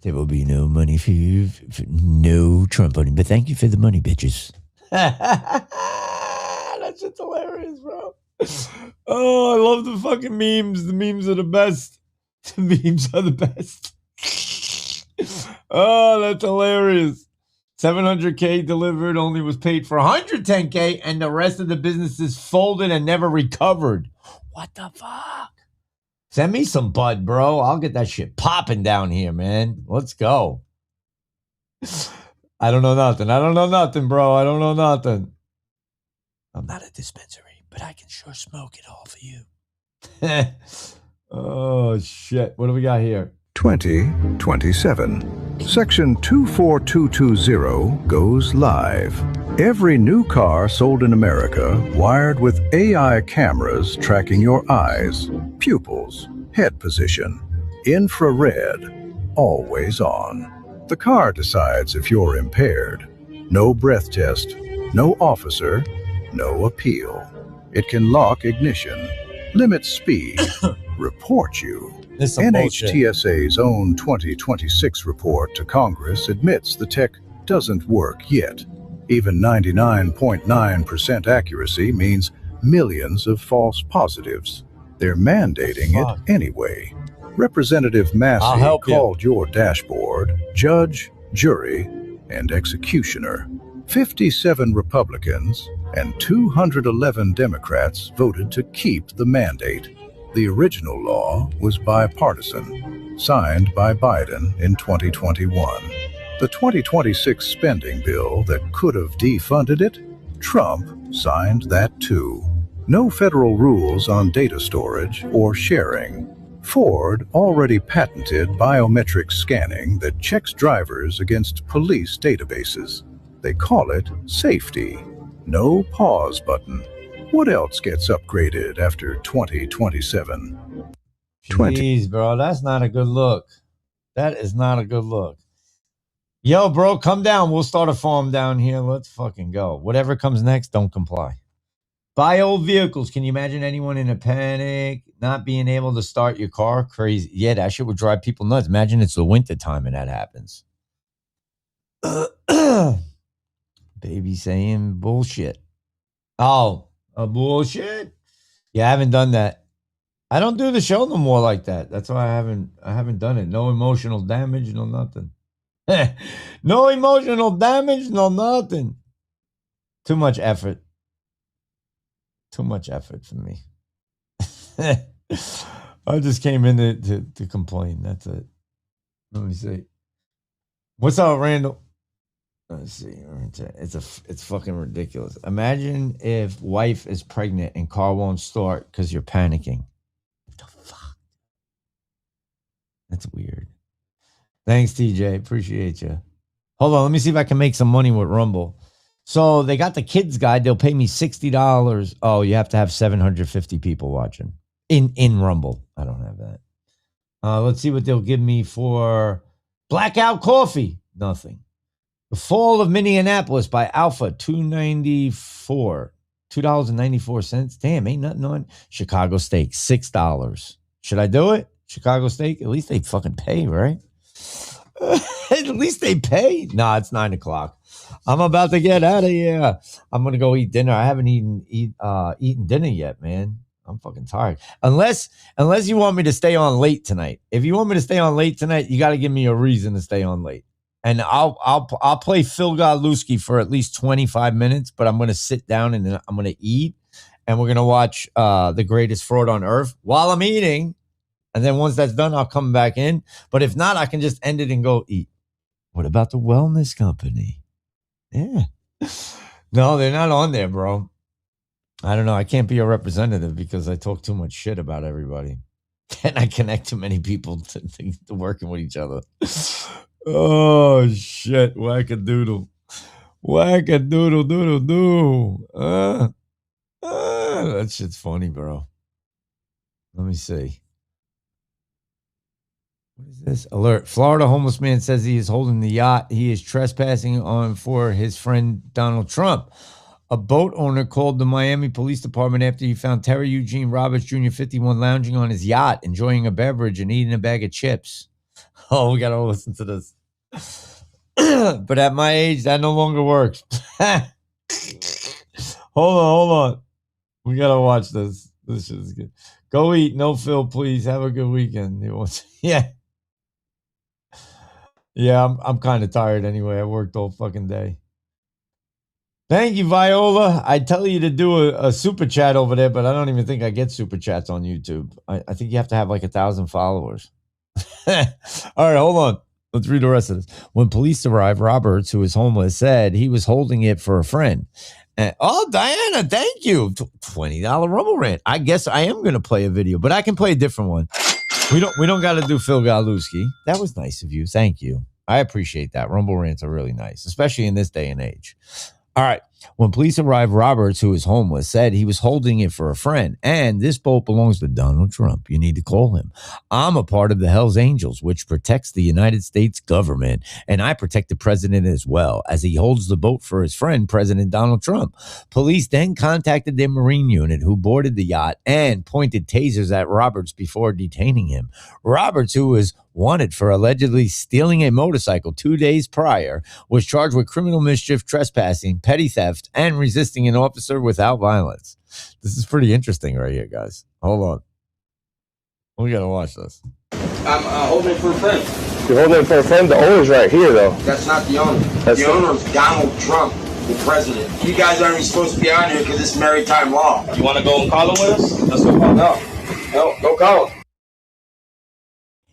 There will be no money for you, for no Trump money, but thank you for the money, bitches. That shit's hilarious, bro. Oh, I love the fucking memes. The memes are the best. The memes are the best. Oh, that's hilarious. 700K delivered, only was paid for 110K, and the rest of the businesses folded and never recovered. What the fuck? Send me some bud, bro. I'll get that shit popping down here, man. Let's go. I don't know nothing. I don't know nothing, bro. I don't know nothing. I'm not a dispensary, but I can sure smoke it all for you. Oh, shit. What do we got here? 2027. Section 24220 goes live. Every new car sold in America wired with AI cameras tracking your eyes, pupils, head position, infrared, always on. The car decides if you're impaired. No breath test, no officer, no appeal. It can lock ignition, limit speed, report you. NHTSA's own 2026 report to Congress admits the tech doesn't work yet. Even 99.9% accuracy means millions of false positives. They're mandating it anyway. Representative Massey called your dashboard judge, jury, and executioner. 57 Republicans and 211 Democrats voted to keep the mandate. The original law was bipartisan, signed by Biden in 2021. The 2026 spending bill that could have defunded it, Trump signed that too. No federal rules on data storage or sharing. Ford already patented biometric scanning that checks drivers against police databases. They call it safety. No pause button. What else gets upgraded after 2027? Jeez, bro, that's not a good look. That is not a good look. Yo, bro, come down. We'll start a farm down here. Let's fucking go. Whatever comes next, don't comply. Buy old vehicles. Can you imagine anyone in a panic, not being able to start your car? Crazy. Yeah, that shit would drive people nuts. Imagine it's the winter time and that happens. Baby saying bullshit. Oh, a bullshit? Yeah, I haven't done that. I don't do the show no more like that. That's why I haven't done it. No emotional damage, no nothing. No emotional damage, no nothing. Too much effort. Too much effort for me. I just came in to complain. That's it. Let me see. What's up, Randall? Let's see. It's fucking ridiculous. Imagine if wife is pregnant and car won't start because you're panicking. What the fuck? That's weird. Thanks, TJ. Appreciate you. Hold on. Let me see if I can make some money with Rumble. So they got the kids guide. They'll pay me $60. Oh, you have to have 750 people watching in Rumble. I don't have that. Let's see what they'll give me for Blackout Coffee. Nothing. The Fall of Minneapolis by Alpha, $2.94. Damn, ain't nothing on. Chicago Steak, $6. Should I do it? Chicago Steak? At least they fucking pay, right? At least they pay. Nah, it's 9 o'clock. I'm about to get out of here. I'm gonna go eat dinner. I haven't eaten dinner yet, man. I'm fucking tired. Unless you want me to stay on late tonight. If you want me to stay on late tonight, you got to give me a reason to stay on late. And I'll play Phil Godlewski for at least 25 minutes, but I'm going to sit down and I'm going to eat, and we're going to watch The Greatest Fraud on Earth while I'm eating. And then once that's done, I'll come back in. But if not, I can just end it and go eat. What about the wellness company? Yeah. No, they're not on there, bro. I don't know. I can't be a representative because I talk too much shit about everybody. And I connect too many people to working with each other. Oh, shit. Whack-a-doodle. Whack-a-doodle-doodle-doo. That shit's funny, bro. Let me see. What is this? Alert. Florida homeless man says he is holding the yacht he is trespassing on for his friend Donald Trump. A boat owner called the Miami Police Department after he found Terry Eugene Roberts Jr., 51, lounging on his yacht, enjoying a beverage and eating a bag of chips. Oh, we got to listen to this. But at my age, that no longer works. Hold on. We got to watch this. This shit is good. Go eat. No Phil, please. Have a good weekend. Yeah. Yeah, I'm kind of tired anyway. I worked all fucking day. Thank you, Viola. I tell you to do a super chat over there, but I don't even think I get super chats on YouTube. I think you have to have like 1,000 followers. All right, hold on. Let's read the rest of this. When police arrived, Roberts, who is homeless, said he was holding it for a friend. And, oh, Diana, thank you. $20 Rumble rant. I guess I am going to play a video, but I can play a different one. We don't got to do Phil Godlewski. That was nice of you. Thank you. I appreciate that. Rumble rants are really nice, especially in this day and age. All right. When police arrived, Roberts, who is homeless, said he was holding it for a friend. And this boat belongs to Donald Trump. You need to call him. I'm a part of the Hells Angels, which protects the United States government. And I protect the president as well, as he holds the boat for his friend, President Donald Trump. Police then contacted their Marine unit, who boarded the yacht and pointed tasers at Roberts before detaining him. Roberts, who was wanted for allegedly stealing a motorcycle 2 days prior, was charged with criminal mischief, trespassing, petty theft, and resisting an officer without violence. This is pretty interesting right here, guys. Hold on. We gotta watch this. I'm holding it for a friend. You're holding it for a friend? The owner's right here, though. That's not the owner. The owner's Donald Trump, the president. You guys aren't even supposed to be on here because it's maritime law. You want to go and call him with us? Let's go call him. No, go call him.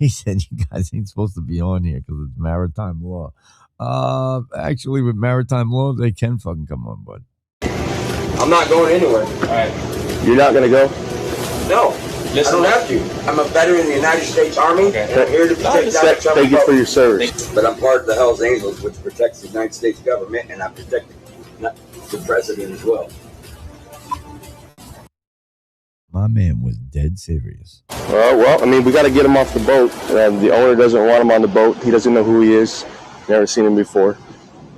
He said you guys ain't supposed to be on here because it's maritime law. Actually, with maritime law, they can fucking come on, bud. I'm not going anywhere. All right. You're not going to go? No. Listen, I don't have to. I'm a veteran in the United States Army, and I'm here to protect Donald Trump. Thank you for your service. But I'm part of the Hells Angels, which protects the United States government, and I protect the president as well. My man was dead serious. Well, I mean, we got to get him off the boat. The owner doesn't want him on the boat. He doesn't know who he is. Never seen him before.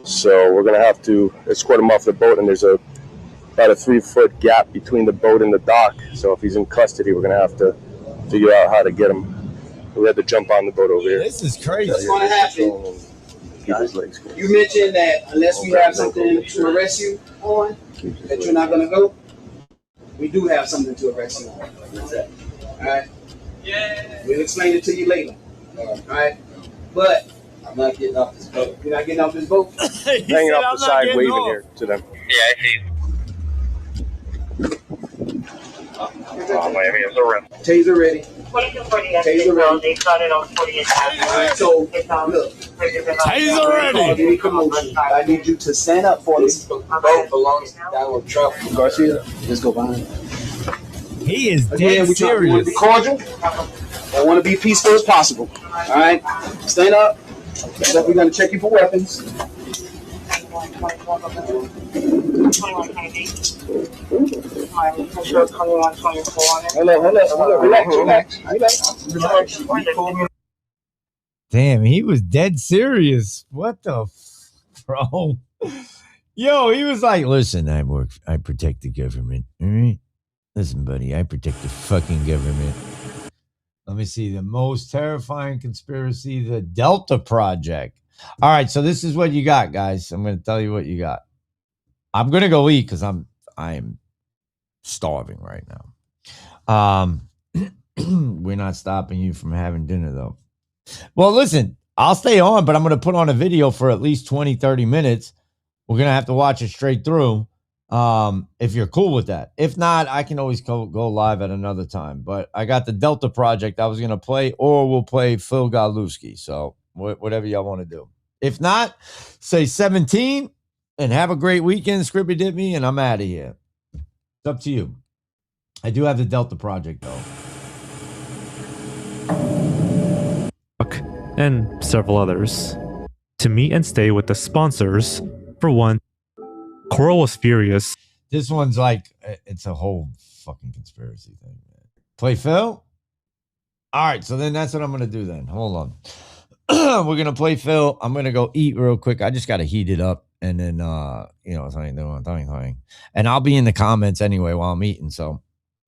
So we're going to have to escort him off the boat, and there's about a 3-foot gap between the boat and the dock. So if he's in custody, we're going to have to figure out how to get him. We had to jump on the boat over here. This is crazy. What's going to happen? You mentioned that unless we have something to arrest you on, that you're not going to go. We do have something to arrest you on. What's that? All right? Yeah. We'll explain it to you later. All right? But I'm not getting off this boat. You're not getting off this boat? Hanging off the side, waving here to them. Yeah, I see. Miami is a rent. Taser ready. 2240 Taser ready. They started on 48. Alright, so look. Taser ready. Any commotion. I need you to stand up for me. Both belongs down with Trump. Garcia, let's go behind. He is Again, dead we want to be serious. cordial. I want to be peaceful as possible. All right, stand up. We're going to check you for weapons. Relax. Damn, he was dead serious. What the bro? Yo, he was like, listen, I protect the government. All right? Listen, buddy, I protect the fucking government. Let me see. The most terrifying conspiracy, the Delta Project. All right, so this is what you got, guys. I'm going to tell you what you got. I'm going to go eat because I'm starving right now. We're not stopping you from having dinner, though. Well, listen, I'll stay on, but I'm going to put on a video for at least 20, 30 minutes. We're going to have to watch it straight through. If you're cool with that. If not, I can always go live at another time. But I got the Delta Project I was going to play, or we'll play Phil Godlewski. So whatever y'all want to do. If not, say 17 and have a great weekend, Scrippy Dip Me, and I'm out of here. It's up to you. I do have the Delta Project, though. And several others to meet and stay with the sponsors. For one, Coral was furious. This one's like, it's a whole fucking conspiracy thing, man. Play Phil? All right, so then that's what I'm going to do then. Hold on. We're going to play Phil. I'm going to go eat real quick. I just got to heat it up. And then, something. And I'll be in the comments anyway while I'm eating. So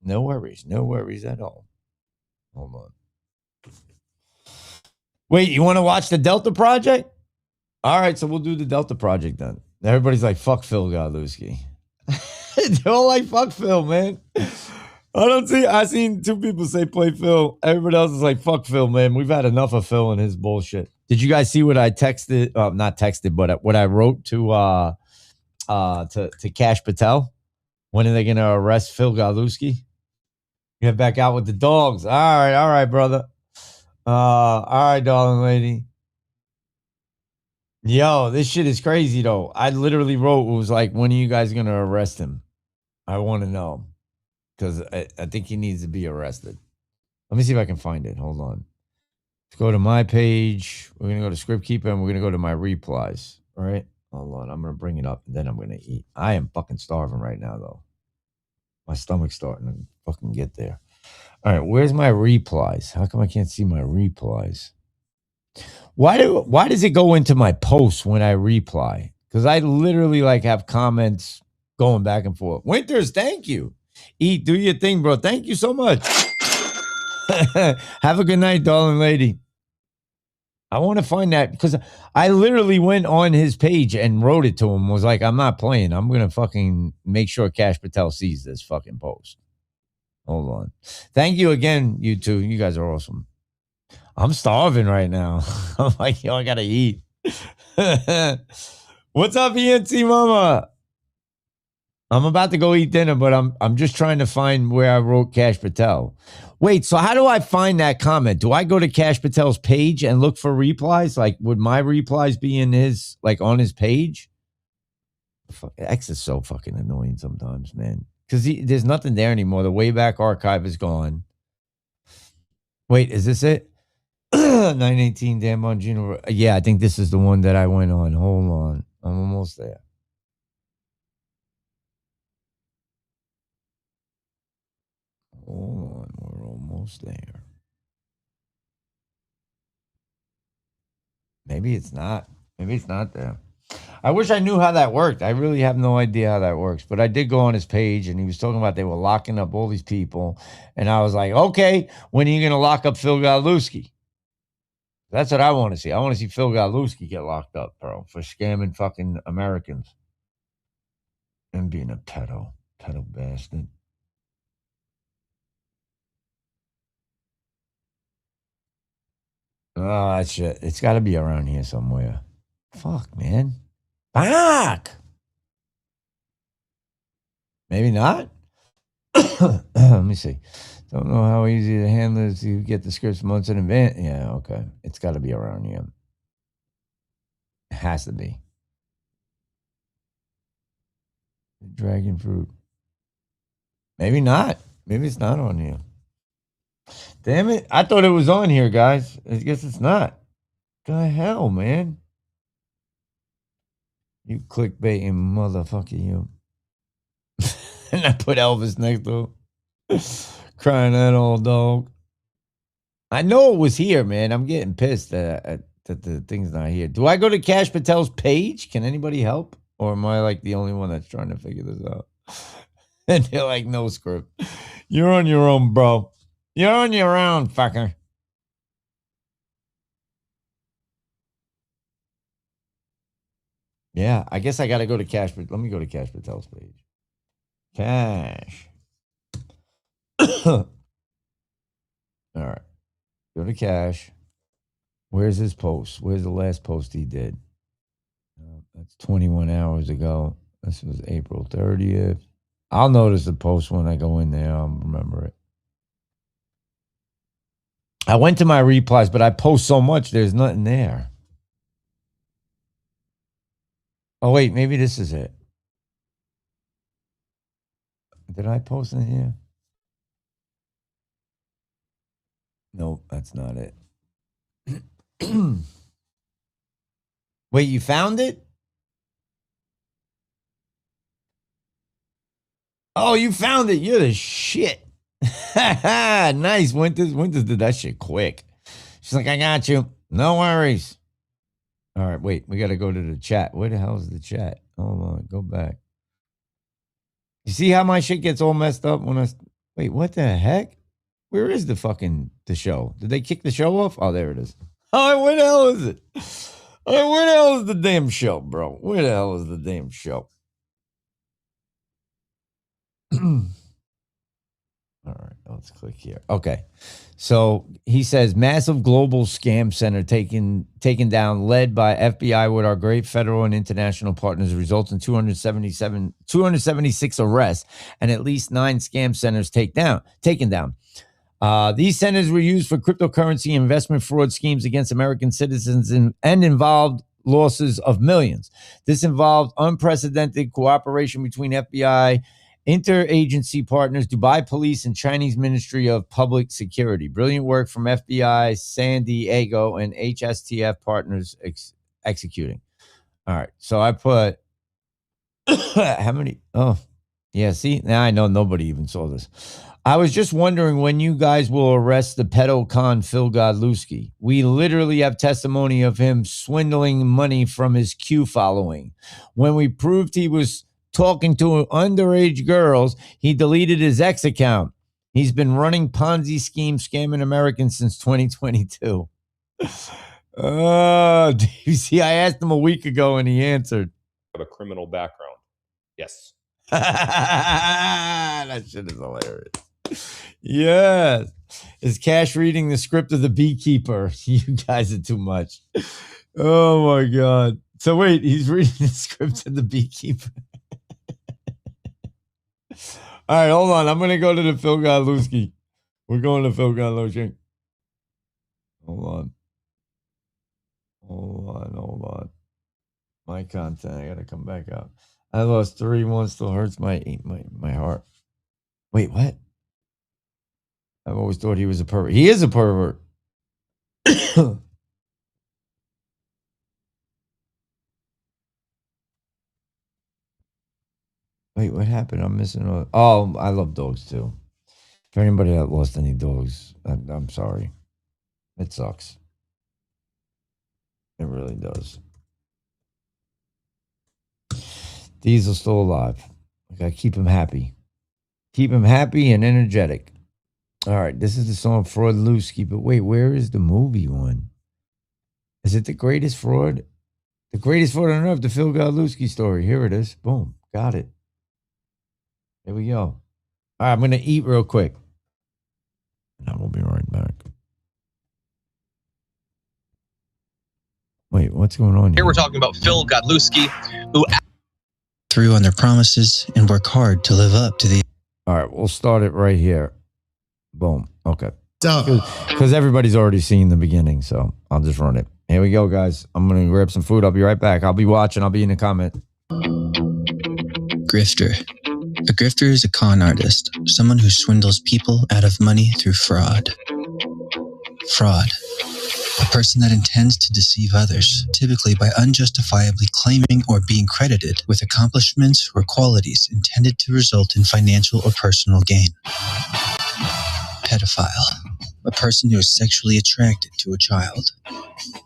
no worries at all. Hold on. Wait, you want to watch the Delta Project? All right, so we'll do the Delta Project then. Everybody's like, fuck Phil Godlewski. They're all like, fuck Phil, man. I seen two people say play Phil. Everybody else is like, fuck Phil, man. We've had enough of Phil and his bullshit. Did you guys see what I texted? Not texted, but what I wrote to Cash Patel? When are they going to arrest Phil Godlewski? Get back out with the dogs. All right, brother. All right, darling lady. Yo, this shit is crazy, though. I literally wrote, it was like, when are you guys going to arrest him? I want to know. Because I think he needs to be arrested. Let me see if I can find it. Hold on. Let's go to my page. We're going to go to Script Keeper, and we're going to go to my replies. All right? Hold on. I'm going to bring it up, and then I'm going to eat. I am fucking starving right now, though. My stomach's starting to fucking get there. All right, where's my replies? How come I can't see my replies? Why does it go into my posts when I reply? Because I literally have comments going back and forth. Winters, thank you. Eat, do your thing, bro. Thank you so much. Have a good night, darling lady. I want to find that because I literally went on his page and wrote it to him. Was like, I'm not playing. I'm going to fucking make sure Cash Patel sees this fucking post. Hold on. Thank you again, you two. You guys are awesome. I'm starving right now. I'm like, yo, I got to eat. What's up, ENT Mama? I'm about to go eat dinner, but I'm just trying to find where I wrote Cash Patel. Wait, so how do I find that comment? Do I go to Cash Patel's page and look for replies? Like, would my replies be in his, on his page? X is so fucking annoying sometimes, man. Because there's nothing there anymore. The Wayback Archive is gone. Wait, is this it? 918 Dan Bongino. Yeah, I think this is the one that I went on. Hold on. I'm almost there. Hold on. We're almost there. Maybe it's not. Maybe it's not there. I wish I knew how that worked. I really have no idea how that works. But I did go on his page, and he was talking about they were locking up all these people. And I was like, okay, when are you going to lock up Phil Godlewski? That's what I want to see. I want to see Phil Godlewski get locked up, bro, for scamming fucking Americans. And being a pedo bastard. Oh, that shit. It's got to be around here somewhere. Fuck, man. Fuck! Maybe not? Let me see. Don't know how easy to handle is to get the scripts months in advance. Yeah, okay. It's got to be around here. It has to be. Dragon fruit. Maybe not. Maybe it's not on here. Damn it. I thought it was on here, guys. I guess it's not. The hell, man. You clickbaiting motherfucker, you. And I put Elvis next to him. Crying that old dog. I know it was here, man. I'm getting pissed that the thing's not here. Do I go to Cash Patel's page? Can anybody help? Or am I like the only one that's trying to figure this out? And they're like, no script. You're on your own, bro. You're on your own, fucker. Yeah, I guess I got to go to Cash. Let me go to Cash Patel's page. Cash. All right. Go to Cash. Where's his post? Where's the last post he did? That's 21 hours ago. This was April 30th. I'll notice the post when I go in there. I'll remember it. I went to my replies, but I post so much, there's nothing there. Oh, wait, maybe this is it. Did I post in here? Nope, that's not it. Wait, you found it? Oh, you found it. You're the shit. Nice. Winters did that shit quick. She's like, I got you. No worries. All right, wait. We got to go to the chat. Where the hell is the chat? Hold on. Go back. You see how my shit gets all messed up when I... Wait, what the heck? Where is the show? Did they kick the show off? Oh, there it is. Oh, where the hell is it? Oh, where the hell is the damn show, bro? Where the hell is the damn show? All right, let's click here. Okay. So he says massive global scam center taken down, led by FBI with our great federal and international partners, results in 276 arrests and at least 9 scam centers taken down. These centers were used for cryptocurrency investment fraud schemes against American citizens and involved losses of millions. This involved unprecedented cooperation between FBI, interagency partners, Dubai Police, and Chinese Ministry of Public Security. Brilliant work from FBI, San Diego, and HSTF partners executing. All right, so I put how many? Oh, yeah, see? Now I know nobody even saw this. I was just wondering when you guys will arrest the pedo con Phil Godlewski. We literally have testimony of him swindling money from his Q following. When we proved he was talking to underage girls, he deleted his X account. He's been running Ponzi schemes, scamming Americans since 2022. You see, I asked him a week ago and he answered. Have a criminal background. Yes. That shit is hilarious. Yes. Is Cash reading the script of The Beekeeper? You guys are too much. Oh my God. So wait, he's reading the script of The Beekeeper. All right, hold on. I'm going to go to the Phil Godlewski. We're going to Phil Godlewski. Hold on. My content. I got to come back up. I lost 3. One still hurts my heart. Wait, what? I've always thought he was a pervert. He is a pervert. Wait, what happened? I'm missing all. Oh, I love dogs too. For anybody that lost any dogs, I'm sorry. It sucks. It really does. Diesel's still alive. I gotta keep him happy. Keep him happy and energetic. All right, this is the song Fraud Lewski, but wait, where is the movie one? Is it The Greatest Fraud? The Greatest Fraud on Earth, the Phil Godlewski story. Here it is. Boom. Got it. There we go. All right, I'm going to eat real quick. And I will be right back. Wait, what's going on Here we're talking about Phil Godlewski, who through on their promises and work hard to live up to the All right, we'll start it right here. Boom. Okay. Because everybody's already seen the beginning, so I'll just run it. Here we go, guys. I'm going to grab some food. I'll be right back. I'll be watching. I'll be in the comment. Grifter. A grifter is a con artist, someone who swindles people out of money through fraud. Fraud. A person that intends to deceive others, typically by unjustifiably claiming or being credited with accomplishments or qualities intended to result in financial or personal gain. Pedophile. A person who is sexually attracted to a child.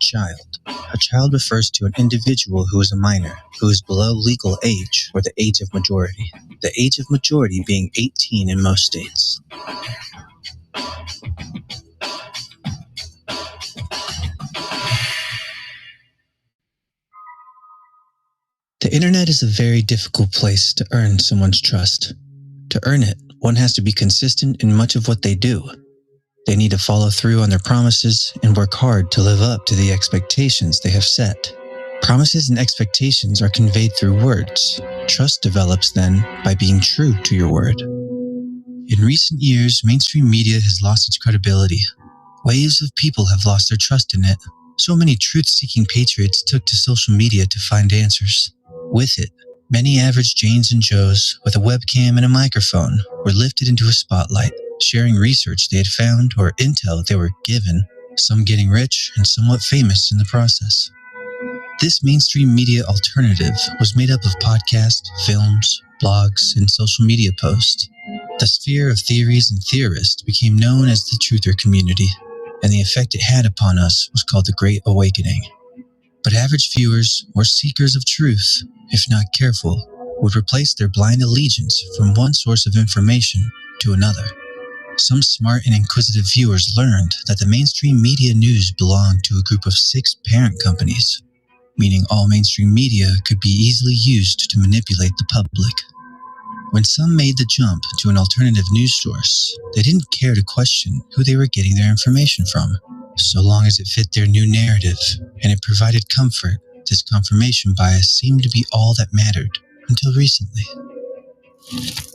Child. A child refers to an individual who is a minor, who is below legal age or the age of majority. The age of majority being 18 in most states. The internet is a very difficult place to earn someone's trust. To earn it, one has to be consistent in much of what they do. They need to follow through on their promises and work hard to live up to the expectations they have set. Promises and expectations are conveyed through words. Trust develops then by being true to your word. In recent years, mainstream media has lost its credibility. Waves of people have lost their trust in it. So many truth-seeking patriots took to social media to find answers. With it, many average Janes and Joes with a webcam and a microphone were lifted into a spotlight, sharing research they had found or intel they were given, some getting rich and somewhat famous in the process. This mainstream media alternative was made up of podcasts, films, blogs, and social media posts. The sphere of theories and theorists became known as the truther community, and the effect it had upon us was called the Great Awakening. But average viewers, or seekers of truth, if not careful, would replace their blind allegiance from one source of information to another. Some smart and inquisitive viewers learned that the mainstream media news belonged to a group of 6 parent companies, meaning all mainstream media could be easily used to manipulate the public. When some made the jump to an alternative news source, they didn't care to question who they were getting their information from. So long as it fit their new narrative and it provided comfort, this confirmation bias seemed to be all that mattered until recently.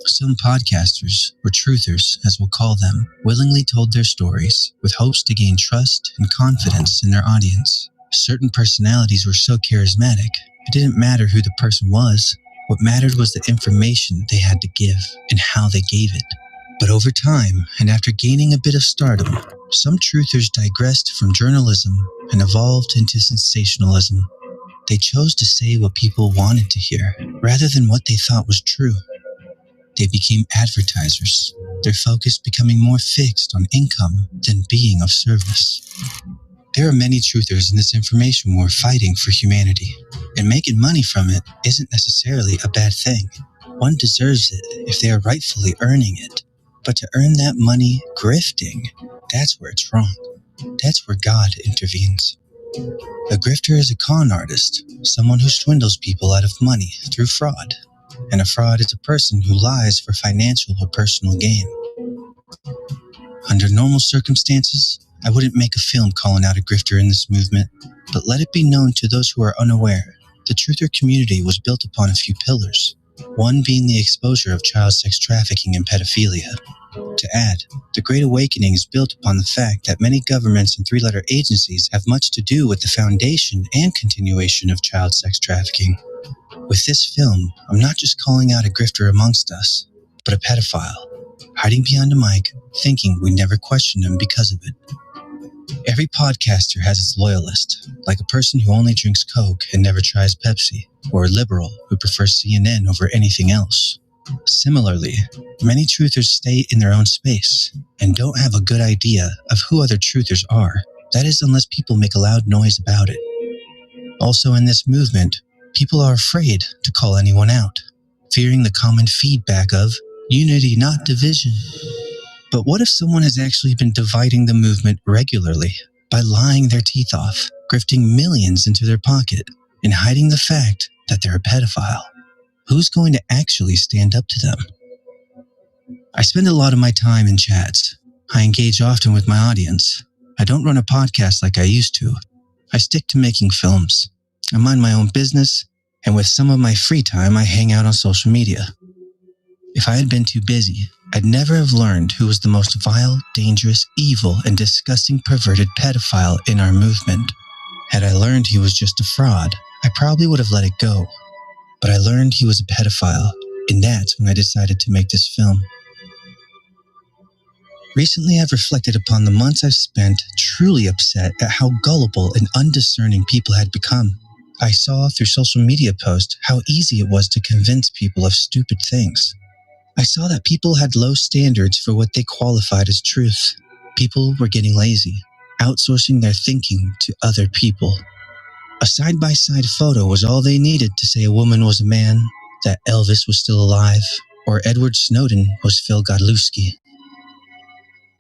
Some podcasters, or truthers as we'll call them, willingly told their stories with hopes to gain trust and confidence in their audience. Certain personalities were so charismatic, it didn't matter who the person was. What mattered was the information they had to give and how they gave it. But over time, and after gaining a bit of stardom, some truthers digressed from journalism and evolved into sensationalism. They chose to say what people wanted to hear, rather than what they thought was true. They became advertisers, their focus becoming more fixed on income than being of service. There are many truthers in this information war fighting for humanity, and making money from it isn't necessarily a bad thing. One deserves it if they are rightfully earning it. But to earn that money grifting, that's where it's wrong. That's where God intervenes. A grifter is a con artist, someone who swindles people out of money through fraud. And a fraud is a person who lies for financial or personal gain. Under normal circumstances, I wouldn't make a film calling out a grifter in this movement, but let it be known to those who are unaware, the truther community was built upon a few pillars, one being the exposure of child sex trafficking and pedophilia. To add, the Great Awakening is built upon the fact that many governments and 3-letter agencies have much to do with the foundation and continuation of child sex trafficking. With this film, I'm not just calling out a grifter amongst us, but a pedophile, hiding behind a mic, thinking we never question him because of it. Every podcaster has its loyalist, like a person who only drinks Coke and never tries Pepsi, or a liberal who prefers CNN over anything else. Similarly, many truthers stay in their own space and don't have a good idea of who other truthers are. That is, unless people make a loud noise about it. Also in this movement, people are afraid to call anyone out, fearing the common feedback of unity, not division. But what if someone has actually been dividing the movement regularly by lying their teeth off, grifting millions into their pocket, and hiding the fact that they're a pedophile? Who's going to actually stand up to them? I spend a lot of my time in chats. I engage often with my audience. I don't run a podcast like I used to. I stick to making films. I mind my own business, and with some of my free time, I hang out on social media. If I had been too busy, I'd never have learned who was the most vile, dangerous, evil, and disgusting perverted pedophile in our movement. Had I learned he was just a fraud, I probably would have let it go. But I learned he was a pedophile, and that's when I decided to make this film. Recently, I've reflected upon the months I've spent truly upset at how gullible and undiscerning people had become. I saw through social media posts how easy it was to convince people of stupid things. I saw that people had low standards for what they qualified as truth. People were getting lazy, outsourcing their thinking to other people. A side-by-side photo was all they needed to say a woman was a man, that Elvis was still alive, or Edward Snowden was Phil Godlewski.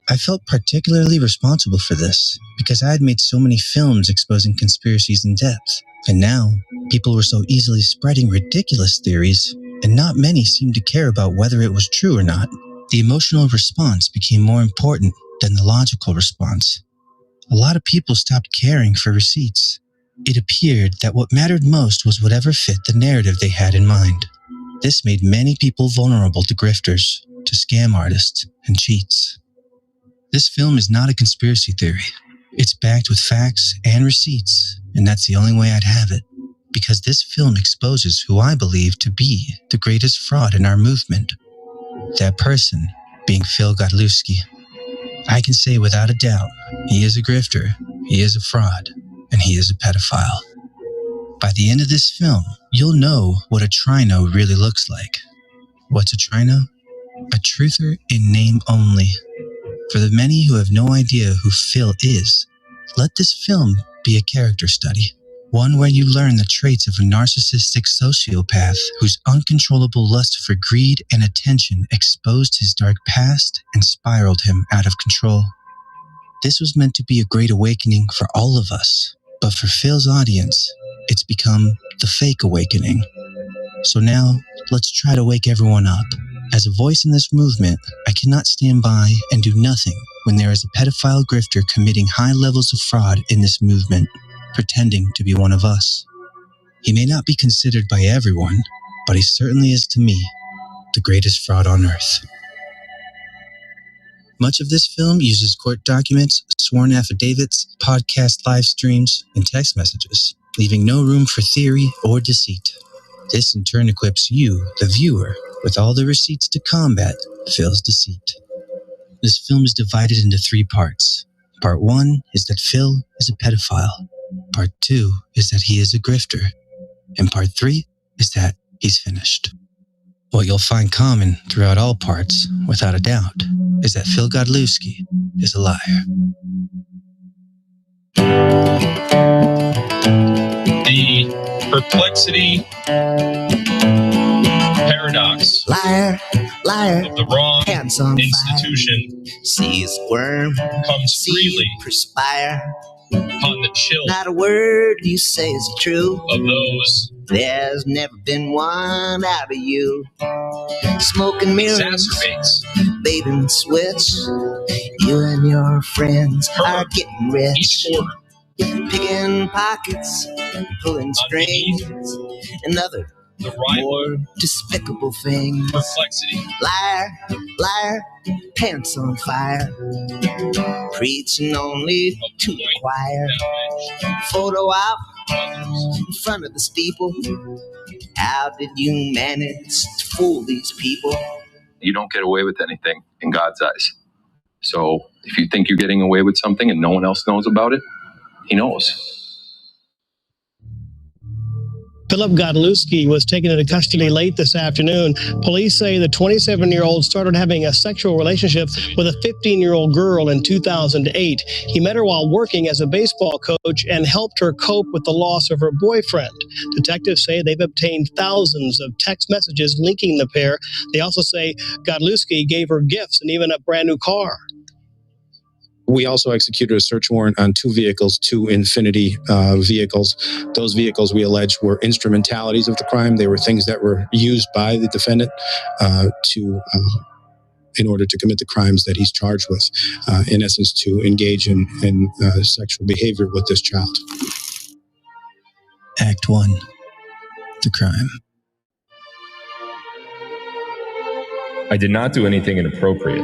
I felt particularly responsible for this because I had made so many films exposing conspiracies in depth, and now people were so easily spreading ridiculous theories, and not many seemed to care about whether it was true or not. The emotional response became more important than the logical response. A lot of people stopped caring for receipts. It appeared that what mattered most was whatever fit the narrative they had in mind. This made many people vulnerable to grifters, to scam artists, and cheats. This film is not a conspiracy theory. It's backed with facts and receipts, and that's the only way I'd have it. Because this film exposes who I believe to be the greatest fraud in our movement. That person being Phil Godlewski. I can say without a doubt, he is a grifter, he is a fraud, and he is a pedophile. By the end of this film, you'll know what a trino really looks like. What's a trino? A truther in name only. For the many who have no idea who Phil is, let this film be a character study. One where you learn the traits of a narcissistic sociopath whose uncontrollable lust for greed and attention exposed his dark past and spiraled him out of control. This was meant to be a great awakening for all of us, but for Phil's audience, it's become the fake awakening. So now, let's try to wake everyone up. As a voice in this movement, I cannot stand by and do nothing when there is a pedophile grifter committing high levels of fraud in this movement, pretending to be one of us. He may not be considered by everyone, but he certainly is to me the greatest fraud on earth. Much of this film uses court documents, sworn affidavits, podcast live streams, and text messages, leaving no room for theory or deceit. This in turn equips you, the viewer, with all the receipts to combat Phil's deceit. This film is divided into 3 parts. Part 1 is that Phil is a pedophile. Part 2 is that he is a grifter. And Part 3 is that he's finished. What you'll find common throughout all parts, without a doubt, is that Phil Godlewski is a liar. The perplexity paradox liar, liar, of the wrong hands on institution fire. See a squirm, comes freely perspire. upon the chill Not a word you say is true of those There's never been one out of you. Smoking mirrors, exacerbates baiting switch. You and your friends are getting rich. Picking pockets, pulling strings, and other more despicable things. Perplexity. Liar, liar, pants on fire. Preaching only to the choir. Photo op in front of the steeple. How did you manage to fool these people? You don't get away with anything in God's eyes. So if you think you're getting away with something and no one else knows about it, he knows. Philip Godlewski was taken into custody late this afternoon. Police say the 27-year-old started having a sexual relationship with a 15-year-old girl in 2008. He met her while working as a baseball coach and helped her cope with the loss of her boyfriend. Detectives say they've obtained thousands of text messages linking the pair. They also say Godlewski gave her gifts and even a brand new car. We also executed a search warrant on 2 vehicles, 2 Infinity vehicles. Those vehicles, we allege, were instrumentalities of the crime. They were things that were used by the defendant in order to commit the crimes that he's charged with, in essence, to engage in sexual behavior with this child. Act 1. The crime. I did not do anything inappropriate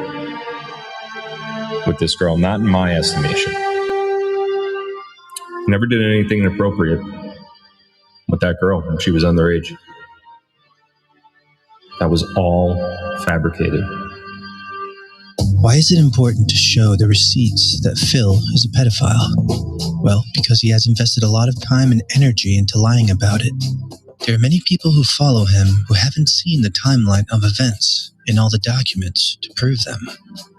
with this girl, not in my estimation. Never did anything inappropriate with that girl when she was underage. That was all fabricated. Why is it important to show the receipts that Phil is a pedophile? Well, because he has invested a lot of time and energy into lying about it. There are many people who follow him who haven't seen the timeline of events and all the documents to prove them.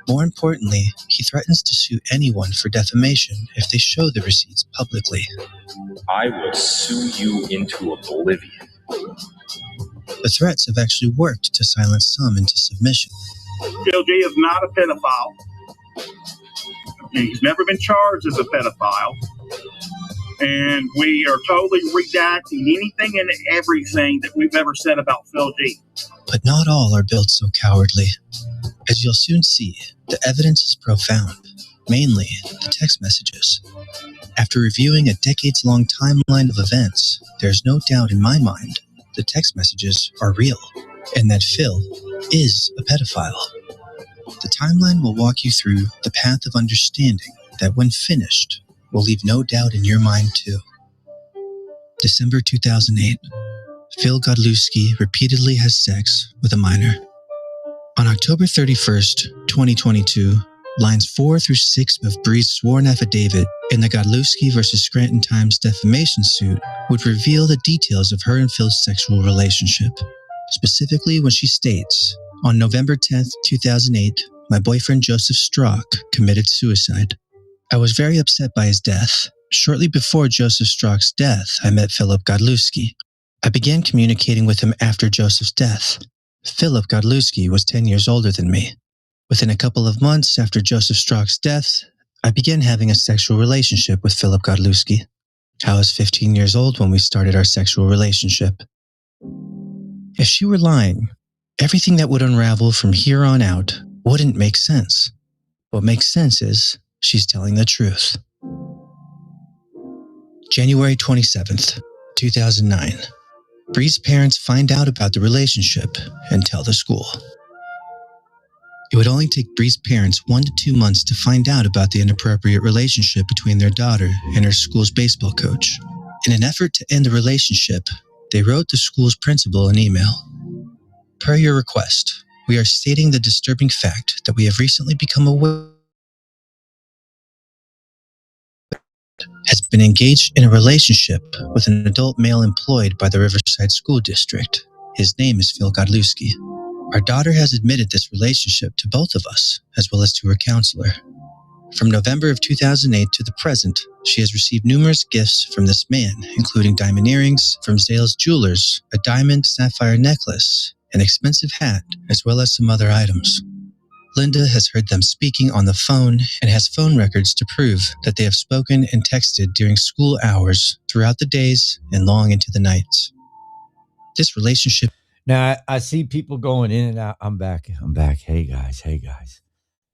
More importantly, he threatens to sue anyone for defamation if they show the receipts publicly. I will sue you into oblivion. The threats have actually worked to silence some into submission. Phil G is not a pedophile. He's never been charged as a pedophile. And we are totally redacting anything and everything that we've ever said about Phil G. But not all are built so cowardly. As you'll soon see, the evidence is profound, mainly the text messages. After reviewing a decades-long timeline of events, there's no doubt in my mind the text messages are real, and that Phil is a pedophile. The timeline will walk you through the path of understanding that, when finished, will leave no doubt in your mind too. December 2008. Phil Godlewski repeatedly has sex with a minor. On October 31st, 2022, lines 4 through 6 of Bree's sworn affidavit in the Godlewski versus Scranton Times defamation suit would reveal the details of her and Phil's sexual relationship. Specifically when she states, on November 10th, 2008, my boyfriend Joseph Strzok committed suicide. I was very upset by his death. Shortly before Joseph Strzok's death, I met Philip Godlewski. I began communicating with him after Joseph's death. Philip Godlewski was 10 years older than me. Within a couple of months after Joseph Strzok's death, I began having a sexual relationship with Philip Godlewski. I was 15 years old when we started our sexual relationship. If she were lying, everything that would unravel from here on out wouldn't make sense. What makes sense is she's telling the truth. January 27th, 2009. Bree's parents find out about the relationship and tell the school. It would only take Bree's parents 1 to 2 months to find out about the inappropriate relationship between their daughter and her school's baseball coach. In an effort to end the relationship, they wrote the school's principal an email. Per your request, we are stating the disturbing fact that we have recently become aware has been engaged in a relationship with an adult male employed by the Riverside School District. His name is Phil Godlewski. Our daughter has admitted this relationship to both of us, as well as to her counselor. From November of 2008 to the present, she has received numerous gifts from this man, including diamond earrings from Zales Jewelers, a diamond sapphire necklace, an expensive hat, as well as some other items. Linda has heard them speaking on the phone and has phone records to prove that they have spoken and texted during school hours throughout the days and long into the nights. This relationship... Now, I see people going in and out. I'm back. Hey, guys.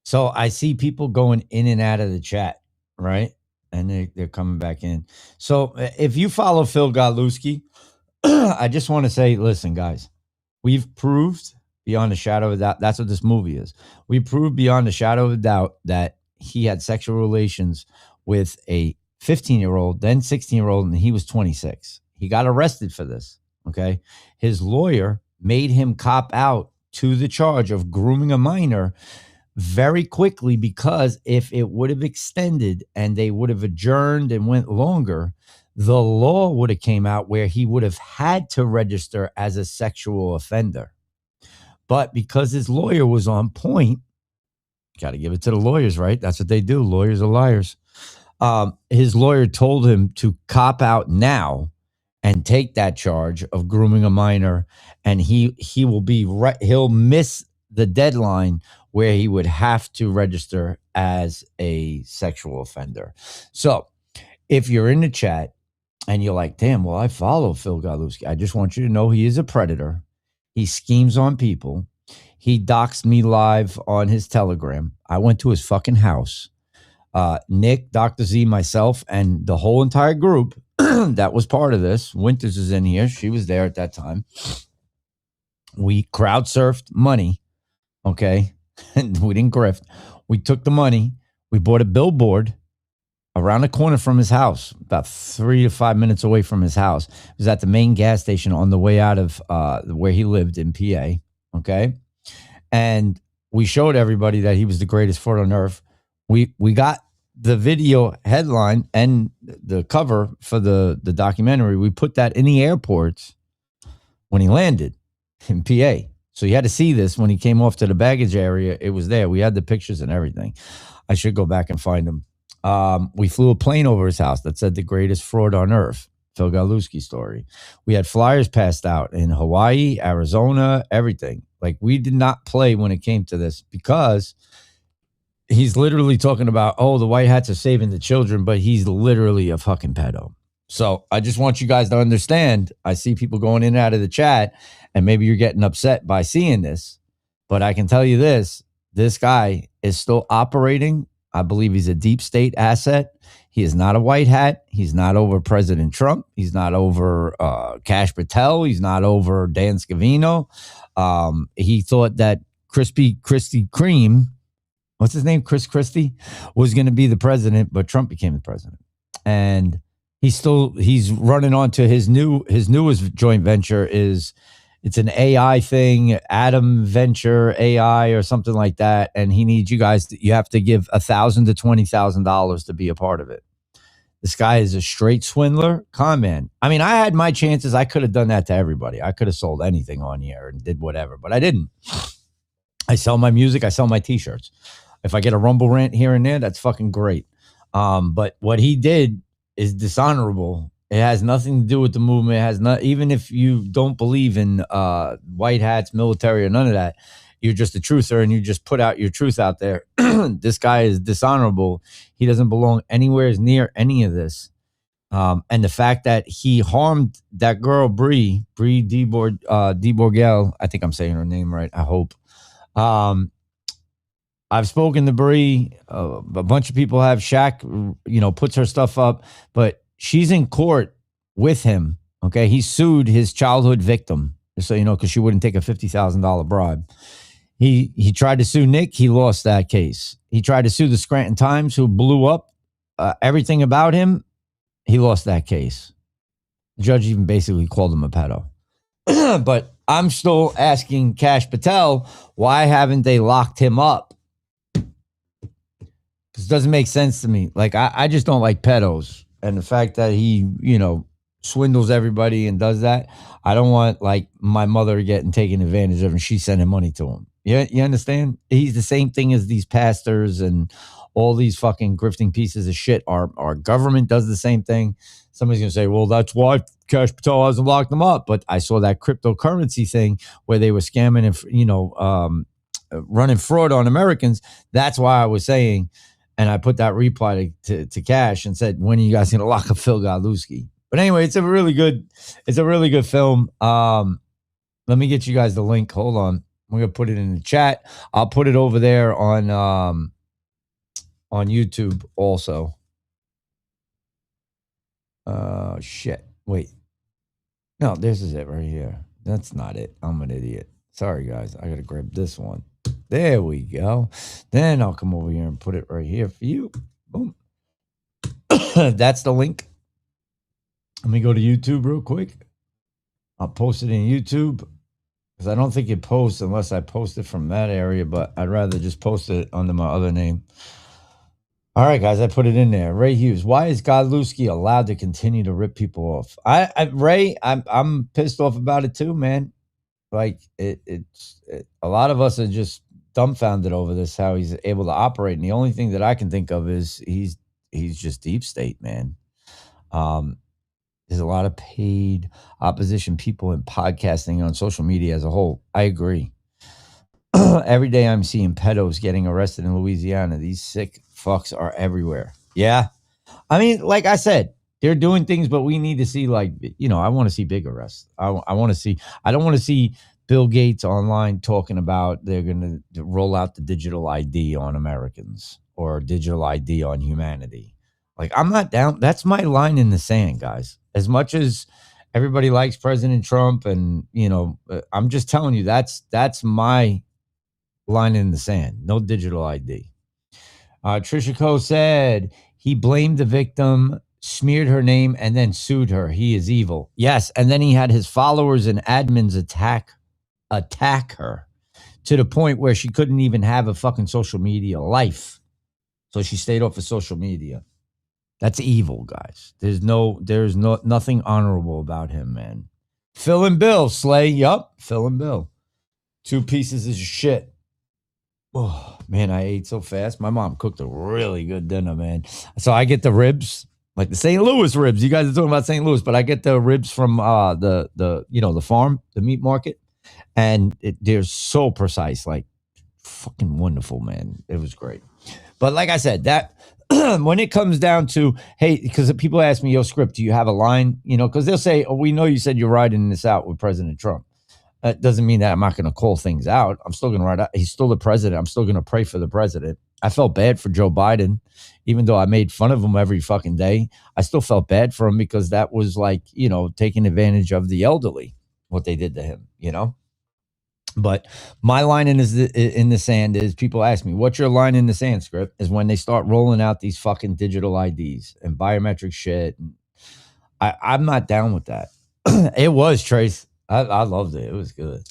So I see people going in and out of the chat, right? And they're coming back in. So if you follow Phil Godlewski, I just want to say, listen, guys, we've proved beyond a shadow of a doubt. That's what this movie is. We proved beyond a shadow of a doubt that he had sexual relations with a 15-year-old, then 16-year-old, and he was 26. He got arrested for this, okay? His lawyer made him cop out to the charge of grooming a minor very quickly, because if it would have extended and they would have adjourned and went longer, the law would have came out where he would have had to register as a sexual offender. But because his lawyer was on point, got to give it to the lawyers, right? That's what they do. Lawyers are liars. His lawyer told him to cop out now and take that charge of grooming a minor, and he will be right. He'll miss the deadline where he would have to register as a sexual offender. So if you're in the chat and you're like, damn, well, I follow Phil Godlewski, I just want you to know he is a predator. He schemes on people. He doxed me live on his Telegram. I went to his fucking house. Nick, Dr. Z, myself, and the whole entire group that was part of this. Winters is in here. She was there at that time. We crowd surfed money Okay. And we didn't grift. We took the money. We bought a billboard around the corner from his house, about 3 to 5 minutes away from his house. It was at the main gas station on the way out of where he lived in PA. Okay. And we showed everybody that he was the greatest fraud on earth. We got the video headline and the cover for the documentary. We put that in the airports when he landed in PA. So you had to see this when he came off to the baggage area. It was there. We had the pictures and everything. I should go back and find them. We flew a plane over his house that said the greatest fraud on earth. Phil Galuski story. We had flyers passed out in Hawaii, Arizona, everything. Like, we did not play when it came to this because he's literally talking about, oh, the white hats are saving the children, but he's literally a fucking pedo. So I just want you guys to understand. I see people going in and out of the chat, and maybe you're getting upset by seeing this, but I can tell you this guy is still operating. I believe he's a deep state asset. He is not a white hat. He's not over President Trump. He's not over Kash Patel. He's not over Dan Scavino. He thought that Krispy Kreme, what's his name? Chris Christie, was going to be the president, but Trump became the president. And he's running on to his newest joint venture it's an AI thing, Adam Venture AI or something like that. And he needs you guys, you have to give $1,000 to $20,000 to be a part of it. This guy is a straight swindler. Con man. I mean, I had my chances. I could have done that to everybody. I could have sold anything on here and did whatever, but I didn't. I sell my music. I sell my t-shirts. If I get a Rumble rant here and there, that's fucking great. But what he did is dishonorable. It has nothing to do with the movement. It has not, even if you don't believe in white hats, military, or none of that, you're just a truther and you just put out your truth out there. This guy is dishonorable. He doesn't belong anywhere near any of this. And the fact that he harmed that girl, Bree DeBorgel, I think I'm saying her name right, I hope. I've spoken to Bree. A bunch of people have. Shaq, puts her stuff up, but she's in court with him. Okay. He sued his childhood victim, just so you know, because she wouldn't take a $50,000 bribe. He tried to sue Nick. He lost that case. He tried to sue the Scranton Times, who blew up everything about him. He lost that case. The judge even basically called him a pedo. But I'm still asking Kash Patel, why haven't they locked him up? Because it doesn't make sense to me. Like, I just don't like pedos. And the fact that he, swindles everybody and does that, I don't want, like, my mother getting taken advantage of and she's sending money to him. You understand? He's the same thing as these pastors and all these fucking grifting pieces of shit. Our government does the same thing. Somebody's going to say, well, that's why Kash Patel hasn't locked them up. But I saw that cryptocurrency thing where they were scamming and, running fraud on Americans. That's why I was saying, and I put that reply to Kash and said, when are you guys going to lock up Phil Galuski? But anyway, it's a really good film. Let me get you guys the link. Hold on. I'm going to put it in the chat. I'll put it over there on YouTube also. Shit. Wait. No, this is it right here. That's not it. I'm an idiot. Sorry, guys. I got to grab this one. There we go. Then I'll come over here and put it right here for you. Boom. That's the link. Let me go to YouTube real quick. I'll post it in YouTube because I don't think it posts unless I post it from that area, but I'd rather just post it under my other name. All right, guys, I put it in there. Ray Hughes, why is Godlewski allowed to continue to rip people off? Ray, I'm pissed off about it too, man. Like, it's a lot of us are just dumbfounded over this, how he's able to operate. And the only thing that I can think of is he's just deep state, man. There's a lot of paid opposition people in podcasting on social media as a whole. I agree. Every day I'm seeing pedos getting arrested in Louisiana. These sick fucks are everywhere. Yeah. I mean, like I said, they're doing things, but we need to see, like, I want to see big arrests. I want to see, I don't want to see Bill Gates online talking about they're going to roll out the digital ID on Americans or digital ID on humanity. Like, I'm not down. That's my line in the sand, guys. As much as everybody likes President Trump and, I'm just telling you, that's my Line in the sand. No digital ID. Trisha Cole said he blamed the victim, smeared her name, and then sued her. He is evil. Yes, and then he had his followers and admins attack her to the point where she couldn't even have a fucking social media life. So she stayed off of social media. That's evil, guys. There's nothing honorable about him, man. Phil and Bill, Slay. Yup, Phil and Bill. 2 pieces of shit. Oh, man, I ate so fast. My mom cooked a really good dinner, man. So I get the ribs, like the St. Louis ribs. You guys are talking about St. Louis, but I get the ribs from the farm, the meat market. And they're so precise, like fucking wonderful, man. It was great. But like I said, that when it comes down to, hey, because people ask me, yo, Skript, do you have a line? You know, because they'll say, oh, we know you said you're riding this out with President Trump. That doesn't mean that I'm not going to call things out. I'm still going to ride out. He's still the president. I'm still going to pray for the president. I felt bad for Joe Biden, even though I made fun of him every fucking day. I still felt bad for him because that was like, you know, taking advantage of the elderly, what they did to him, you know? But my line in the sand is, people ask me, what's your line in the sand, Skript? Is when they start rolling out these fucking digital IDs and biometric shit. I'm not down with that. It was, Trace. I loved it. It was good.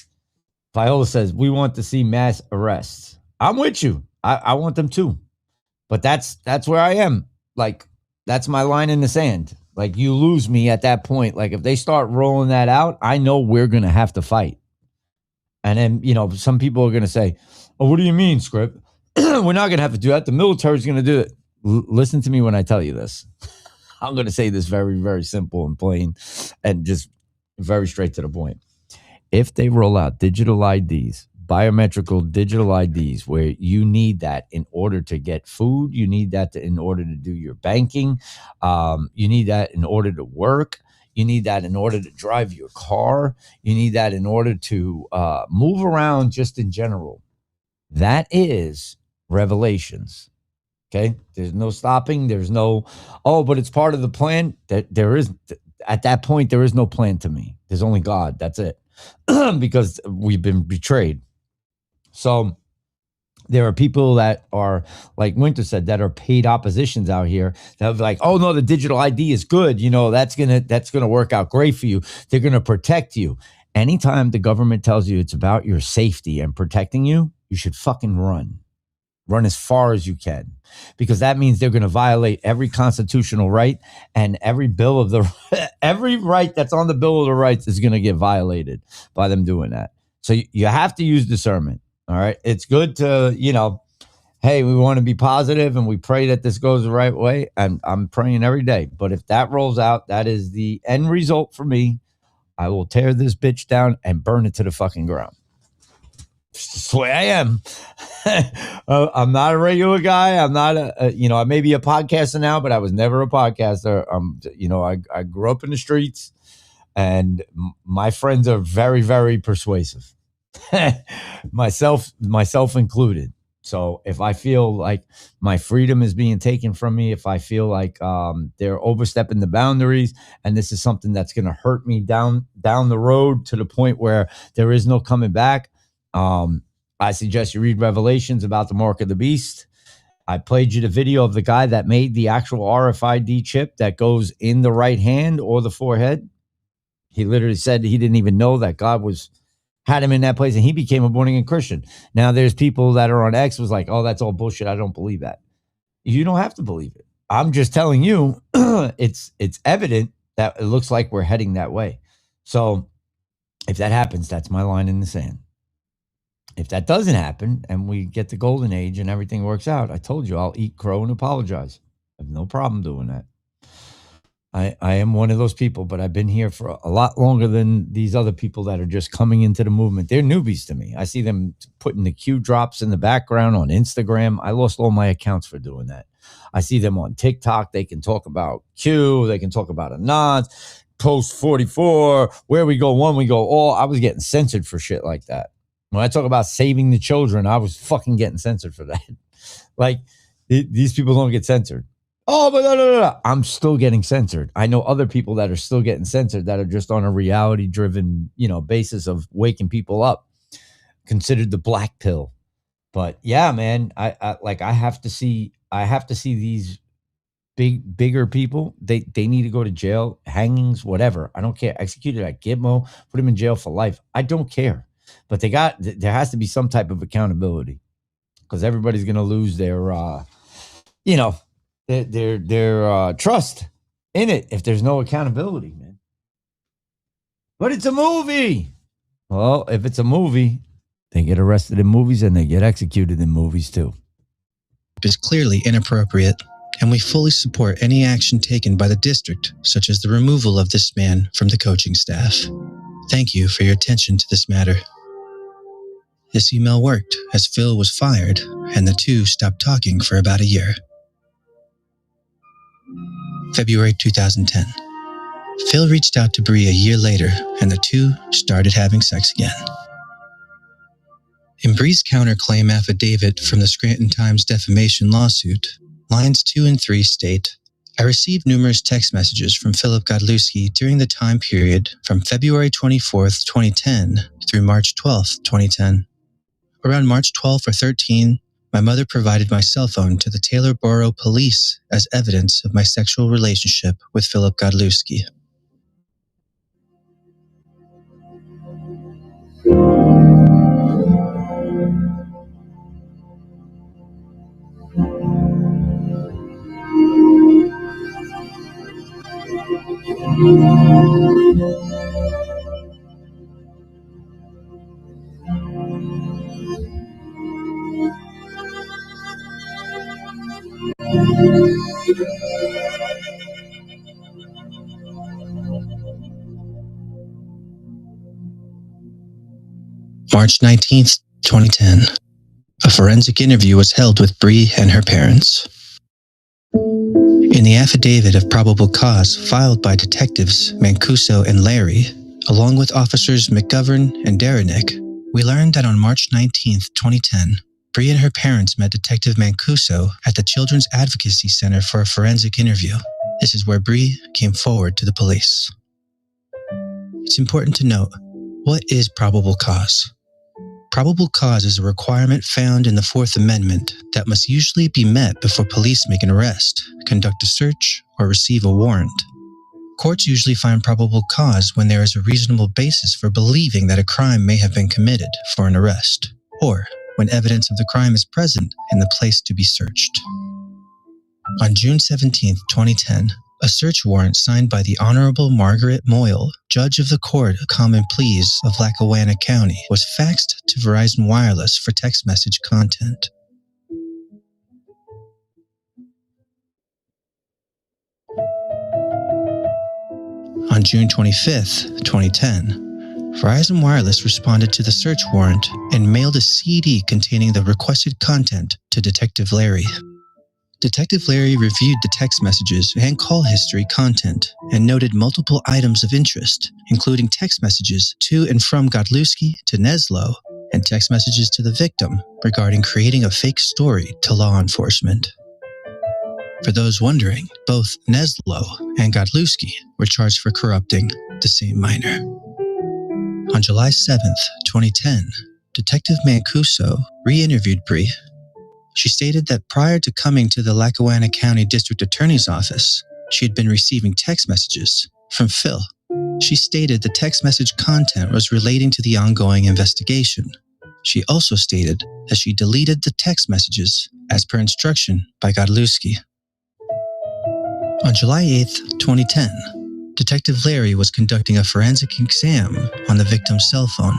Viola says, we want to see mass arrests. I'm with you. I want them too. But that's where I am. Like, that's my line in the sand. Like, you lose me at that point. Like, if they start rolling that out, I know we're going to have to fight. And then, you know, some people are going to say, oh, what do you mean, Skript? We're not going to have to do that. The military's going to do it. Listen to me when I tell you this. I'm going to say this very, very simple and plain and just very straight to the point. If they roll out digital IDs, biometrical digital IDs, where you need that in order to get food, you need that in order to do your banking, you need that in order to work, you need that in order to drive your car, you need that in order to move around just in general. That is revelations. Okay? There's no stopping. There's no, oh, but it's part of the plan. There is, at that point, there is no plan to me. There's only God. That's it. Because we've been betrayed. So there are people that are, like Winter said, that are paid oppositions out here that are like, oh no, the digital ID is good. You know, that's gonna work out great for you. They're gonna protect you. Anytime the government tells you it's about your safety and protecting you, you should fucking run. Run as far as you can, because that means they're going to violate every constitutional right, and every every right that's on the Bill of the Rights is going to get violated by them doing that. So you have to use discernment. All right. It's good to, you know, hey, we want to be positive and we pray that this goes the right way. And I'm praying every day. But if that rolls out, that is the end result for me. I will tear this bitch down and burn it to the fucking ground. That's the way I am. I'm not a regular guy. I'm not I may be a podcaster now, but I was never a podcaster. I grew up in the streets, and my friends are very, very persuasive. myself included. So if I feel like my freedom is being taken from me, if I feel like they're overstepping the boundaries, and this is something that's going to hurt me down the road to the point where there is no coming back, I suggest you read Revelations about the mark of the beast. I played you the video of the guy that made the actual RFID chip that goes in the right hand or the forehead. He literally said he didn't even know that God had him in that place, and he became a born-again Christian. Now there's people that are on X was like, oh, that's all bullshit. I don't believe that. You don't have to believe it. I'm just telling you, it's evident that it looks like we're heading that way. So if that happens, that's my line in the sand. If that doesn't happen and we get the golden age and everything works out, I told you I'll eat crow and apologize. I have no problem doing that. I am one of those people, but I've been here for a lot longer than these other people that are just coming into the movement. They're newbies to me. I see them putting the Q drops in the background on Instagram. I lost all my accounts for doing that. I see them on TikTok. They can talk about Q. They can talk about Anons, Post 44, where we go one, we go all. I was getting censored for shit like that. When I talk about saving the children, I was fucking getting censored for that. Like, these people don't get censored. Oh, but no. I'm still getting censored. I know other people that are still getting censored that are just on a reality-driven, basis of waking people up. Considered the black pill. But yeah, man, I have to see these bigger people. They need to go to jail, hangings, whatever. I don't care. Executed at Gitmo, put them in jail for life. I don't care. But there has to be some type of accountability, because everybody's gonna lose their their trust in it if there's no accountability, man. But it's a movie. Well, if it's a movie, they get arrested in movies and they get executed in movies too. Is clearly inappropriate, and we fully support any action taken by the district, such as the removal of this man from the coaching staff. Thank you for your attention to this matter. This email worked, as Phil was fired, and the two stopped talking for about a year. February 2010. Phil reached out to Bree a year later, and the two started having sex again. In Bree's counterclaim affidavit from the Scranton Times defamation lawsuit, lines 2 and 3 state, I received numerous text messages from Philip Godlewski during the time period from February 24th, 2010 through March 12th, 2010. Around March 12th or 13th, my mother provided my cell phone to the Taylor Borough Police as evidence of my sexual relationship with Philip Godlewski. March 19th, 2010. A forensic interview was held with Bree and her parents. In the affidavit of probable cause filed by detectives Mancuso and Larry, along with officers McGovern and Derenick, we learned that on March 19th, 2010, Bree and her parents met Detective Mancuso at the Children's Advocacy Center for a forensic interview. This is where Bree came forward to the police. It's important to note, what is probable cause? Probable cause is a requirement found in the Fourth Amendment that must usually be met before police make an arrest, conduct a search, or receive a warrant. Courts usually find probable cause when there is a reasonable basis for believing that a crime may have been committed for an arrest, or when evidence of the crime is present in the place to be searched. On June 17, 2010, a search warrant signed by the Honorable Margaret Moyle, Judge of the Court of Common Pleas of Lackawanna County, was faxed to Verizon Wireless for text message content. On June 25, 2010, Verizon Wireless responded to the search warrant and mailed a CD containing the requested content to Detective Larry. Detective Larry reviewed the text messages and call history content and noted multiple items of interest, including text messages to and from Godlewski to Neslo and text messages to the victim regarding creating a fake story to law enforcement. For those wondering, both Neslo and Godlewski were charged for corrupting the same minor. On July 7th, 2010, Detective Mancuso re-interviewed Bree. She stated that prior to coming to the Lackawanna County District Attorney's Office, she had been receiving text messages from Phil. She stated the text message content was relating to the ongoing investigation. She also stated that she deleted the text messages as per instruction by Godlewski. On July 8th, 2010, Detective Larry was conducting a forensic exam on the victim's cell phone.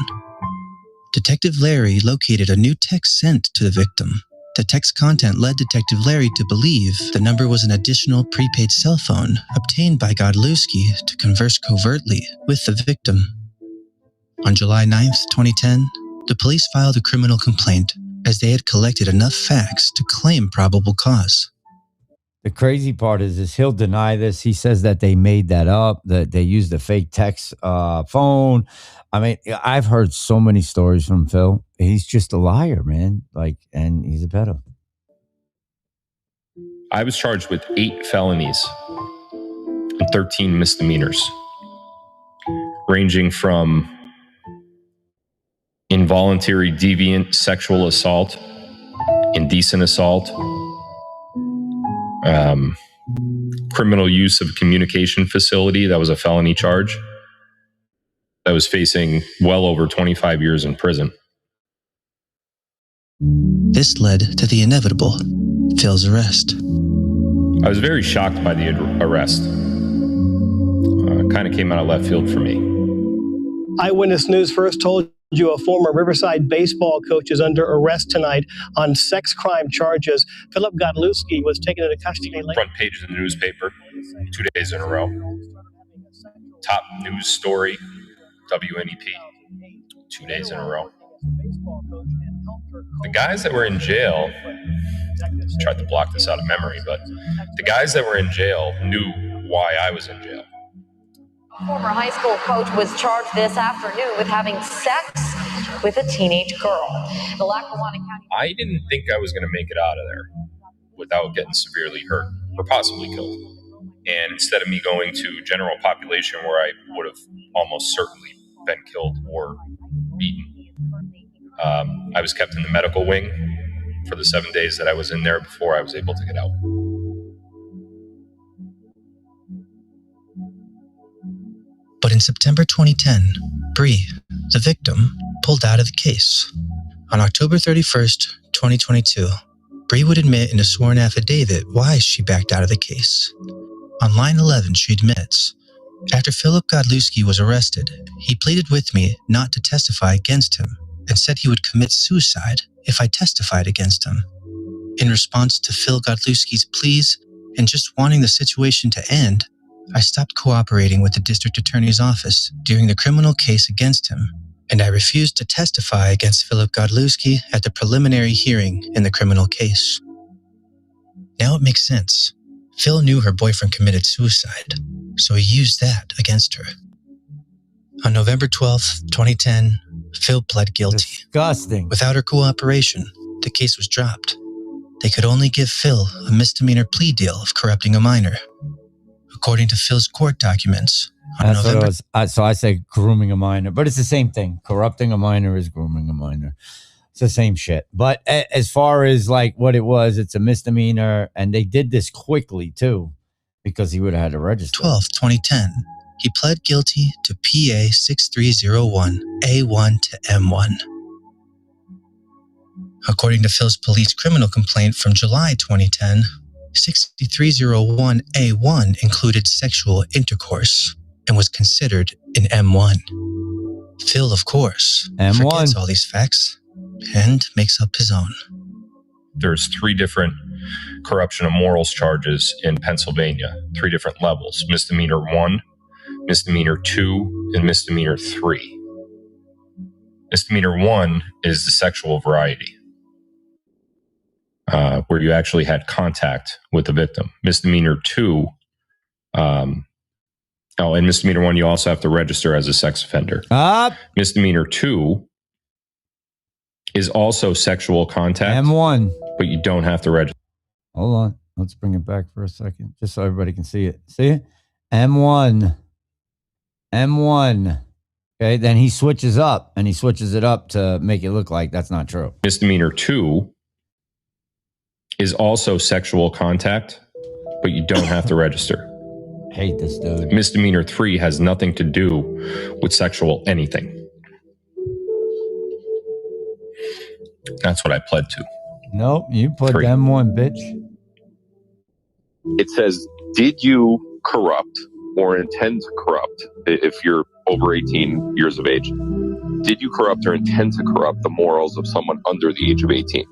Detective Larry located a new text sent to the victim. The text content led Detective Larry to believe the number was an additional prepaid cell phone obtained by Godlewski to converse covertly with the victim. On July 9th, 2010, the police filed a criminal complaint as they had collected enough facts to claim probable cause. The crazy part is he'll deny this. He says that they made that up, that they used a fake text phone. I mean, I've heard so many stories from Phil. He's just a liar, man. And he's a pedo. I was charged with 8 felonies and 13 misdemeanors, ranging from involuntary deviant sexual assault indecent assault, criminal use of communication facility. That was a felony charge. I was facing well over 25 years in prison. This led to the inevitable, Phil's arrest. I was very shocked by the arrest. Kind of came out of left field for me. Eyewitness News first told you a former Riverside baseball coach is under arrest tonight on sex crime charges. Philip Godlewski was taken into custody late. Front page of the newspaper, 2 days in a row. Top news story, WNEP, 2 days in a row. The guys that were in jail, tried to block this out of memory, but the guys that were in jail knew why I was in jail. A former high school coach was charged this afternoon with having sex with a teenage girl. The Lackawanna County. I didn't think I was going to make it out of there without getting severely hurt or possibly killed. And instead of me going to general population where I would have almost certainly been killed or beaten, I was kept in the medical wing for the 7 days that I was in there before I was able to get out. But in September 2010, Bree, the victim, pulled out of the case. On October 31st, 2022, Bree would admit in a sworn affidavit why she backed out of the case. On line 11, she admits, after Philip Godlewski was arrested, he pleaded with me not to testify against him and said he would commit suicide if I testified against him. In response to Phil Godlewski's pleas and just wanting the situation to end, I stopped cooperating with the district attorney's office during the criminal case against him, and I refused to testify against Philip Godlewski at the preliminary hearing in the criminal case. Now it makes sense. Phil knew her boyfriend committed suicide, so he used that against her. On November 12th, 2010, Phil pled guilty. Disgusting. Without her cooperation, the case was dropped. They could only give Phil a misdemeanor plea deal of corrupting a minor. According to Phil's court documents, on That's November... what it was. So I say grooming a minor, but it's the same thing. Corrupting a minor is grooming a minor. It's the same shit. But as far as like what it was, it's a misdemeanor, and they did this quickly too, because he would have had to register. 12th, 2010, he pled guilty to PA 6301 A1 to M1. According to Phil's police criminal complaint from July 2010, 6301 A1 included sexual intercourse and was considered an M1. Phil, of course, M1. forgets all these facts and makes up his own. There's 3 different corruption of morals charges in Pennsylvania, 3 different levels: misdemeanor 1, misdemeanor 2, and misdemeanor 3. Misdemeanor 1 is the sexual variety, where you actually had contact with the victim. Misdemeanor 2, and misdemeanor 1, you also have to register as a sex offender. Misdemeanor 2 is also sexual contact. M1. But you don't have to register. Hold on. Let's bring it back for a second, just so everybody can see it. See it? M1. M1. Okay, then he switches up, and he switches it up to make it look like that's not true. Misdemeanor 2 is also sexual contact, but you don't have to register. Hate this dude. Misdemeanor 3 has nothing to do with sexual anything. That's what I pled to. Nope, you pled 3. M1, bitch. It says, did you corrupt or intend to corrupt, if you're over 18 years of age, did you corrupt or intend to corrupt the morals of someone under the age of 18?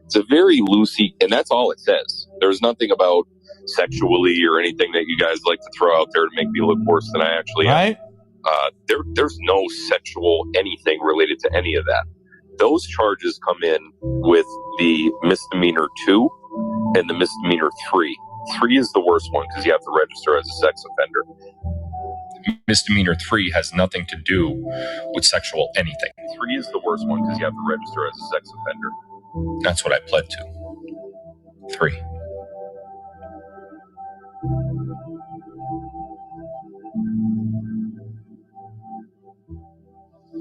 It's a very loosey, and that's all it says. There's nothing about sexually or anything that you guys like to throw out there to make me look worse than I actually am. There's no sexual anything related to any of that. Those charges come in with the misdemeanor 2 and the misdemeanor 3. 3 is the worst one because you have to register as a sex offender. Misdemeanor 3 has nothing to do with sexual anything. 3 is the worst one because you have to register as a sex offender. That's what I pled to. 3.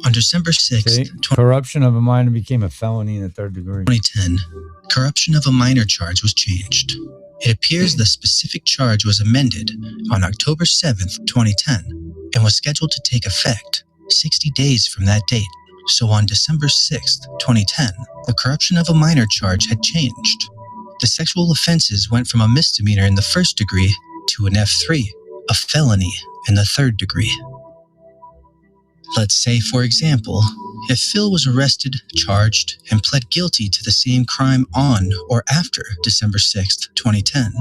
On December 6th, Corruption of a minor became a felony in the 3rd degree. 2010, corruption of a minor charge was changed. It appears the specific charge was amended on October 7th, 2010, and was scheduled to take effect 60 days from that date. So on December 6th, 2010, the corruption of a minor charge had changed. The sexual offenses went from a misdemeanor in the first degree to an F3, a felony in the third degree. Let's say, for example, if Phil was arrested, charged, and pled guilty to the same crime on or after December 6th, 2010,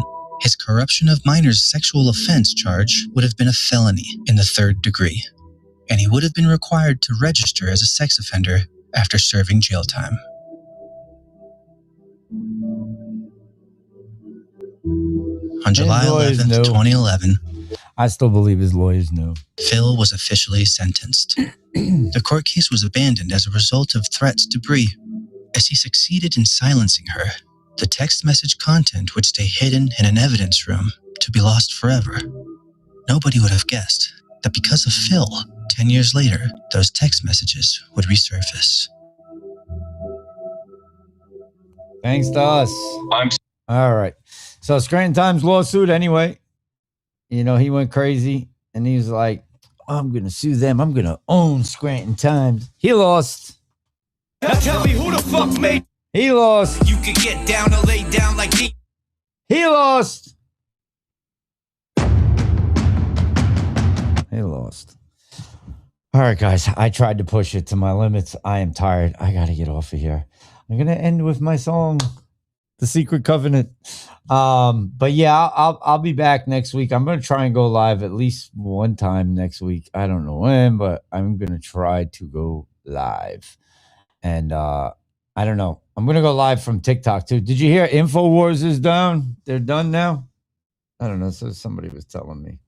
his corruption of minors sexual offense charge would have been a felony in the third degree, and he would have been required to register as a sex offender after serving jail time. On July 11th, 2011, I still believe his lawyers knew. Phil was officially sentenced. The court case was abandoned as a result of threats to Bree. As he succeeded in silencing her, the text message content would stay hidden in an evidence room to be lost forever. Nobody would have guessed that because of Phil, 10 years later, those text messages would resurface. Thanks to us. All right. So Scranton Times lawsuit anyway. You know, he went crazy and he was like, I'm going to sue them. I'm going to own Scranton Times. He lost. Now tell me who the fuck made. He lost. You could get down or lay down like me. He lost. He lost. All right, guys. I tried to push it to my limits. I am tired. I got to get off of here. I'm going to end with my song, The Secret Covenant. But yeah, I'll be back next week. I'm going to try and go live at least one time next week. I don't know when, but I'm going to try to go live. And I don't know. I'm going to go live from TikTok too. Did you hear InfoWars is down? They're done now? I don't know. So somebody was telling me.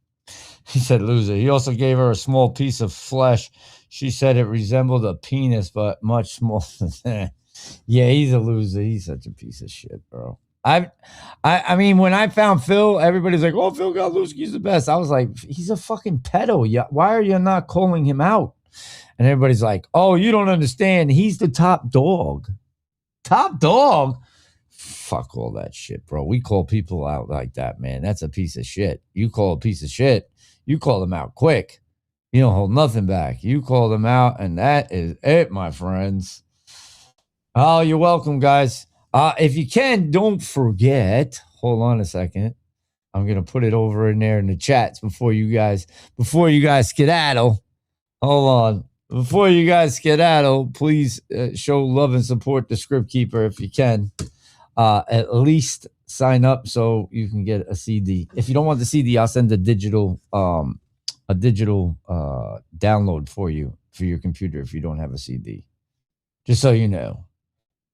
He said loser. He also gave her a small piece of flesh. She said it resembled a penis, but much smaller than that. Yeah, he's a loser. He's such a piece of shit, bro. I mean, when I found Phil, everybody's like, oh, Phil Godlewski's the best. I was like, he's a fucking pedo. Yeah, why are you not calling him out? And everybody's like, oh, you don't understand. He's the top dog. Top dog? Fuck all that shit, bro. We call people out like that, man. That's a piece of shit. You call a piece of shit, you call them out quick. You don't hold nothing back. You call them out, and that is it, my friends. Oh, you're welcome, guys. If you can, don't forget. Hold on a second. I'm gonna put it over in there in the chats before you guys skedaddle. Hold on. Before you guys skedaddle, please show love and support the Script Keeper if you can. At least sign up so you can get a CD. If you don't want the CD, I'll send a digital download for you for your computer if you don't have a CD. Just so you know.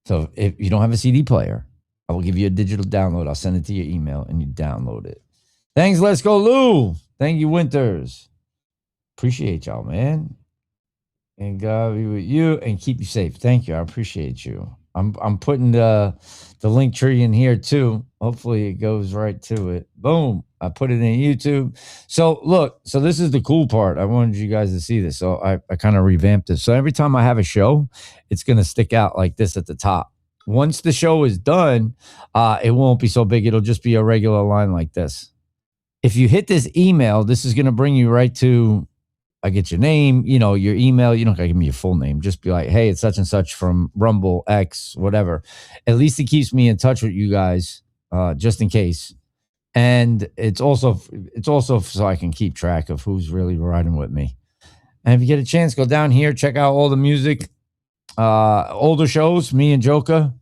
So if you don't have a CD player, I will give you a digital download. I'll send it to your email and you download it. Thanks, Let's Go Lou. Thank you, Winters. Appreciate y'all, man. And God be with you and keep you safe. Thank you. I appreciate you. I'm putting the link tree in here too. Hopefully it goes right to it. Boom. I put it in YouTube. So look, so this is the cool part. I wanted you guys to see this. So I kind of revamped it. So every time I have a show, it's going to stick out like this at the top. Once the show is done, it won't be so big. It'll just be a regular line like this. If you hit this email, this is going to bring you right to, I get your name, you know, your email. You don't got to give me your full name. Just be like, hey, it's such and such from Rumble X, whatever. At least it keeps me in touch with you guys, just in case. And it's also so I can keep track of who's really riding with me. And if you get a chance, go down here, check out all the music, older shows, me and Joker.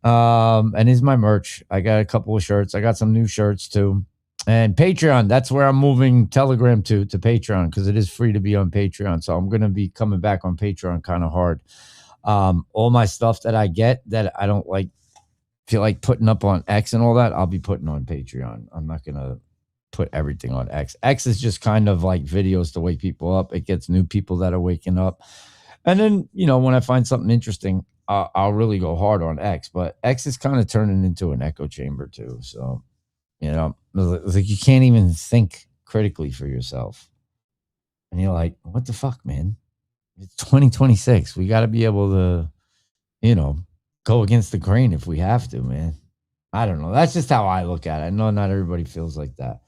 And here's my merch. I got a couple of shirts. I got some new shirts too. And Patreon, that's where I'm moving Telegram to Patreon because it is free to be on Patreon. So I'm going to be coming back on Patreon kind of hard. All my stuff that I get that I don't feel like putting up on X and all that, I'll be putting on Patreon. I'm not going to put everything on X. X is just kind of like videos to wake people up. It gets new people that are waking up. And then, you know, when I find something interesting, I'll really go hard on X. But X is kind of turning into an echo chamber too. So, you know, like you can't even think critically for yourself. And you're like, what the fuck, man? It's 2026. We got to be able to, you know, go against the grain if we have to, man. I don't know. That's just how I look at it. I know not everybody feels like that.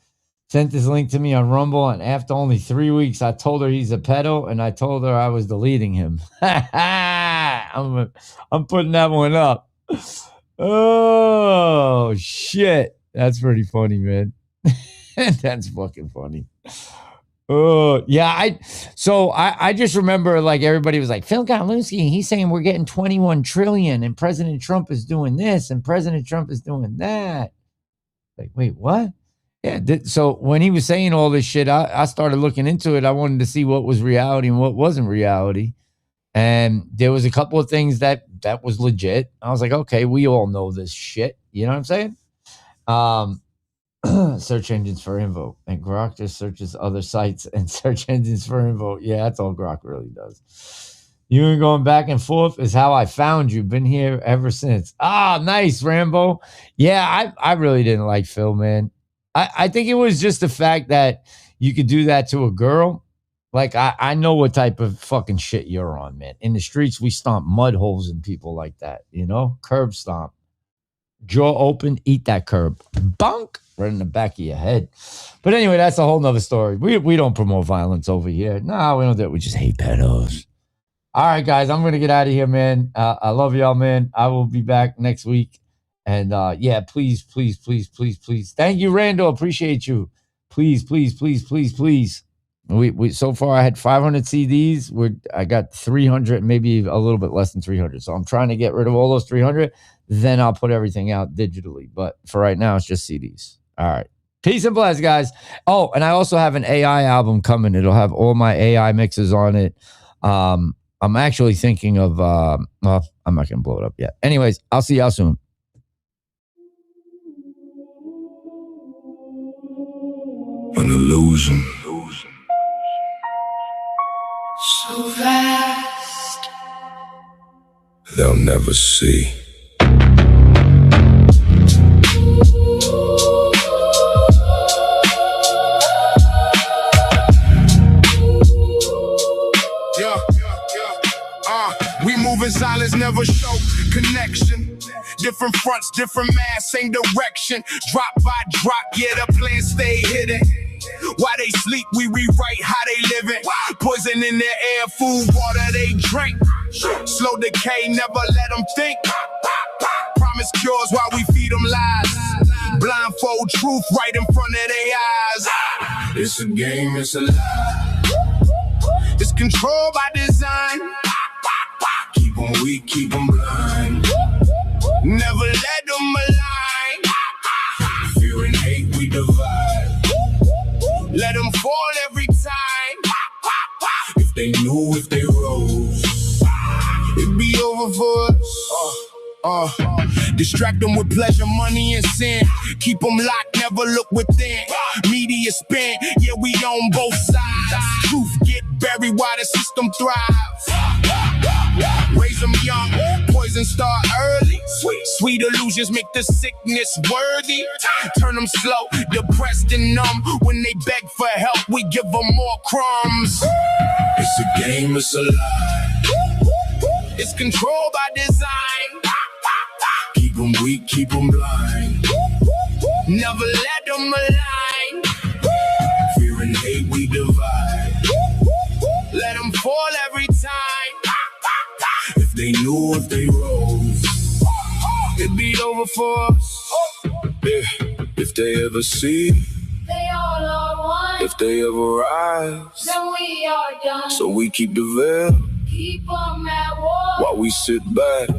Sent this link to me on Rumble, and after only 3 weeks, I told her he's a pedo, and I told her I was deleting him. I'm putting that one up. Oh, shit. That's pretty funny, man. That's fucking funny. Oh, yeah. I just remember, like, everybody was like, Phil Godlewski, he's saying we're getting 21 trillion, and President Trump is doing this, and President Trump is doing that. Like, wait, what? Yeah. So when he was saying all this shit, I started looking into it. I wanted to see what was reality and what wasn't reality. And there was a couple of things that was legit. I was like, okay, we all know this shit. You know what I'm saying? Search engines for info. And Grok just searches other sites and search engines for info. Yeah, that's all Grok really does. You and going back and forth is how I found you. Been here ever since. Ah, nice, Rambo. Yeah, I really didn't like Phil, man. I think it was just the fact that you could do that to a girl. Like, I know what type of fucking shit you're on, man. In the streets, we stomp mud holes in people like that, you know? Curb stomp. Jaw open, eat that curb. Bonk! Right in the back of your head. But anyway, that's a whole nother story. We don't promote violence over here. No, we don't do it. We just hate pedos. All right, guys, I'm going to get out of here, man. I love y'all, man. I will be back next week. And yeah, please. Thank you, Randall. Appreciate you. Please. We so far I had 500 CDs. I got 300, maybe a little bit less than 300. So I'm trying to get rid of all those 300. Then I'll put everything out digitally. But for right now, it's just CDs. All right. Peace and bless, guys. Oh, and I also have an AI album coming. It'll have all my AI mixes on it. I'm actually thinking of, well, I'm not going to blow it up yet. Anyways, I'll see y'all soon. An illusion. So vast, they'll never see. We move in silence, never show connection. Different fronts, different mass, same direction. Drop by drop, yeah, the plan stay hidden. While they sleep, we rewrite how they living. Poison in their air, food, water they drink. Slow decay, never let them think. Promise cures while we feed them lies. Blindfold truth right in front of their eyes. It's a game, it's a lie. It's controlled by design. Keep them weak, keep them blind. Never let them align. Fear and hate, we divide. Let them fall every time. If they knew, if they rose, it'd be over for us. Distract them with pleasure, money, and sin. Keep them locked, never look within. Media spin, yeah, we on both sides. Truth get buried while the system thrives. Raise them young, poison start early. Sweet illusions make the sickness worthy. Turn them slow, depressed and numb. When they beg for help, we give them more crumbs. It's a game, it's a lie. It's controlled by design. Keep them weak, keep them blind. Never let them align. Fear and hate, we divide. Let them fall every time. If they knew, if they rose, it'd be over for us. If they ever see, they all are one. if they ever rise, then we are done. So we keep the veil, Keep them at war. while we sit back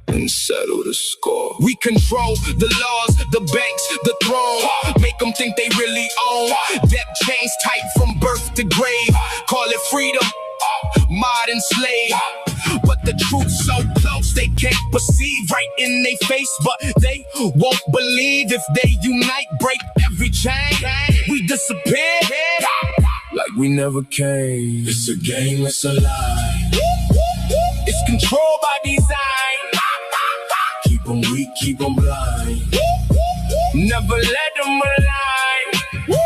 and settle the score. We control the laws, the banks, the throne. Make them think they really own. Debt chains tight from birth to grave. Call it freedom, modern slave. But the truth's so close they can't perceive. Right in their face, but they won't believe. If they unite, break every chain, we disappear like we never came. It's a game, it's a lie. It's controlled by design. Keep them weak, keep them blind. Never let them align.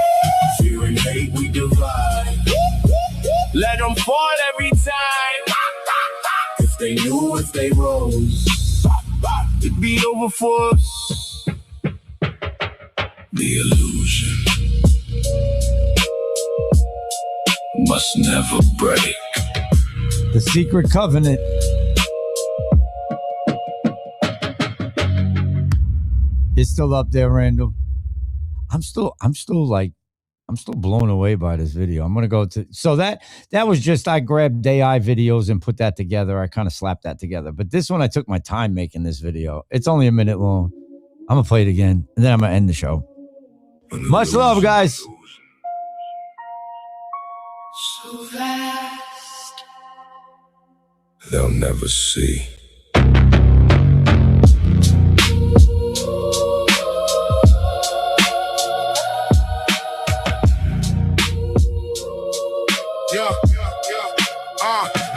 Fear and hate, we divide. Let them fall every time. If they knew, if they rose, be over for us. The illusion must never break. The secret covenant. It's still up there, Randall. I'm still blown away by this video. I'm gonna go to that was just I grabbed AI videos and put that together. I kind of slapped that together. But this one I took my time making this video. It's only a minute long. I'm gonna play it again and then I'm gonna end the show. Much love, guys. So vast, they'll never see.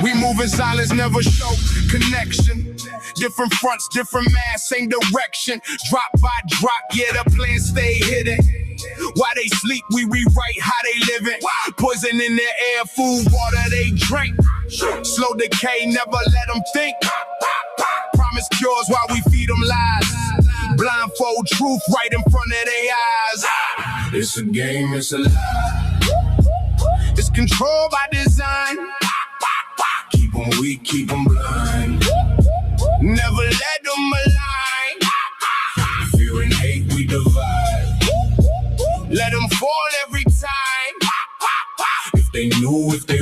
We move in silence, never show connection. Different fronts, different mass, same direction. Drop by drop, yeah, the plan stay hidden. While they sleep, we rewrite how they living. Poison in their air, food, water they drink. Slow decay, never let them think. Promise cures while we feed them lies. Blindfold truth right in front of their eyes. It's a game, it's a lie. It's controlled by design. Keep them weak, keep them blind. Never let them align. Fear and hate we divide. Let them fall every time. If they knew, if they